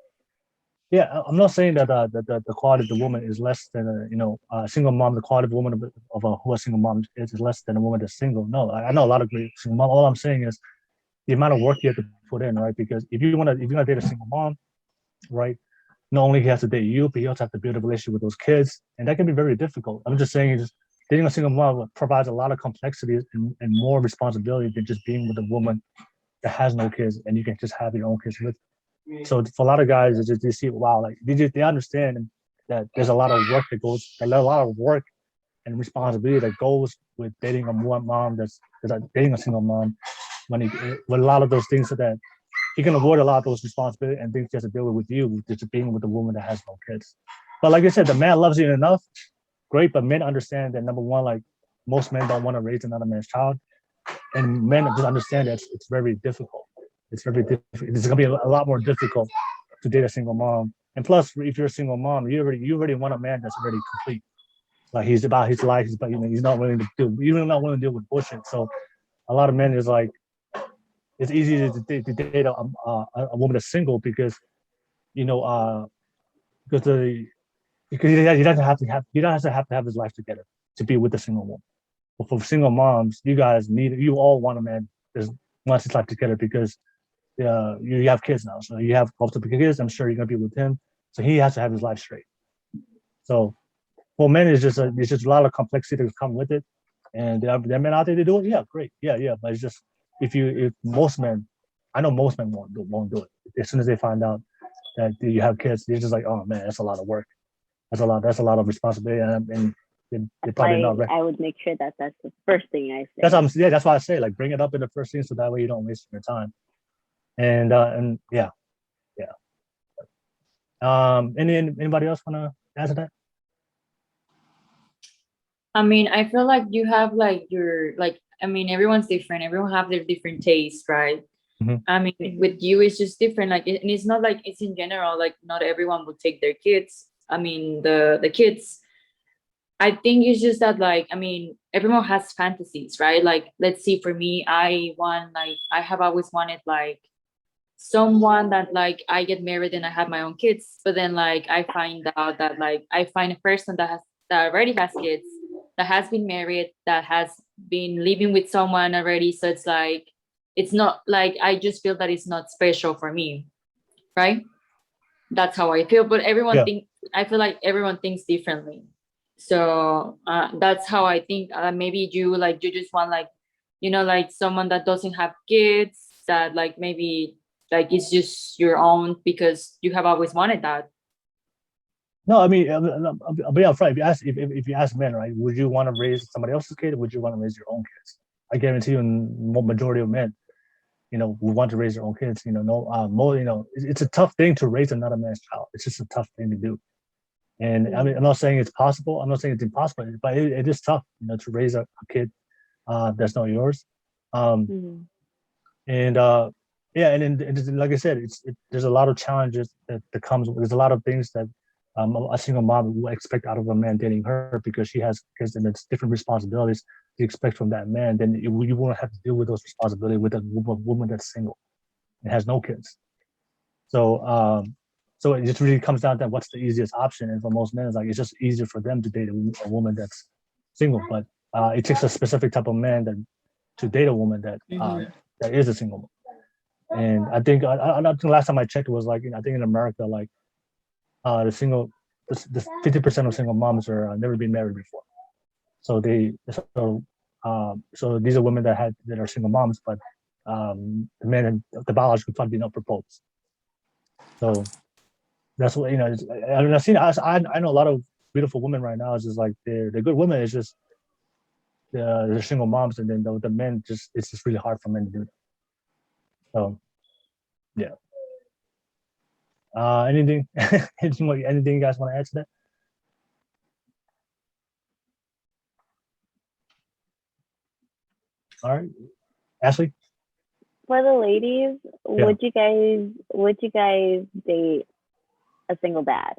Speaker 1: Yeah, I'm not saying that the quality of the woman is less than a single mom. The quality of a woman who a single mom is less than a woman that's single. No, I know a lot of great single mom. All I'm saying is the amount of work you have to put in, right? Because if you're gonna date a single mom, right? Not only he has to date you, but he also have to build a relationship with those kids, and that can be very difficult. I'm just saying, dating a single mom provides a lot of complexity and more responsibility than just being with a woman that has no kids and you can just have your own kids with. So for a lot of guys, they see, wow, like they understand that there's a lot of work a lot of work and responsibility that goes with dating a mom that's dating a single mom. With a lot of those things, so that he can avoid a lot of those responsibilities and things he has to deal with you, just being with a woman that has no kids. But like I said, the man loves you enough, great. But men understand that, number one, like, most men don't want to raise another man's child, and men just understand that it's very difficult. It's very difficult. It's gonna be a lot more difficult to date a single mom. And plus, if you're a single mom, you already want a man that's already complete. Like, he's about his life, but he's not willing to not willing to deal with bullshit. So a lot of men is like, it's easy to date a woman that's single because because he doesn't have to have his life together to be with a single woman. But for single moms, you all want a man that wants his life together because you have kids now. So you have multiple kids. I'm sure you're gonna be with him. So he has to have his life straight. So for men, it's just a lot of complexity that come with it. And there are men out there to do it. Yeah, great. Yeah. But it's just if most men I know most men won't do it. As soon as they find out that you have kids, they're just like, oh man, that's a lot of work. That's a lot of responsibility, and they probably not ready.
Speaker 2: I would make sure that that's the first thing I say.
Speaker 1: That's why I say, like, bring it up in the first thing, so that way you don't waste your time. And yeah. Anybody else want to add to that?
Speaker 3: I mean, I feel like you have like everyone's different. Everyone have their different tastes, right?
Speaker 1: Mhm.
Speaker 3: I mean, with you, it's just different. Like, and it's not like it's in general. Like, not everyone would take their kids. I mean, the kids. I think it's just that, like, I mean, everyone has fantasies, right? Like, let's see, for me, I have always wanted like someone that like I get married and I have my own kids, but then like I find out that like I find a person that already has kids, that has been married, that has been living with someone already. So it's like it's not like I just feel that it's not special for me, right? That's how I feel. But I feel like everyone thinks differently. So that's how I think. Maybe you just want like, like someone that doesn't have kids, that like maybe like it's just your own because you have always wanted that.
Speaker 1: No, I mean, I'll be upfront. If you ask men, right, would you want to raise somebody else's kid, or would you want to raise your own kids? I guarantee you, majority of men, would want to raise their own kids. It's a tough thing to raise another man's child. It's just a tough thing to do. And I mean, I'm not saying it's possible. I'm not saying it's impossible, but it is tough, to raise a kid that's not yours. And yeah, and like I said, there's a lot of challenges that comes. There's a lot of things that a single mom will expect out of a man dating her, because she has kids, and it's different responsibilities to expect from that man. Then you won't have to deal with those responsibilities with a woman that's single and has no kids. So it just really comes down to what's the easiest option. And for most men, it's just easier for them to date a woman that's single. But it takes a specific type of man to date a woman that is a single woman. And I think the last time I checked, it was like, I think in America, like the 50% of single moms are never been married before. So so these are women that are single moms, but the men and the biological father did not propose. So that's what I know a lot of beautiful women right now. It's just like they're good women. It's just they're single moms, and then the men it's just really hard for men to do that. So yeah. Anything you guys want to add to that? All right, Ashley.
Speaker 2: For the ladies, would you guys date a single dad?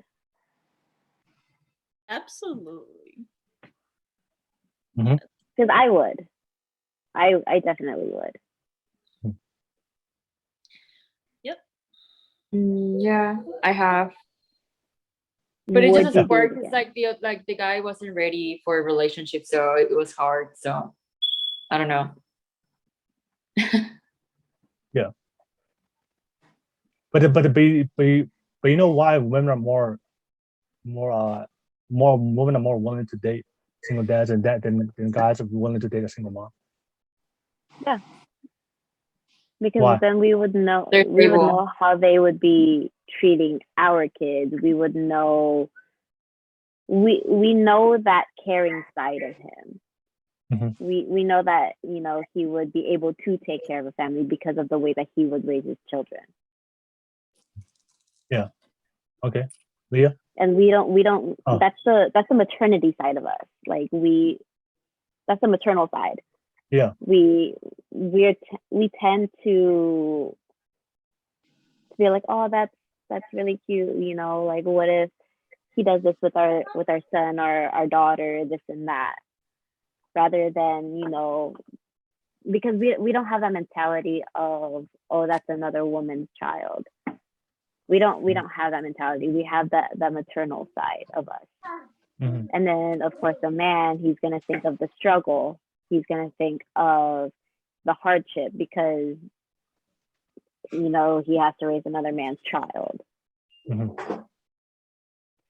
Speaker 4: Absolutely.
Speaker 2: Because I would. I definitely would.
Speaker 4: Yep.
Speaker 3: Yeah, I have. But it doesn't work. It's like the guy wasn't ready for a relationship, so it was hard. So I don't know.
Speaker 1: Yeah. But you know why women are more women are more willing to date single dads than guys are willing to date a single mom?
Speaker 2: Yeah. Because then we would know how they would be treating our kids. We would know we know that caring side of him. We know that he would be able to take care of a family because of the way that he would raise his children.
Speaker 1: Yeah. Okay. Leah?
Speaker 2: And we don't that's the maternity side of us. Like that's the maternal side.
Speaker 1: Yeah.
Speaker 2: We tend to be like, oh, that's really cute, like what if he does this with our son or our daughter, this and that, rather than, because we don't have that mentality of, oh, that's another woman's child. We don't have that mentality. We have that maternal side of us. And then of course the man, he's gonna think of the struggle. He's gonna think of the hardship because he has to raise another man's child.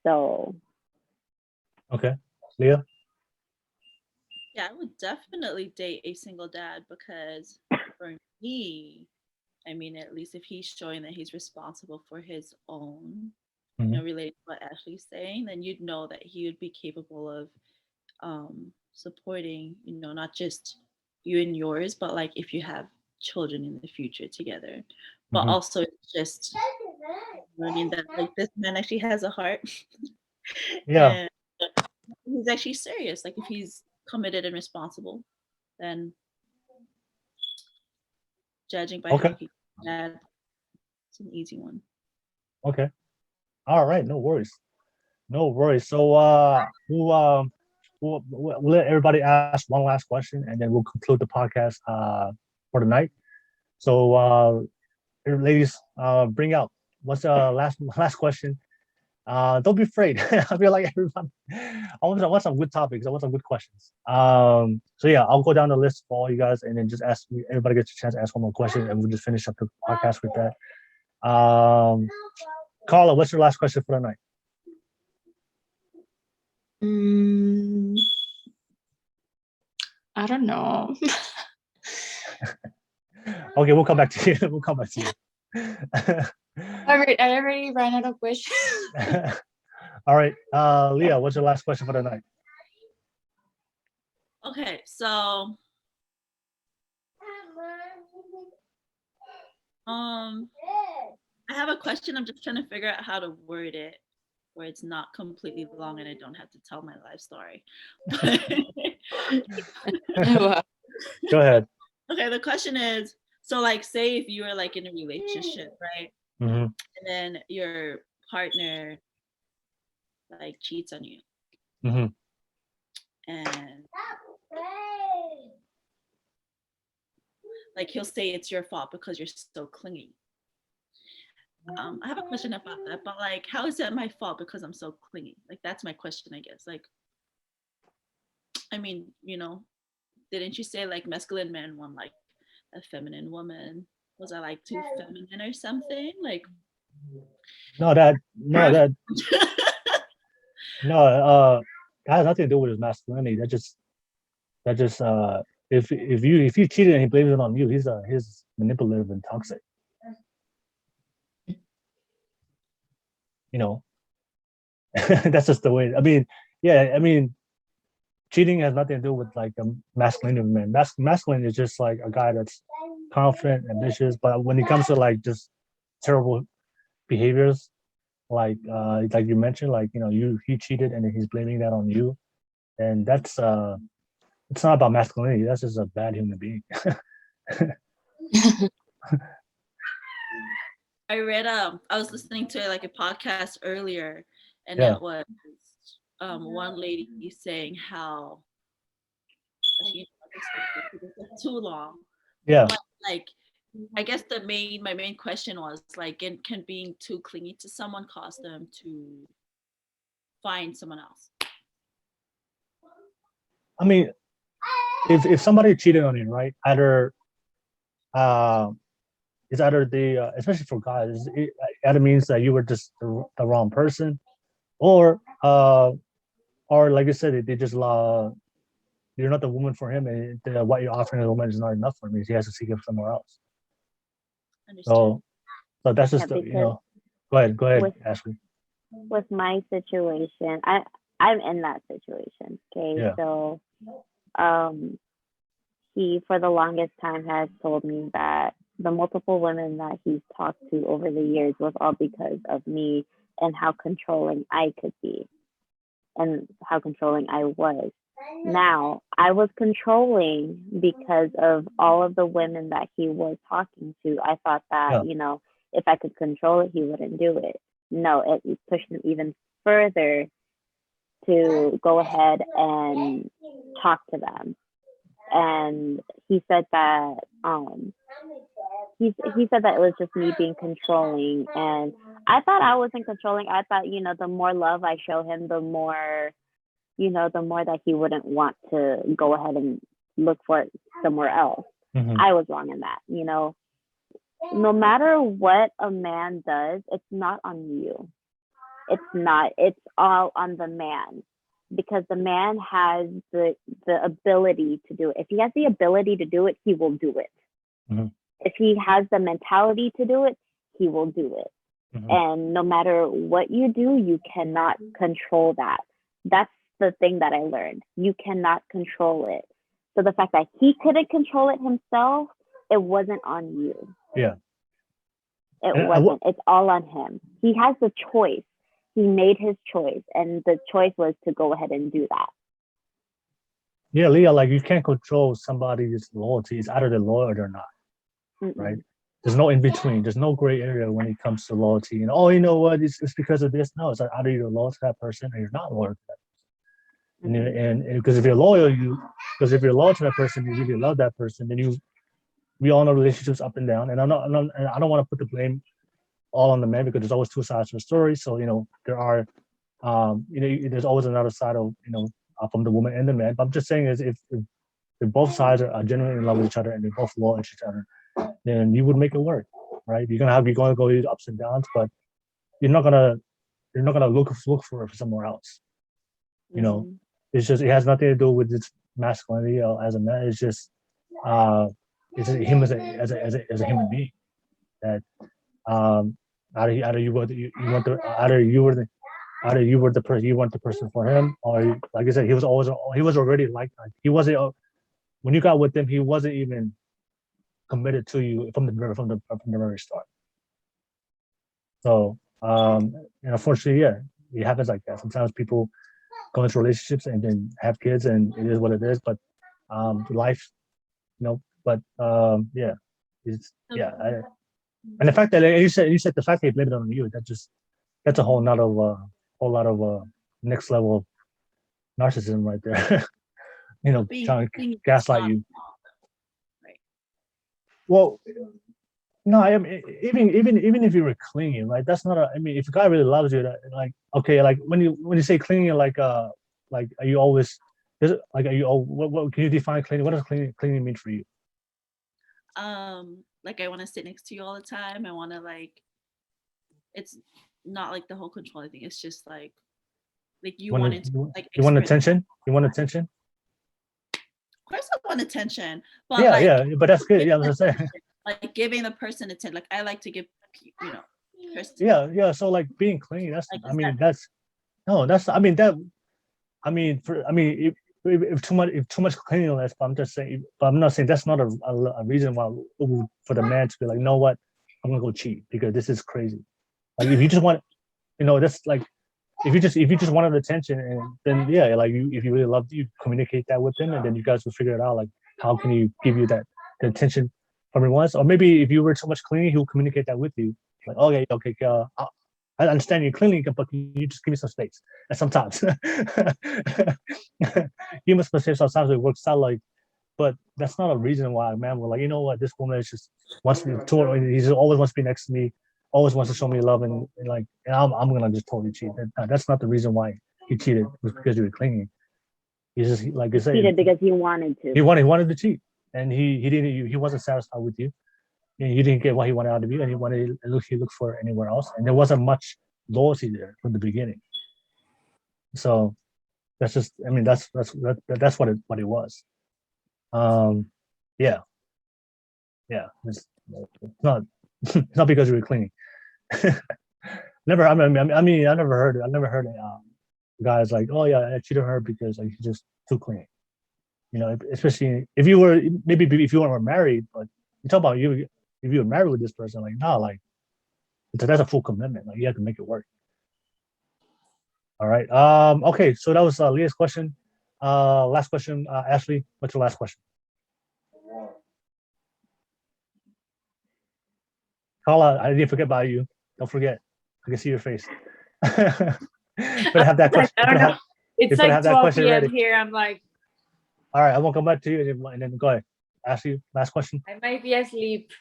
Speaker 2: So
Speaker 1: okay. Leah?
Speaker 4: Yeah, I would definitely date a single dad, because for me, I mean, at least if he's showing that he's responsible for his own,
Speaker 1: Mhm.
Speaker 4: related to what Ashley's saying, then you'd know that he would be capable of supporting, not just you and yours, but like if you have children in the future together. But
Speaker 1: Mhm.
Speaker 4: also it's just learning that like this man actually has a heart
Speaker 1: Yeah.
Speaker 4: and he's actually serious. Like if he's committed and responsible, then judging by how
Speaker 1: Okay.
Speaker 4: he had, it's an easy one.
Speaker 1: Okay. All right. No worries. No worries. So we'll let everybody ask one last question, and then we'll conclude the podcast for the night. So ladies, bring out what's the last question. Don't be afraid. I feel like everybody. I want some good topics. I want some good questions. So yeah, I'll go down the list for all you guys, and then just ask me. Everybody gets a chance to ask one more question, and we'll just finish up the podcast with that. Karla, what's your last question for the night?
Speaker 3: I don't know.
Speaker 1: Okay, we'll come back to you. We'll come back to you.
Speaker 3: I already ran out of questions.
Speaker 1: All right, Leah, what's your last question for the night?
Speaker 4: Okay, so I have a question. I'm just trying to figure out how to word it where it's not completely long and I don't have to tell my life story.
Speaker 1: Go ahead.
Speaker 4: Okay, the question is, so like say if you are like in a relationship, right?
Speaker 1: Mm-hmm.
Speaker 4: And then your partner like cheats on you.
Speaker 1: Mm-hmm.
Speaker 4: And like he'll say it's your fault because you're still clinging. I have a question about that, but like, how is that my fault because I'm so clingy? Like, that's my question, I guess. Like, I mean, didn't you say like masculine man want like a feminine woman? Was I like too feminine or something? Like,
Speaker 1: No, that has nothing to do with his masculinity. That just if you cheated and he blames it on you, he's manipulative and toxic. That's just the way. I mean, yeah, I mean, cheating has nothing to do with like the masculinity of man. Masculine is just like a guy that's confident, ambitious, but when it comes to like just terrible behaviors, like you mentioned, like he cheated and he's blaming that on you, and that's it's not about masculinity. That's just a bad human being.
Speaker 4: I read I was listening to like a podcast earlier, and
Speaker 1: Yeah.
Speaker 4: it was one lady saying how too long.
Speaker 1: Yeah.
Speaker 4: But like I guess my main question was like, can being too clingy to someone cause them to find someone else?
Speaker 1: I mean, if somebody cheated on you, right? It's either the especially for guys, it either means that you were just the wrong person, or like you said, they just you're not the woman for him, and what you're offering the woman is not enough for him. He has to seek it somewhere else.
Speaker 4: Understand.
Speaker 1: So that's just
Speaker 2: Yeah,
Speaker 1: Go ahead, Ashley.
Speaker 2: With my situation, I'm in that situation. Okay,
Speaker 1: Yeah.
Speaker 2: so he for the longest time has told me that the multiple women that he's talked to over the years was all because of me and how controlling I could be and how controlling I was. Now, I was controlling because of all of the women that he was talking to. I thought that, if I could control it, he wouldn't do it. No, it pushed him even further to go ahead and talk to them. And he said that he said that it was just me being controlling, and I thought I wasn't controlling. I thought, the more love I show him, the more that he wouldn't want to go ahead and look for it somewhere else.
Speaker 1: Mm-hmm.
Speaker 2: I was wrong in that. No matter what a man does, it's not on you. It's not. It's all on the man, because the man has the ability to do it. If he has the ability to do it, he will do it.
Speaker 1: Mm-hmm.
Speaker 2: If he has the mentality to do it, he will do it.
Speaker 1: Mhm.
Speaker 2: And no matter what you do, you cannot control that. That's the thing that I learned. You cannot control it. So the fact that he couldn't control it himself, it wasn't on you.
Speaker 1: Yeah.
Speaker 2: It
Speaker 1: And
Speaker 2: wasn't. It's all on him. He has the choice. He made his choice, and the choice was to go ahead and do that.
Speaker 1: Yeah, Leah, like you can't control somebody's loyalty. It's either they're loyal or they're not, right? There's no in between. There's no gray area when it comes to loyalty. And oh, you know what? It's because of this. No, it's like either you're loyal to that person or you're not loyal to that person. And because if you're loyal, to that person, you really love that person. Then we all know relationships up and down. And and I don't want to put the blame all on the man because there's always two sides to the story. So there are, there's always another side of from the woman and the man. But I'm just saying is if both sides are genuinely in love with each other and they're both loyal to each other, then you would make it work, right? You're gonna go these ups and downs, but you're not gonna look for somewhere else. It's just it has nothing to do with its masculinity as a man. It's just it's him as a human being that either you were the person for him, or like I said, he was already like that. He wasn't when you got with him, he wasn't even committed to you from the very start. So and unfortunately, yeah, it happens like that. Sometimes people go into relationships and then have kids, and it is what it is. But life, But yeah, it's and the fact that you said the fact that he blamed it on you, that's a whole lot of next level of narcissism right there. Trying to gaslight you.
Speaker 4: Right.
Speaker 1: Well, no, I mean, even if you were clinging, right? That's not I mean, if a guy really loves you, like, okay, like when you say clinging, like are you always? Are you? What can you define clinging? What does clinging mean for you?
Speaker 4: Like I want to sit next to you all the time. I want to it's not like the whole controlling thing. It's just like you want
Speaker 1: attention. You want attention.
Speaker 4: Of course, I want attention, but
Speaker 1: but that's good. Yeah, I was saying.
Speaker 4: Like giving the person attention. Like I like to give, person.
Speaker 1: Yeah. So like being clingy. If too much cleanliness, but I'm not saying that's not a reason why for the man to be like, you know what, I'm gonna go cheat because this is crazy. Like if you just want, that's like if you just wanted attention, and then if you really loved you, communicate that with him, and then you guys will figure it out. Like how can you give you the attention from him once, or maybe if you were too much clingy, he will communicate that with you. Like okay, I understand you're cleaning, but can you just give me some space? And sometimes, you must say sometimes it works out but that's not a reason why a man will like, you know what, this woman is just wants me to. He just always wants to be next to me, always wants to show me love, and I'm gonna just totally cheat. That's not the reason why he cheated. It was because you were clinging. He just like I said,
Speaker 2: cheated because he wanted to.
Speaker 1: He wanted to cheat, and he didn't. He wasn't satisfied with you. You didn't get what he wanted out of you, and he looked for anywhere else, and there wasn't much loyalty there from the beginning. So that's just, I mean, that's what it was. Yeah. It's not it's not because you were cleaning. I never heard guys like, oh yeah, I cheated on her because like she's just too clean. Especially if you were married, but you talk about if you were married with this person, like no, like that's a full commitment. Like you have to make it work. All right. Okay. So that was Leah's question. Last question, Ashley. What's your last question? Karla, I didn't forget about you. Don't forget. I can see your face. Better have that question.
Speaker 3: I don't know. It's like 12 p.m.
Speaker 1: ready.
Speaker 3: here. I'm like.
Speaker 1: All right. I won't come back to you, and then go ahead. Ashley, last question.
Speaker 3: I might be asleep.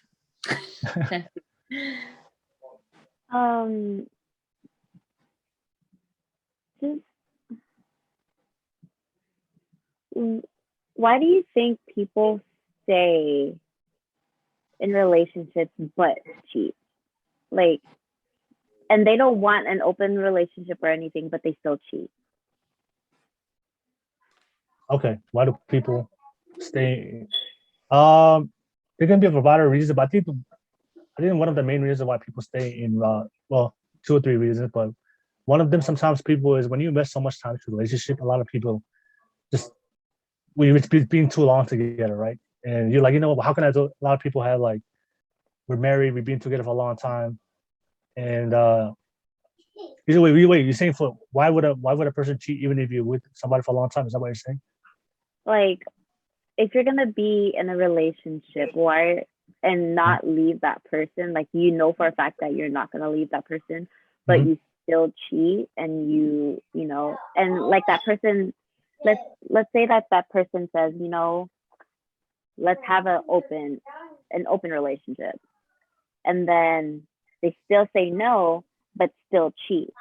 Speaker 2: Why do you think people stay in relationships but cheat? Like, and they don't want an open relationship or anything, but they still cheat.
Speaker 1: Okay. Why do people stay? there can be a variety of reasons, but I think one of the main reasons why people stay in, well, 2 or 3 reasons, but one of them sometimes people is when you invest so much time into a relationship, a lot of people just it's been too long together, right? And you're like, you know what? How can I do? A lot of people have like, we're married, we've been together for a long time, and wait, you're saying for why would a person cheat even if you're with somebody for a long time? Is that what you're saying?
Speaker 2: Like, if you're gonna be in a relationship, why and not leave that person? Like, you know for a fact that you're not gonna leave that person, but you still cheat, and you know, and like that person. Let's say that person says, you know, let's have an open relationship, and then they still say no, but still cheat.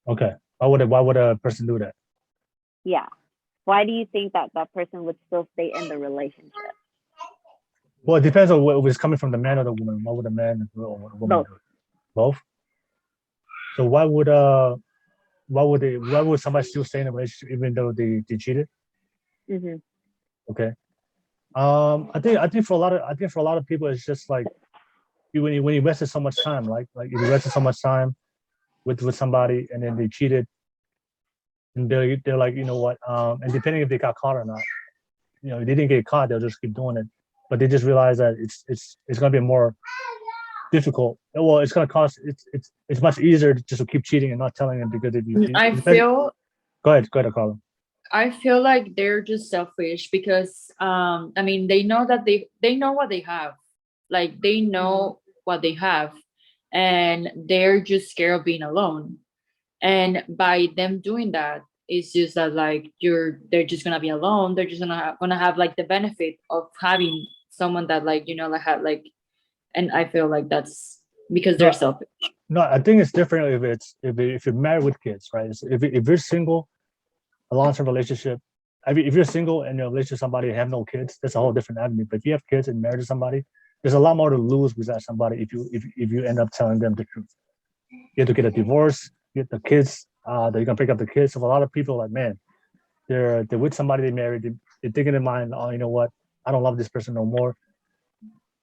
Speaker 1: Okay. Why would a person do that?
Speaker 2: Yeah. Why do you think that person would still stay in the relationship?
Speaker 1: Well, it depends on what was coming from the man or the woman. What would a man or a woman do? Both. So why would somebody still stay in a relationship even though they cheated? Okay. I think for a lot of people it's just like when you invested so much time, like you invested so much time with somebody and then they cheated, and they're like, you know what? And depending if they got caught or not, you know, if they didn't get caught, they'll just keep doing it. But they just realize that it's gonna be more difficult. Well, it's gonna cost. It's much easier just to keep cheating and not telling them because if you. Go ahead, Karla.
Speaker 3: I feel like they're just selfish because I mean they know that they know what they have. Like they know what they have, and they're just scared of being alone. And by them doing that, it's just that like they're just gonna be alone. They're just gonna have like the benefit of having someone that like, you know, like have like, and I feel like that's because they're selfish.
Speaker 1: No, I think it's different if you're married with kids, right? If you're single, a long-term relationship. I mean, if you're single and you're in a relationship with somebody and have no kids, that's a whole different avenue. But if you have kids and married to somebody, there's a lot more to lose with that somebody if you end up telling them the truth. You have to get a divorce, get the kids, that you're gonna pick up the kids. So a lot of people are like, man, they're with somebody they married, they're thinking in mind, oh, you know what, I don't love this person no more.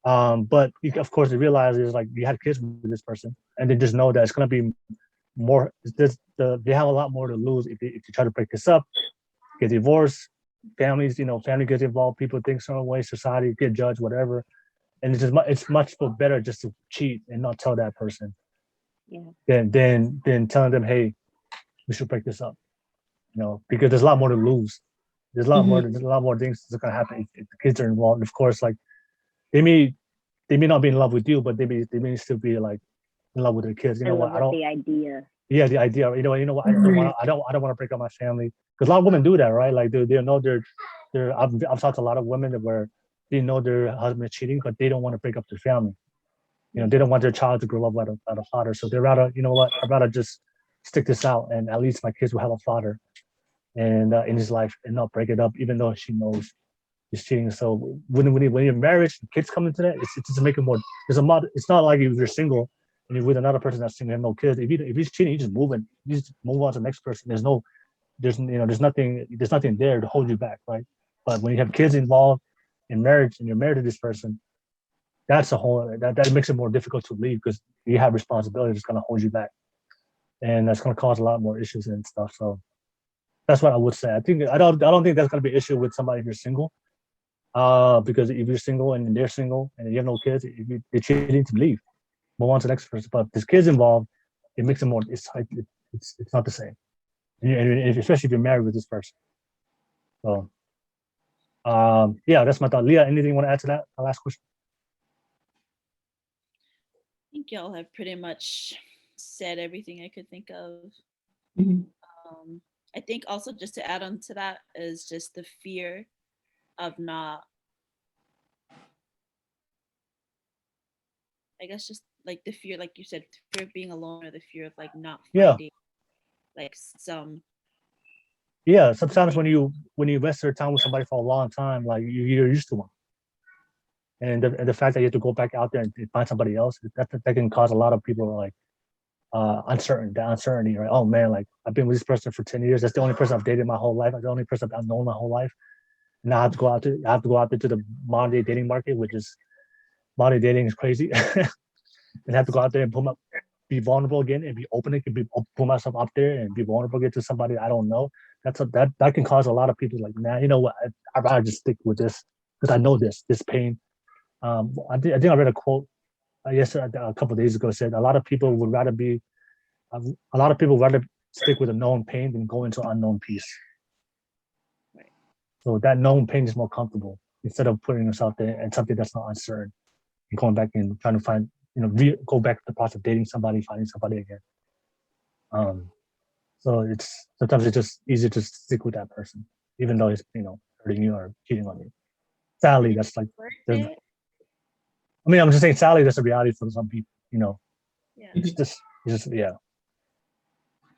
Speaker 1: But of course they realize is like you had kids with this person, and they just know that it's gonna be more. They have a lot more to lose if you try to break this up, get divorced, families, you know, family gets involved, people think certain way, society get judged, whatever, and it's much better just to cheat and not tell that person, than telling them, hey, we should break this up, you know, because there's a lot more to lose. There's a lot more things that's gonna happen if the kids are involved. And of course, like they may not be in love with you, but they may still be like in love with their kids. You know what? I don't.
Speaker 2: The idea.
Speaker 1: Yeah, the idea. You know what? I don't want to break up my family, because a lot of women do that, right? Like they know they're. I've talked to a lot of women where they know their husband is cheating, but they don't want to break up their family. You know, they don't want their child to grow up without a father, so they rather, you know what? I'd rather just stick this out, and at least my kids will have a father, and in his life, and not break it up, even though she knows he's cheating. So when you're married, kids come into that, it's just to make it more. It's not like if you're single and you're with another person that's single and no kids. If he's cheating, you just move on to the next person. There's nothing there to hold you back, right? But when you have kids involved in marriage and you're married to this person, that's that makes it more difficult to leave, because you have responsibilities that's gonna hold you back, and that's gonna cause a lot more issues and stuff. So that's what I would say. I don't think that's gonna be an issue with somebody if you're single. Because if you're single and they're single and you have no kids, if you're cheating, to leave, move on to the next person. But if there's kids involved, it makes it more. It's not the same, and especially if you're married with this person. So, yeah, that's my thought. Leah, anything you want to add to that? My last question.
Speaker 4: I think y'all have pretty much said everything I could think of. I think also just to add on to that is just the fear of not, I guess, just like the fear, like you said, fear of being alone, or the fear of like not finding like some.
Speaker 1: Yeah, sometimes when you invest your time with somebody for a long time, like you're used to one, and the fact that you have to go back out there and find somebody else, that can cause a lot of people like uncertainty, right? Oh man, like I've been with this person for 10 years. That's the only person I've dated my whole life. That's the only person I've known my whole life. And I have to go out there to the modern day dating market, which is modern day dating is crazy. And have to go out there and be vulnerable again and be open. It can be put myself up there and be vulnerable again to somebody I don't know. That can cause a lot of people like, man, you know what? I'd rather just stick with this because I know this pain. I think I read a quote yesterday, a couple of days ago, said a lot of people would rather stick with a known pain than go into unknown peace.
Speaker 4: Right.
Speaker 1: So that known pain is more comfortable instead of putting yourself there and something that's not uncertain and going back and trying to find, go back to the process of dating somebody, finding somebody again. So sometimes it's just easier to stick with that person, even though it's hurting you or cheating on you. Sadly, that's like. I'm just saying, sadly, that's a reality for some people.
Speaker 4: Yeah.
Speaker 1: It's just yeah.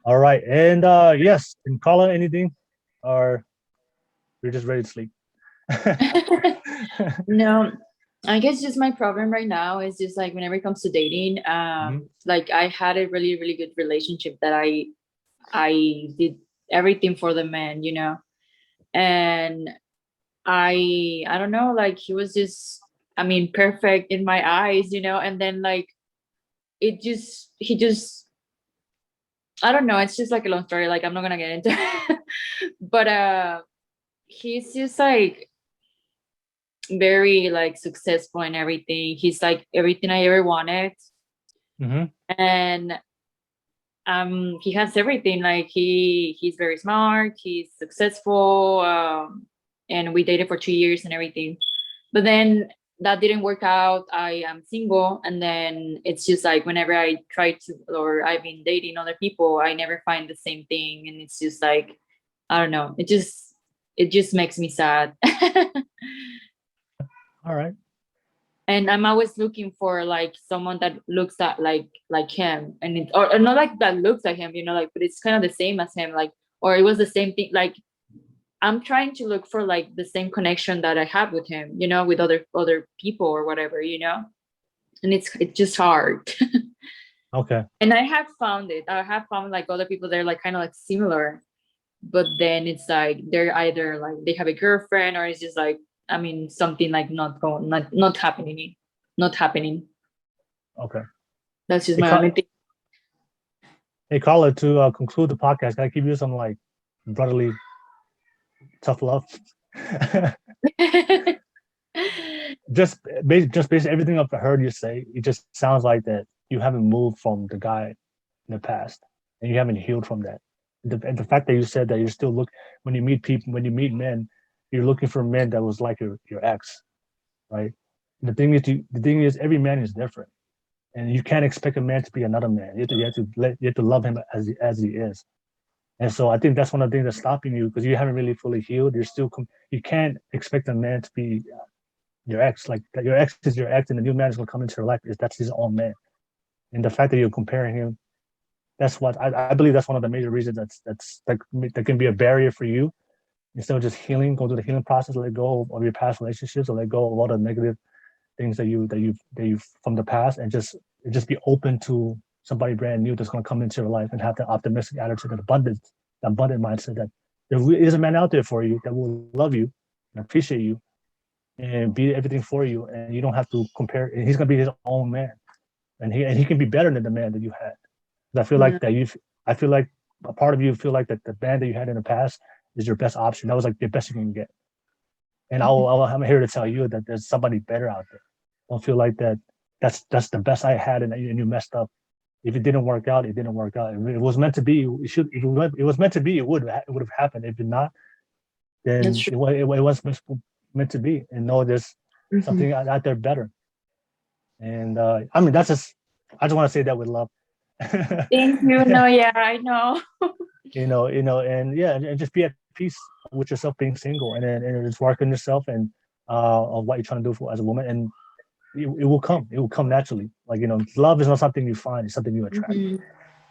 Speaker 1: All right, and yes, and Karla, anything, or you're just ready to sleep?
Speaker 3: No, I guess just my problem right now is just like whenever it comes to dating, like I had a really, really good relationship that I did everything for the man, and I don't know, like he was just, perfect in my eyes, and then like he just, I don't know, it's just like a long story, like I'm not gonna get into it. But he's just like very like successful in everything. He's like everything I ever wanted. And he has everything, like he's very smart, he's successful, and we dated for 2 years and everything, but then that didn't work out. I am single, and then it's just like whenever I try to, or I've been dating other people, I never find the same thing, and it's just like, I don't know, it just makes me sad.
Speaker 1: All right.
Speaker 3: And I'm always looking for like someone that looks at like him, and or not like that looks like him, like, but it's kind of the same as him, like, or it was the same thing. Like I'm trying to look for like the same connection that I have with him, with other people or whatever, and it's just hard.
Speaker 1: Okay.
Speaker 3: And I have found like other people that are like kind of like similar, but then it's like they're either like they have a girlfriend, or it's just like, something like not happening.
Speaker 1: Okay.
Speaker 3: That's just my only thing.
Speaker 1: Hey, Karla, to conclude the podcast, can I give you some like brotherly tough love? just based everything I've heard you say, it just sounds like that you haven't moved from the guy in the past, and you haven't healed from that. And the fact that you said that you're still when you meet men, you're looking for men that was like your ex, right? And the thing is, every man is different, and you can't expect a man to be another man. You have to love him as he is. And so I think that's one of the things that's stopping you, because you haven't really fully healed. You can't expect a man to be your ex. Like your ex is your ex, and the new man is going to come into your life. That's his own man. And the fact that you're comparing him, that's what I believe. That's one of the major reasons that can be a barrier for you. Instead of just healing, go through the healing process, let go of your past relationships, or let go of all the negative things that you from the past, and just be open to somebody brand new that's going to come into your life and have the optimistic attitude and abundant mindset that there is a man out there for you that will love you and appreciate you and be everything for you, and you don't have to compare. And he's going to be his own man, and he can be better than the man that you had. I feel like I feel like a part of you feel like that the man that you had in the past is your best option. That was like the best you can get. And I'm here to tell you that there's somebody better out there. Don't feel like that's the best I had, and you messed up. If it didn't work out, it didn't work out. If it was meant to be, if it was meant to be, it would have happened. If it not, then it was meant to be. And no, there's something out there better. And that's just, I just want to say that with love.
Speaker 3: Thank you. No, yeah, I know.
Speaker 1: And yeah, and just be at peace with yourself being single, and just work on yourself and on what you're trying to do as a woman, and it will come. It will come naturally. Like, love is not something you find; it's something you attract.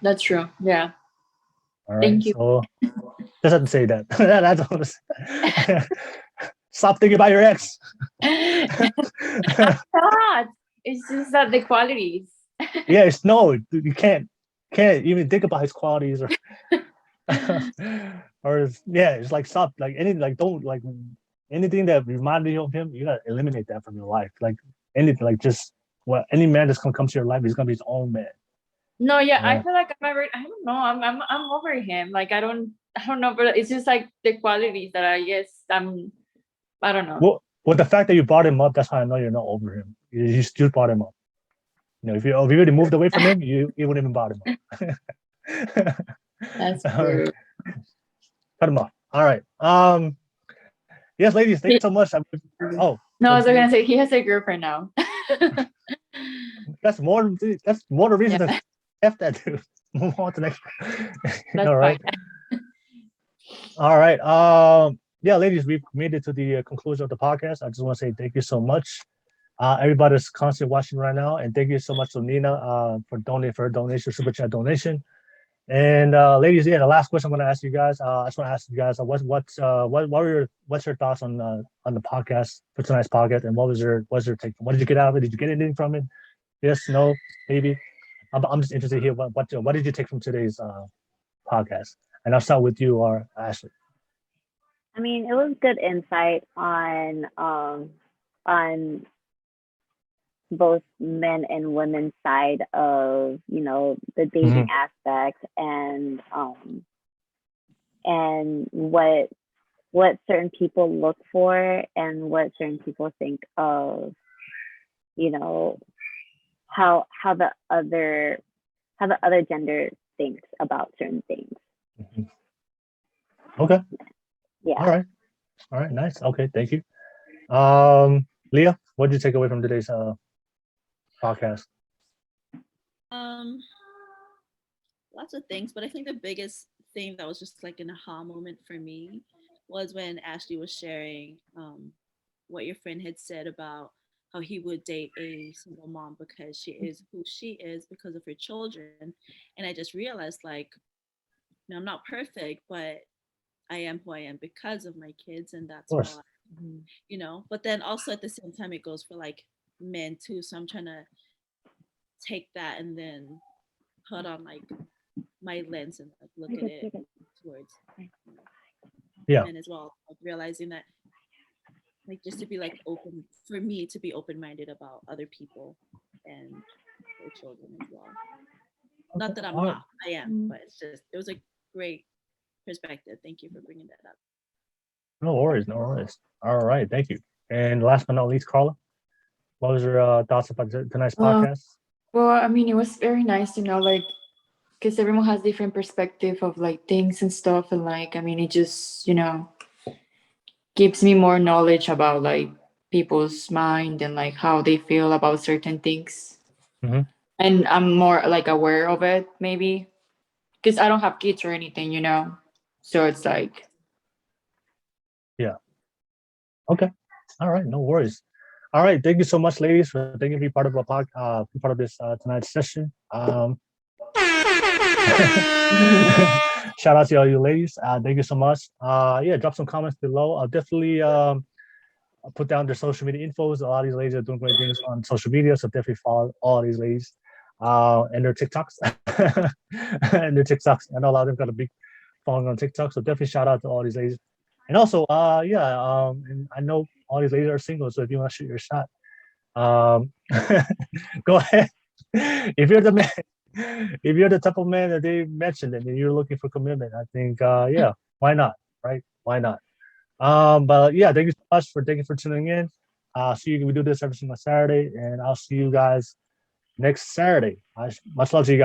Speaker 3: That's true. Yeah.
Speaker 1: All right.
Speaker 3: Thank you.
Speaker 1: So just have to say that. That's all. Stop thinking about your ex.
Speaker 3: I'm not. It's just that the qualities.
Speaker 1: Yeah, you can't even think about his qualities or it's like stop, like anything, like don't like anything that reminded you of him, you gotta eliminate that from your life. Like anything, like just any man that's gonna come to your life, he's gonna be his own man.
Speaker 3: No, yeah, I
Speaker 1: Yeah.
Speaker 3: feel like I don't know. I'm over him. Like I don't know, but it's just like the qualities that I guess I don't know.
Speaker 1: Well, the fact that you brought him up, that's how I know you're not over him. You still brought him up. You know, if you already moved away from him, you wouldn't even brought him up.
Speaker 3: That's true.
Speaker 1: Cut him off. All right. Yes, ladies, thank you so much. Oh,
Speaker 3: No, I was gonna say he has a girlfriend now.
Speaker 1: that's more the reason to F that dude. Move on to the next.
Speaker 3: That's
Speaker 1: All right.
Speaker 3: fine.
Speaker 1: All right. Yeah, ladies, we've made it to the conclusion of the podcast. I just want to say thank you so much. Everybody's constantly watching right now, and thank you so much to Nina for her donation, super chat donation. And ladies, yeah, the last question I'm going to ask you guys. I just want to ask you guys, what's your thoughts on the podcast for tonight's podcast, and what was your take? What did you get out of it? Did you get anything from it? Yes, no, maybe. I'm just interested to hear what did you take from today's podcast? And I'll start with you, or Ashley.
Speaker 2: I mean, it was good insight on both men and women's side of, you know, the dating aspect and what certain people look for and what certain people think of, you know, how the other gender thinks about certain things.
Speaker 1: Okay.
Speaker 2: Yeah.
Speaker 1: All right. Nice. Okay. Thank you. Leah, what did you take away from today's podcast?
Speaker 4: Lots of things, but I think the biggest thing that was just like an aha moment for me was when Ashley was sharing what your friend had said about how he would date a single mom because she is who she is because of her children. And I just realized, like, you know, I'm not perfect, but I am who I am because of my kids, and that's why, you know. But then also at the same time, it goes for like men too. So I'm trying to take that and then put on like my lens and like look at it towards men as well. Like realizing that, like, just to be like open, for me to be open-minded about other people and their children as well. Not that I'm not, I am, but it's just, it was a great perspective. Thank you for bringing that up.
Speaker 1: No worries. All right, thank you. And last but not least, Karla, what was your thoughts about tonight's podcast?
Speaker 3: Well, I mean, it was very nice, you know, like, because everyone has different perspective of like things and stuff, and like, I mean, it just, you know, gives me more knowledge about like people's mind and like how they feel about certain things. And I'm more like aware of it, maybe, because I don't have kids or anything, you know, so it's like,
Speaker 1: yeah. Okay. All right. No worries. All right. Thank you so much, ladies, for being part of this tonight's session. Shout out to all you ladies. Thank you so much. Yeah, drop some comments below. I'll definitely put down their social media infos. A lot of these ladies are doing great things on social media, so definitely follow all these ladies and their TikToks. I know a lot of them got a big following on TikTok, so definitely shout out to all these ladies. And also, and I know all these ladies are single, so if you want to shoot your shot, go ahead. If you're the man, if you're the type of man that they mentioned and you're looking for commitment, I think, yeah, why not, right? Why not? But yeah, thank you so much for tuning in. See you. We do this every single Saturday, and I'll see you guys next Saturday. Much love to you guys.